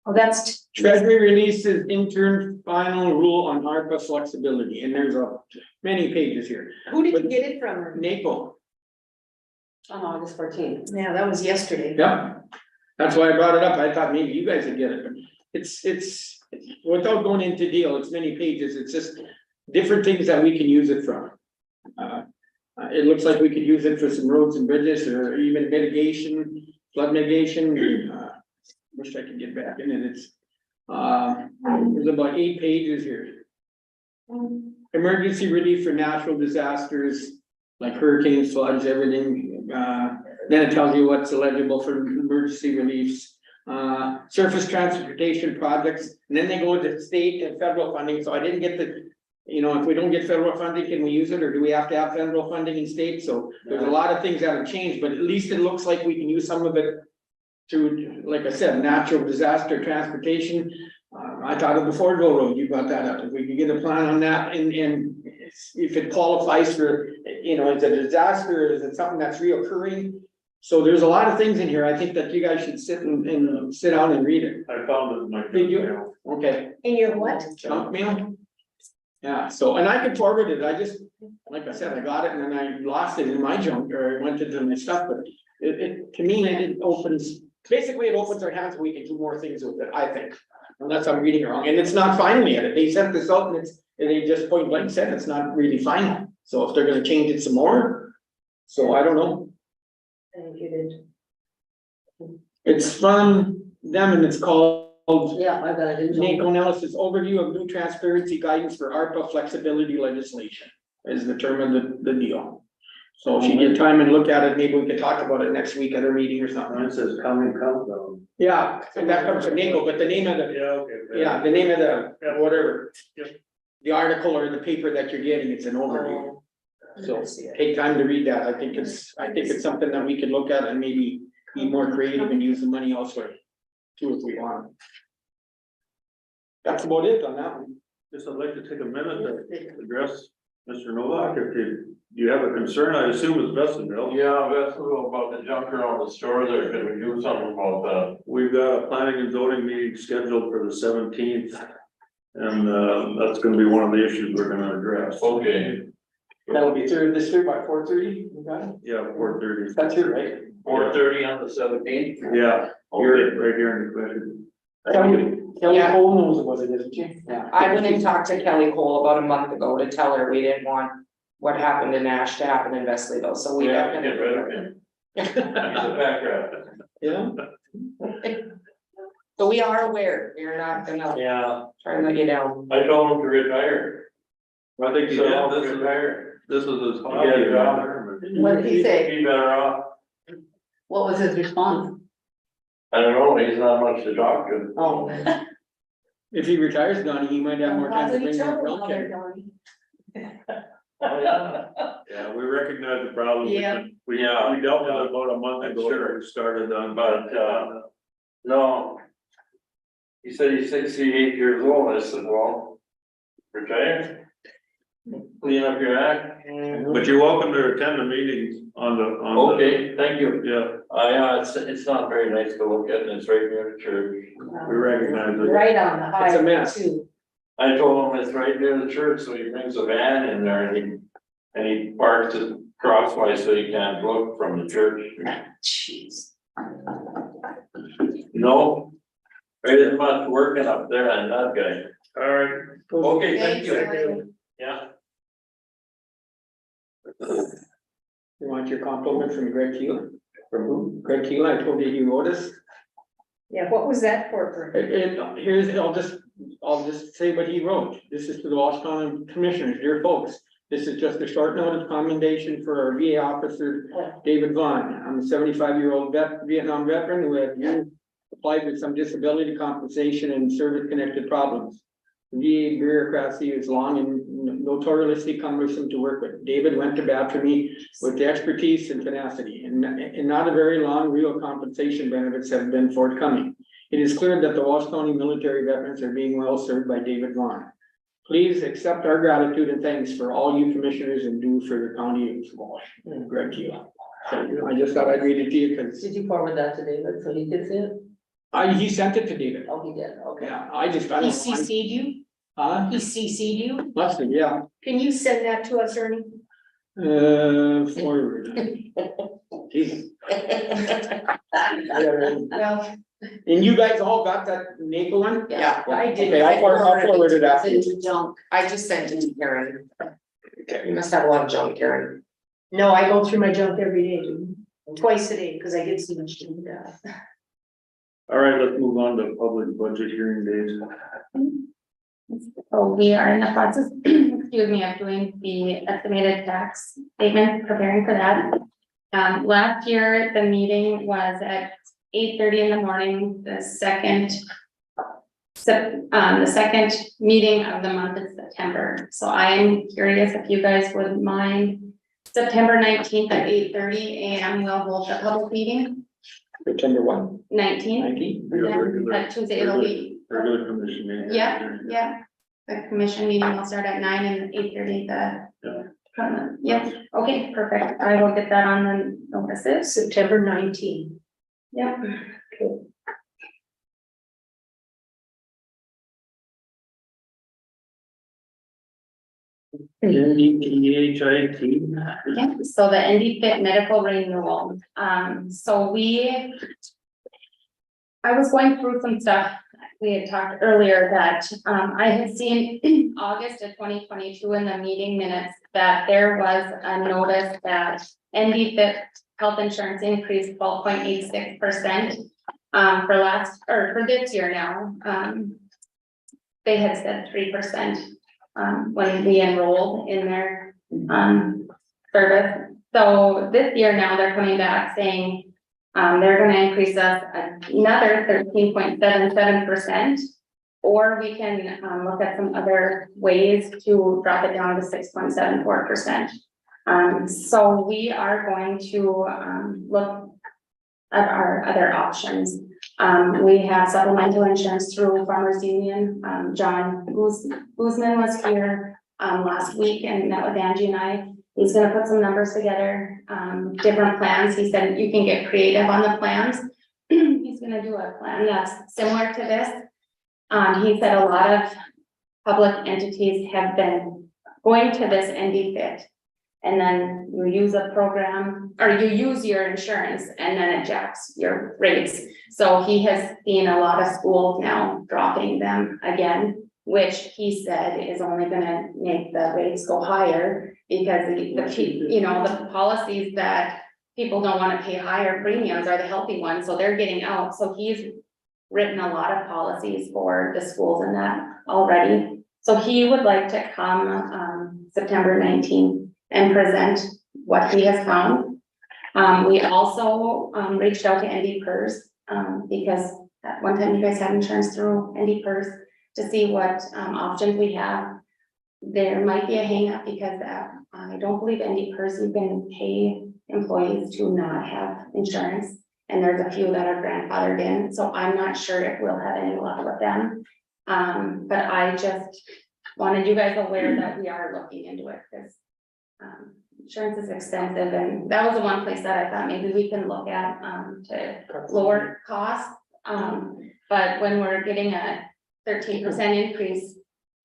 Oh, that's, Treasury releases interim final rule on ARPA flexibility, and there's many pages here. who did you get it from? NACO, On August 14th. Yeah, that was yesterday. yeah, that's why I brought it up, I thought maybe you guys would get it, but it's, without going into deal, it's many pages, it's just different things that we can use it from. It looks like we could use it for some roads and bridges, or even mitigation, flood mitigation, wish I could get back in it, it's, there's about 8 pages here. Emergency relief for natural disasters, like hurricanes, floods, everything, then it tells you what's eligible for emergency reliefs. Surface transportation projects, and then they go to state and federal funding, so I didn't get the. You know, if we don't get federal funding, can we use it, or do we have to have federal funding in state? So there's a lot of things that have changed, but at least it looks like we can use some of it. Through, like I said, natural disaster transportation, I thought of the Fordville Road, you brought that up, if we could get a plan on that, and if it qualifies for, you know, is it a disaster, or is it something that's reoccurring? So there's a lot of things in here, I think that you guys should sit and sit down and read it. I found it in my. Did you? Okay. In your what? Junk mail? Yeah, so, and I could forward it, I just, like I said, I got it and then I lost it in my junk, or I went into my stuff, but to me, it opens, basically it opens our hands, we can do more things with it, I think. Unless I'm reading it wrong, and it's not final yet, they sent this out and they just point blank said it's not really final, so if they're gonna change it some more. So I don't know, I think you did. it's from them and it's called Yeah, I got it in. NACO analysis overview of new transparency guidance for ARPA flexibility legislation is the term of the deal. So if you get time and look at it, maybe we can talk about it next week at our meeting or something. It says coming countdown. Yeah, and that comes from NACO, but the name of the, Yeah, okay. yeah, the name of the, Yeah. whatever. Yep. The article or the paper that you're getting, it's an overview. So take time to read that. I think it's something that we could look at and maybe be more creative and use the money elsewhere. Too, if we want. That's about it on that one. Just I'd like to take a minute to address Mr. Novak, if you have a concern, I assume it's Bessonville. Yeah, that's about the junker on the store there, can we do something about that? We've got a planning and zoning meeting scheduled for the 17th. And that's gonna be one of the issues we're gonna address. Okay, That'll be this through by 4:30, you got it? Yeah, 4:30. That's it, right? 4:30 on the 17th? Yeah, you're right here in the question. Kelly Yeah. Cole knows about it, doesn't she? Yeah. I went and talked to Kelly Cole about a month ago to tell her we didn't want what happened in Nash to happen in Wesleyville, so we We have to definitely. get rid of him. He's a background. Yeah, So we are aware, we're not gonna Yeah, try and let you down. I told him to retire. I think he So, did, this is retire. This was his Yeah, hobby. yeah. What did he say? Be better off. What was his response? I don't know, he's not much to talk to. Oh. if he retires, Donnie, he might have more time to bring that wheelchair. Oh, yeah. Yeah, we recognize the problem. Yeah. We Yeah. dealt with it about a month ago, Sure. we started on, But, no. He said he's 68 years old, I said, well, retire. Clean up your act. but you're welcome to attend the meetings on the, Okay, thank you. yeah, It's not very nice to look at, and it's right near the church. we recognize it. Right on the It's a highway mess. too. I told him it's right near the church, so he brings a van in there and he parks it crosswise so he can't look from the church. Jeez. No, there isn't much working up there on that guy. All right. Okay, thank you. Thanks. Yeah. You want your compliment from Greg Keeler? From who? Greg Keeler, I told you he wrote us. Yeah, what was that for? And here's, I'll just say what he wrote. This is to the Wash County Commissioners, dear folks. This is just a short notice commendation for our VA officer, David Vaughn. I'm a 75-year-old Vietnam veteran who had applied with some disability compensation and service-connected problems. VA bureaucracy is long and notoriously cumbersome to work with. David went to bat for me with expertise and tenacity, and not a very long real compensation benefits have been forthcoming. It is clear that the Walsh County military veterans are being well served by David Vaughn. Please accept our gratitude and thanks for all you commissioners and do for the county of Walsh. Greg Keeler. So, I just thought I'd read it to you because Did you forward that to David so he could see it? he sent it to David. Oh, he did, okay. Yeah, I He don't know. CC'd you? He CC'd you? Must have, yeah. Can you send that to us, Ernie? Forward. Jesus. Well, And you guys all got that Naple one? Yeah, I did. Okay, I'll forward it after. It's in junk. I just sent it to Karen. You must have a lot of junk, Karen. No, I go through my junk every day, dude. Twice a day, because I get so much to do. All right, let's move on to public budget hearing days. So we are in the process, excuse me, of doing the estimated tax statement, preparing for that. Last year, the meeting was at 8:30 in the morning, the second meeting of the month is September. So I am curious if you guys wouldn't mind, September 19th at 8:30 a.m. we'll hold the public meeting, September 1, 19th. 19. That Tuesday it'll be. Regular commission meeting. Yeah. The commission meeting will start at 9 and 8:30 yeah, okay, perfect. I will get that on the notices. September 19th. Yep. Yeah, so the ND Fit medical renewal, I was going through some stuff. We had talked earlier that, I had seen in August of 2022 in the meeting minutes that there was a notice that ND Fit health insurance increased 12.86%, for this year now. They had said 3%, when we enrolled in their, service. So this year now they're coming back saying, they're gonna increase us another 13.77%. Or we can, look at some other ways to drop it down to 6.74%. So we are going to, look at our other options. We have supplemental insurance through Farmers Union. John Guzman was here, last week and met with Angie and I. He's gonna put some numbers together, different plans. He said you can get creative on the plans. He's gonna do a plan that's similar to this. He said a lot of public entities have been going to this ND Fit. And then you use a program, or you use your insurance and then it jacks your rates. So he has seen a lot of schools now dropping them again, which he said is only gonna make the rates go higher. Because the policies that people don't wanna pay higher premiums are the healthy ones, so they're getting out, so he's written a lot of policies for the schools and that already. So he would like to come, September 19th and present what he has found. We also, reached out to ND PERS, because at one time you guys had insurance through ND PERS to see what, options we have. There might be a hang-up because, I don't believe ND PERS, you can pay employees to not have insurance. And there's a few that are grandfathered in, so I'm not sure if we'll have any luck with them. But I just wanted you guys aware that we are looking into it, because insurance is expensive, and that was the one place that I thought maybe we can look at, to lower costs. But when we're getting a 13% increase,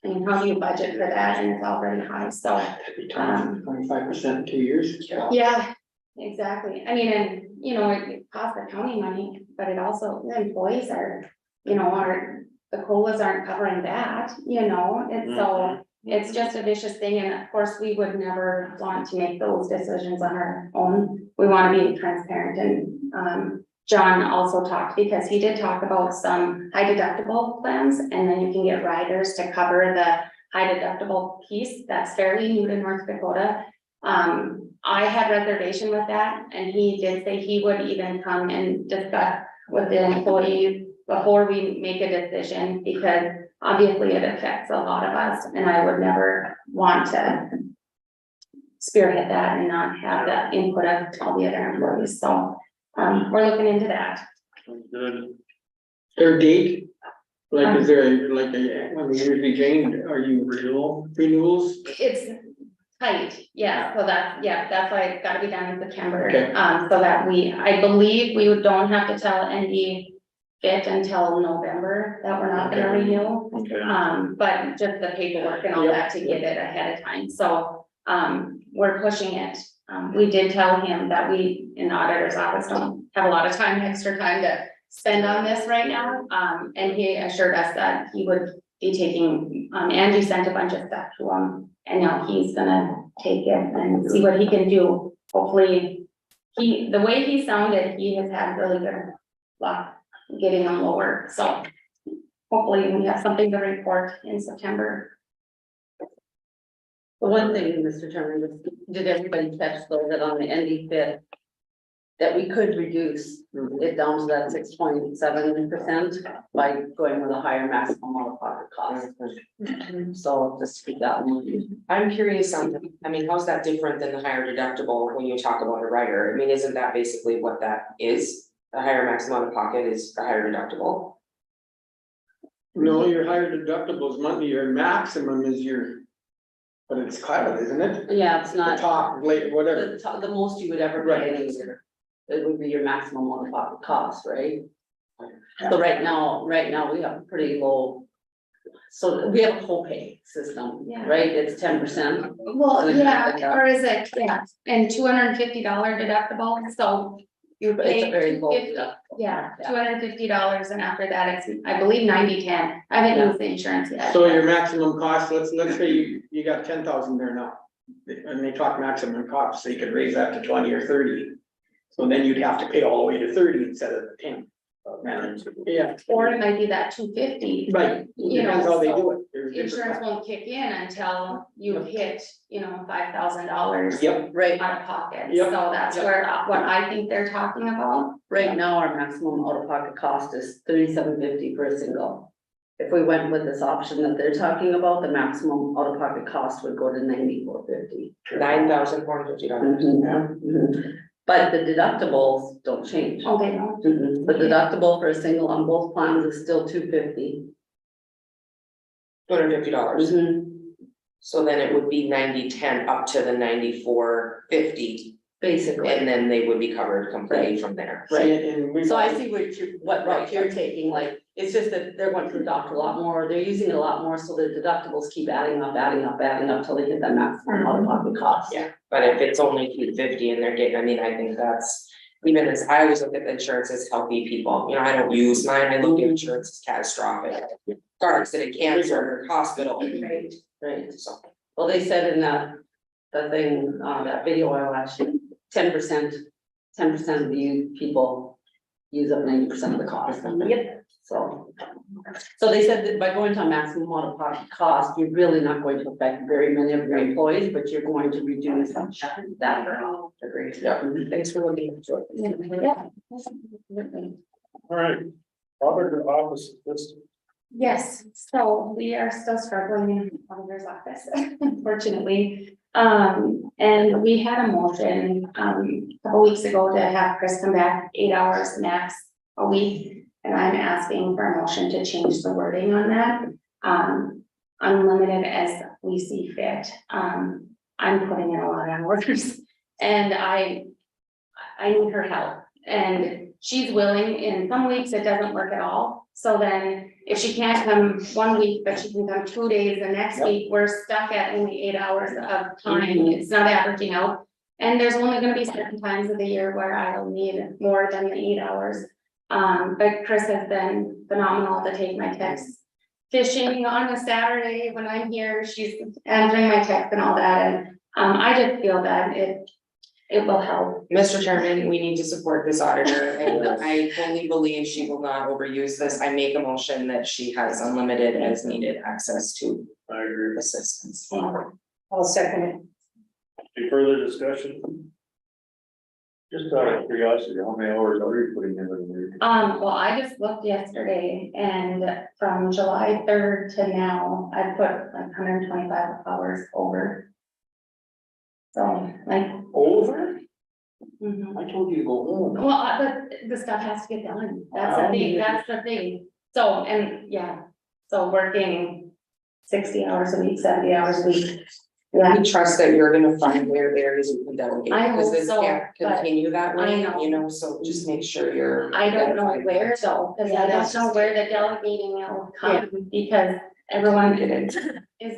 I mean, how do you budget for that? And it's already high, so. 25% in 2 years. Yeah, exactly. I mean, and, you know, it costs the county money, but it also, the employees are, you know, the COLAs aren't covering that, you know, and so it's just a vicious thing. And of course, we would never want to make those decisions on our own. We want to be transparent, and, John also talked, because he did talk about some high deductible plans, and then you can get riders to cover the high deductible piece. That's fairly new to North Dakota. I had reservation with that, and he did say he would even come and discuss with the employees before we make a decision, because obviously it affects a lot of us, and I would never want to spearhead that and not have the input of all the other employees, so, we're looking into that. Good. Their date, like, is there like a, when we usually change, are you renewals? It's tight, yeah, so that's why it's gotta be done in September. Okay. So that I believe we don't have to tell ND Fit until November that we're not gonna renew. Okay. But just the paperwork and all that to get it ahead of time, so, we're pushing it. We did tell him that we, in the auditor's office, don't have a lot of time, extra time to spend on this right now. And he assured us that he would be taking, Angie sent a bunch of stuff to him, and now he's gonna take it and see what he can do. Hopefully, the way he sounded, he has had really good luck getting them lower, so hopefully we have something to report in September. The one thing, Mr. Chairman, was, did everybody catch though that on the ND Fit, that we could reduce it down to that 6.7% by going with a higher maximum out-of-pocket cost? So just keep that in mind. I'm curious on, I mean, how's that different than the higher deductible when you talk about a rider? I mean, isn't that basically what that is? The higher maximum out of pocket is the higher deductible? No, your higher deductible is monthly, your maximum is your, but it's clouded, isn't it? Yeah, it's The not, top, late, whatever. the most you would ever pay in a year. It would be your maximum out-of-pocket cost, right? So right now we have a pretty low. So we have a co-pay system, Yeah. right? It's 10%. Well, yeah, or is it, yeah, and $250 deductible, so you But it's a pay very low 250, deductible. yeah, $250, and after that, it's, I believe, 90/10. I haven't used the insurance yet. So your maximum cost, let's say you got 10,000 there now. And they talk maximum cost, so you could raise that to 20 or 30. So then you'd have to pay all the way to 30 instead of the 10. Yeah, Or it might be that $250. right, You know, depends how they so do it. There's different- Insurance won't kick in until you hit, $5,000 Yep, Right, out of pocket, Yep. so that's Yep. where, what I think they're talking about. right now our maximum out-of-pocket cost is $37.50 for a single. If we went with this option that they're talking about, the maximum out-of-pocket cost would go to $94.50. $9,450. But the deductibles don't change. Oh, they don't. The deductible for a single on both plans is still $250. $250. So then it would be 90/10 up to the 94.50, Basically, and then they would be covered completely from there. right. And we. So I see what route you're taking, like, it's just that they're going to the doctor a lot more, they're using it a lot more, so their deductibles keep adding up till they hit that maximum out-of-pocket cost. Yeah, but if it's only $250 and they're getting, I mean, I think that's, even as, I always look at the insurance as healthy people, I don't use mine, I look at insurance as catastrophic. Car accident, cancer, hospital, right? Right, So, well, they said in that thing, that video I watched, 10% 10% of you people use up 90% of the cost. Yep. So they said that by going to a maximum out-of-pocket cost, you're really not going to affect very many of your employees, but you're going to reduce that. Agreed, yeah, thanks for looking into it. Yeah. All right, Robert, your office, this, Yes, so we are still struggling in the auditor's office, unfortunately. And we had a motion, a couple weeks ago to have Chris come back 8 hours max a week. And I'm asking for a motion to change the wording on that. Unlimited as we see fit. I'm putting in a lot of hours and I need her help. And she's willing, in some weeks it doesn't work at all. So then if she can't come 1 week, but she can come 2 days, the next week, we're stuck at only 8 hours of time. It's not averaging out. And there's only gonna be certain times of the year where I'll need more than the 8 hours. But Chris has been phenomenal to take my texts. Fishing on a Saturday when I'm here, she's answering my text and all that, and I just feel that it will help. Mr. Chairman, we need to support this auditor, and I fully believe she will not overuse this. I make a motion that she has unlimited as needed access to I agree. assistance. I'll second it. Any further discussion? Just out of curiosity, how many hours are you putting in a week? Well, I just looked yesterday and from July 3rd to now, I put like 125 hours over. So like. Over? Mhm. I told you to go home. Well, but the stuff has to get done. That's the thing. So, and yeah, so working 60 hours a week, 70 hours a week. Yeah, We trust that you're gonna find where areas you can delegate, I because hope this so, can't but continue that way, I know. you know, so just make sure you're. I don't know where though, because I don't know where the delegating will come because everyone is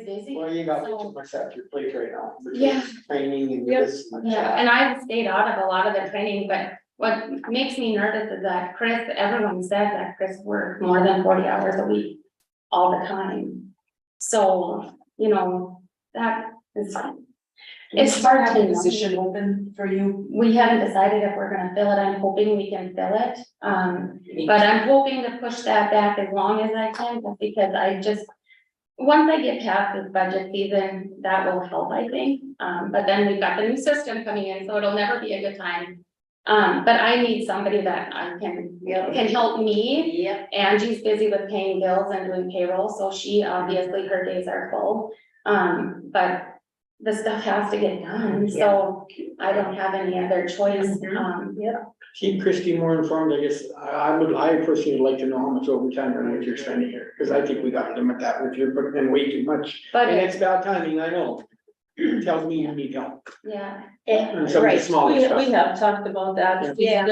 busy. Well, you got So- too much at your plate right now. between Yeah. Training and Yep. this. and Yeah, that. and I've stayed out of a lot of the training, but what makes me nervous is that Chris, everyone said that Chris worked more than 40 hours a week all the time. So, you know, that is, it's hard Have to a know. position open for you. We haven't decided if we're gonna fill it. I'm hoping we can fill it. But I'm hoping to push that back as long as I can, just because I just, once I get past this budget season, that will help, I think. But then we've got the new system coming in, so it'll never be a good time. But I need somebody that I can help me. Yep. Angie's busy with paying bills and doing payroll, so she, obviously, her days are full. But the stuff has to get done, so I don't have any other choice. Keep Christie more informed, I guess. I personally would like to know how much overtime or what you're spending here, because I think we gotta limit that if you're putting in way too much. But And it- it's bad timing, I know. Tells me you need help. yeah, And some of the smaller We stuff. have talked about that. Yeah.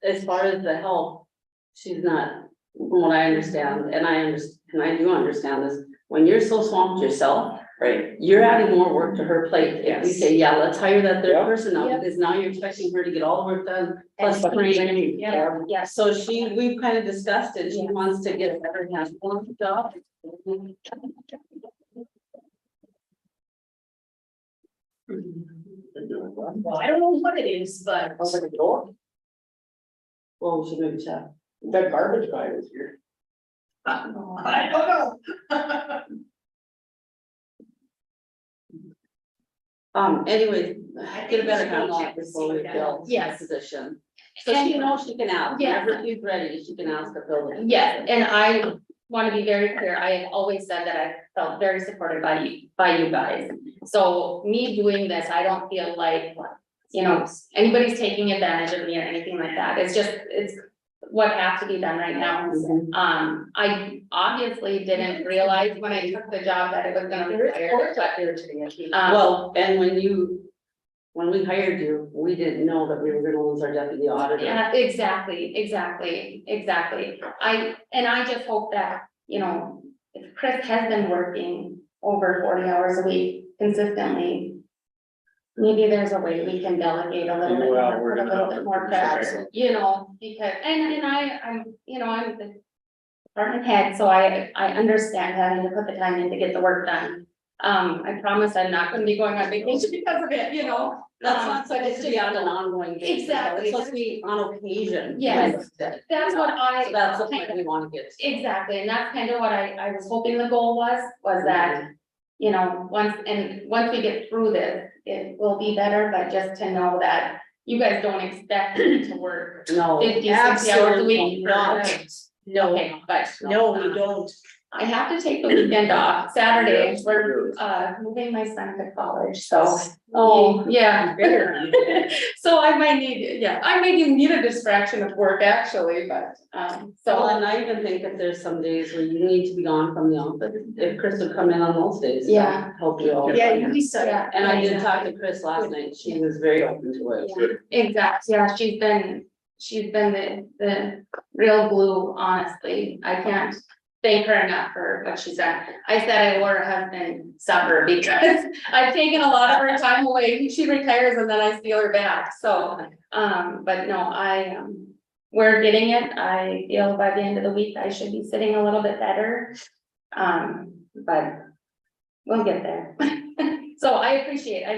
As far as the help, she's not, from what I understand, and I do understand this, when you're so swamped yourself, Right. you're adding more work to her plate. If we Yes. say, yeah, let's hire that third Yeah. person now, Yeah. because now you're expecting her to get all the work done, plus And training. Yeah. So we've kind of discussed it, she wants to get a better handle on the job. I don't know what it is, but. Sounds like a door. Well, we should maybe check. That garbage guy was here. I don't know. Anyways, get a better handle on it before we fill the Yes. position. So she knows she can ask, Yeah. whenever she's ready, she can ask to fill it. yes, and I want to be very clear, I have always said that I felt very supported by you guys. So me doing this, I don't feel like, you know, anybody's taking advantage of me or anything like that, it's what has to be done right now. I obviously didn't realize when I took the job that it was gonna require, but, Well, and when we hired you, we didn't know that we were gonna lose our deputy auditor. yeah, exactly. I just hope that, you know, if Chris has been working over 40 hours a week consistently, maybe there's a way we can delegate a little bit Well, more, we're put a gonna little have bit to more push it pressure, back. you know, because, and I'm, you know, I'm the department head, so I understand having to put the time in to get the work done. I promise I'm not gonna be going on vacation because of it, you know? That's not but supposed to be on an ongoing basis. Exactly. It's supposed to be on occasion. Yes. That's what I. So that's the point we wanna get to. Exactly, and that's kind of what I was hoping the goal was that, you know, once we get through this, it will be better, but just to know that you guys don't expect me to work No, 50, 60 hours a Absolutely week. not. No, Okay, but. no, we don't. I have to take the weekend off, Saturday, we're moving my son to college, so. Oh. Yeah. Very. So I might need a distraction of work actually, but, So, so. and I even think if there's some days where you need to be gone from the office, if Chris would come in on those days. to Yeah. Help you all. Yeah, you decide. Yeah. And I did talk to Chris last night, she was very open to it. Exactly, yeah, she's been the real glue, honestly, I can't thank her enough for what she's done. I said I wore her husband supper because I've taken a lot of her time away, she retires and then I steal her back, so. But no, we're getting it, I feel by the end of the week, I should be sitting a little bit better. But we'll get there. So I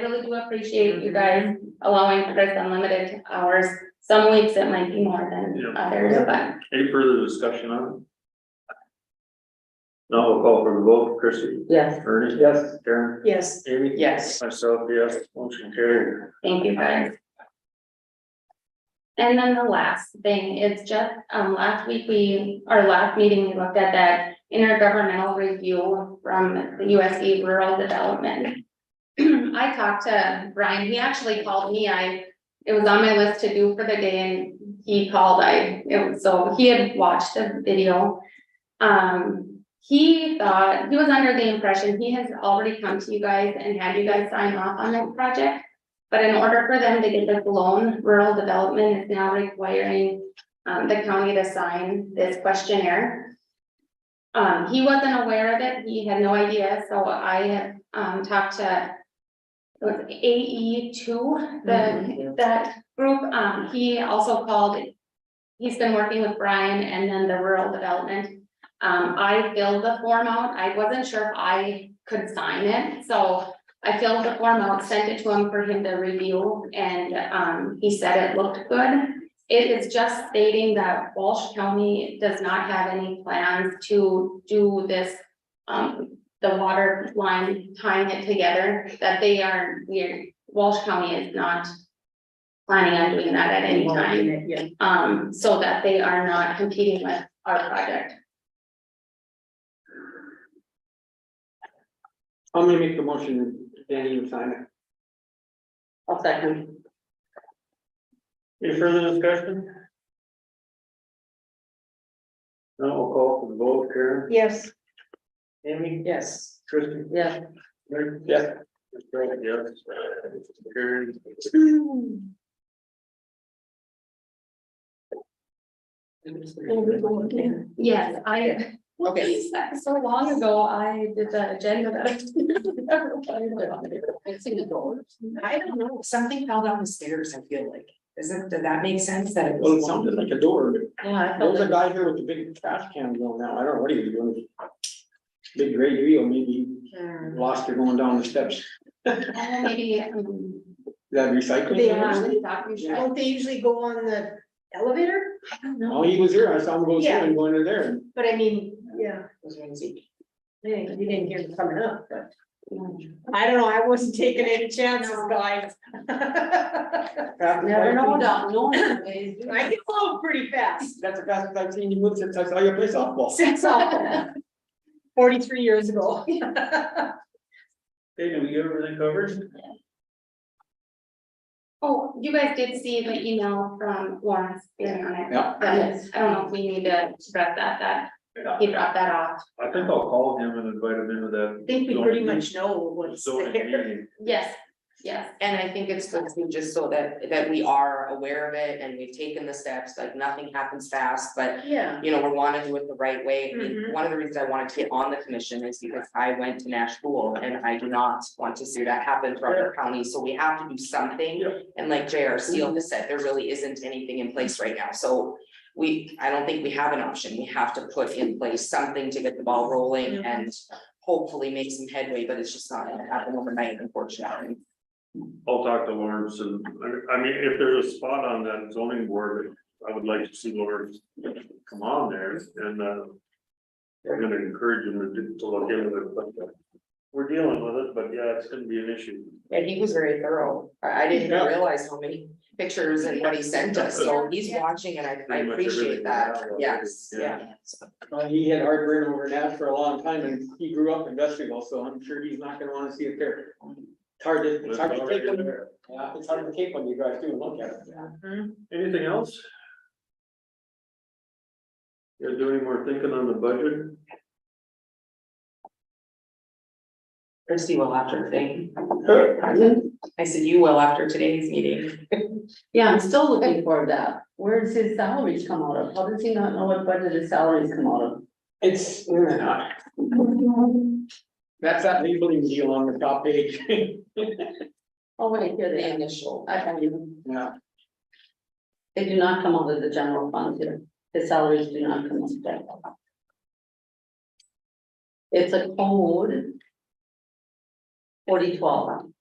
really do appreciate you guys allowing Chris unlimited hours. Some weeks it might be more than Yeah. others, but Any further discussion on it? No, we'll call for the vote, Christie, Yes. Ernie? Yes. Karen? Yes. Amy? Yes. Myself, yes, motion carried. thank you guys. And then the last thing is just, last meeting, we looked at that intergovernmental review from the USD Rural Development. I talked to Brian, he actually called me, it was on my list to do for the day and he called, so he had watched the video. He was under the impression he has already come to you guys and had you guys sign off on that project. But in order for them to get this loan, rural development is now requiring the county to sign this questionnaire. He wasn't aware of it, he had no idea, so I had talked to, it was AE2, that group, he also called, he's been working with Brian and then the rural development. I filled the form out, I wasn't sure if I could sign it, so I filled the form out, sent it to him for him to review, and he said it looked good. It is just stating that Walsh County does not have any plans to do this, the water line tying it together, that Walsh County is not planning on doing that at any time. So that they are not competing with our project. I'm gonna make the motion, Danny, you sign it. I'll second. Any further discussion? No, we'll call for the vote, Karen? Yes. Amy? Yes. Christie? Yeah. Rick? Yeah. Yes. Carried. Yes, Okay. so long ago, I did the agenda that. I've seen the doors. I don't know, something fell down the stairs, I feel like. Did that make sense that it Well, it was? sounded like a door. Yeah, I There felt was a like. guy here with the big trash can going now, I don't know what he was doing. Big gray wheel, maybe lost her going down the steps. Maybe, Is that recycling? They don't they usually go on the elevator? I don't know. Oh, he was here, I saw him go through Yeah. and going in there. But I mean, yeah, you didn't hear them coming up, but I don't know, I wasn't taking any chances, guys. Never know, no one ways. I can flow pretty fast. That's the fastest I've seen you move since I saw you play softball. Since 43 years ago. Okay, did we get everything covered? Oh, you guys did see the email from Lawrence being on it. Yeah. I don't know if we need to stress that he dropped that off. I think I'll call him and invite him into that. I think we pretty much know what's zoning there. meeting. Yes, yes. And I think it's good to just so that we are aware of it and we've taken the steps, like nothing happens fast, but. Yeah. You know, we wanna do it the right way. I mean, Mhm. one of the reasons I wanted to get on the commission is because I went to Nash School and I do not want to see that happen for other counties, so we have to do something. Yeah. And like J.R. Steele has said, there really isn't anything in place right now, so I don't think we have an option. We have to put in place something to get the ball rolling and hopefully make some headway, but it's just not gonna happen overnight, unfortunately. I'll talk to Lawrence and, I mean, if there's a spot on that zoning board, I would like to see Lawrence come on there and, I'm gonna encourage him to look into it, but we're dealing with it, but yeah, it's gonna be an issue. And he was very thorough. I didn't even realize how many pictures and what he sent us, so he's watching and I Pretty much appreciate everything that, we have, yes, yeah. yeah. So, He had heartburn over that for a long time and he grew up industrial, so I'm sure he's not gonna wanna see it there. It's hard to take when, yeah, it's hard to take when you drive through and look at it. Anything else? You guys do any more thinking on the budget? Christie will after today. I said you will after today's meeting. Yeah, I'm still looking for that. Where does his salaries come out of? How does he not know what budget his salaries come out of? It's, that's that labeling deal on the top page. Oh, wait, here The they are. initial. I can't even. Yeah. They do not come out of the general fund here. His salaries do not come out of that. It's a code. 4012.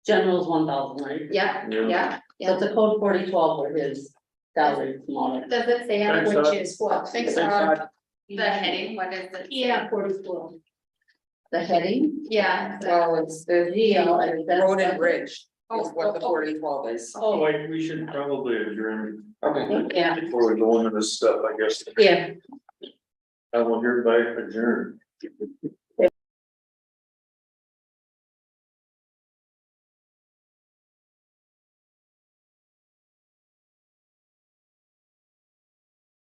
General's 1,000, right? Yeah, yeah, So yeah. it's a code 4012 where his salary come out of. Does it say on Thanks, which Todd. is what? Thanks, Todd. The heading, what is it? Yeah, 44. The heading? Yeah. Well, it's the GL and that's. road and bridge is Oh, what the oh, oh. 4012 is. Oh, Like, we should probably adjourn Okay. yeah, before we go into this stuff, I guess. yeah. I will hereby adjourn.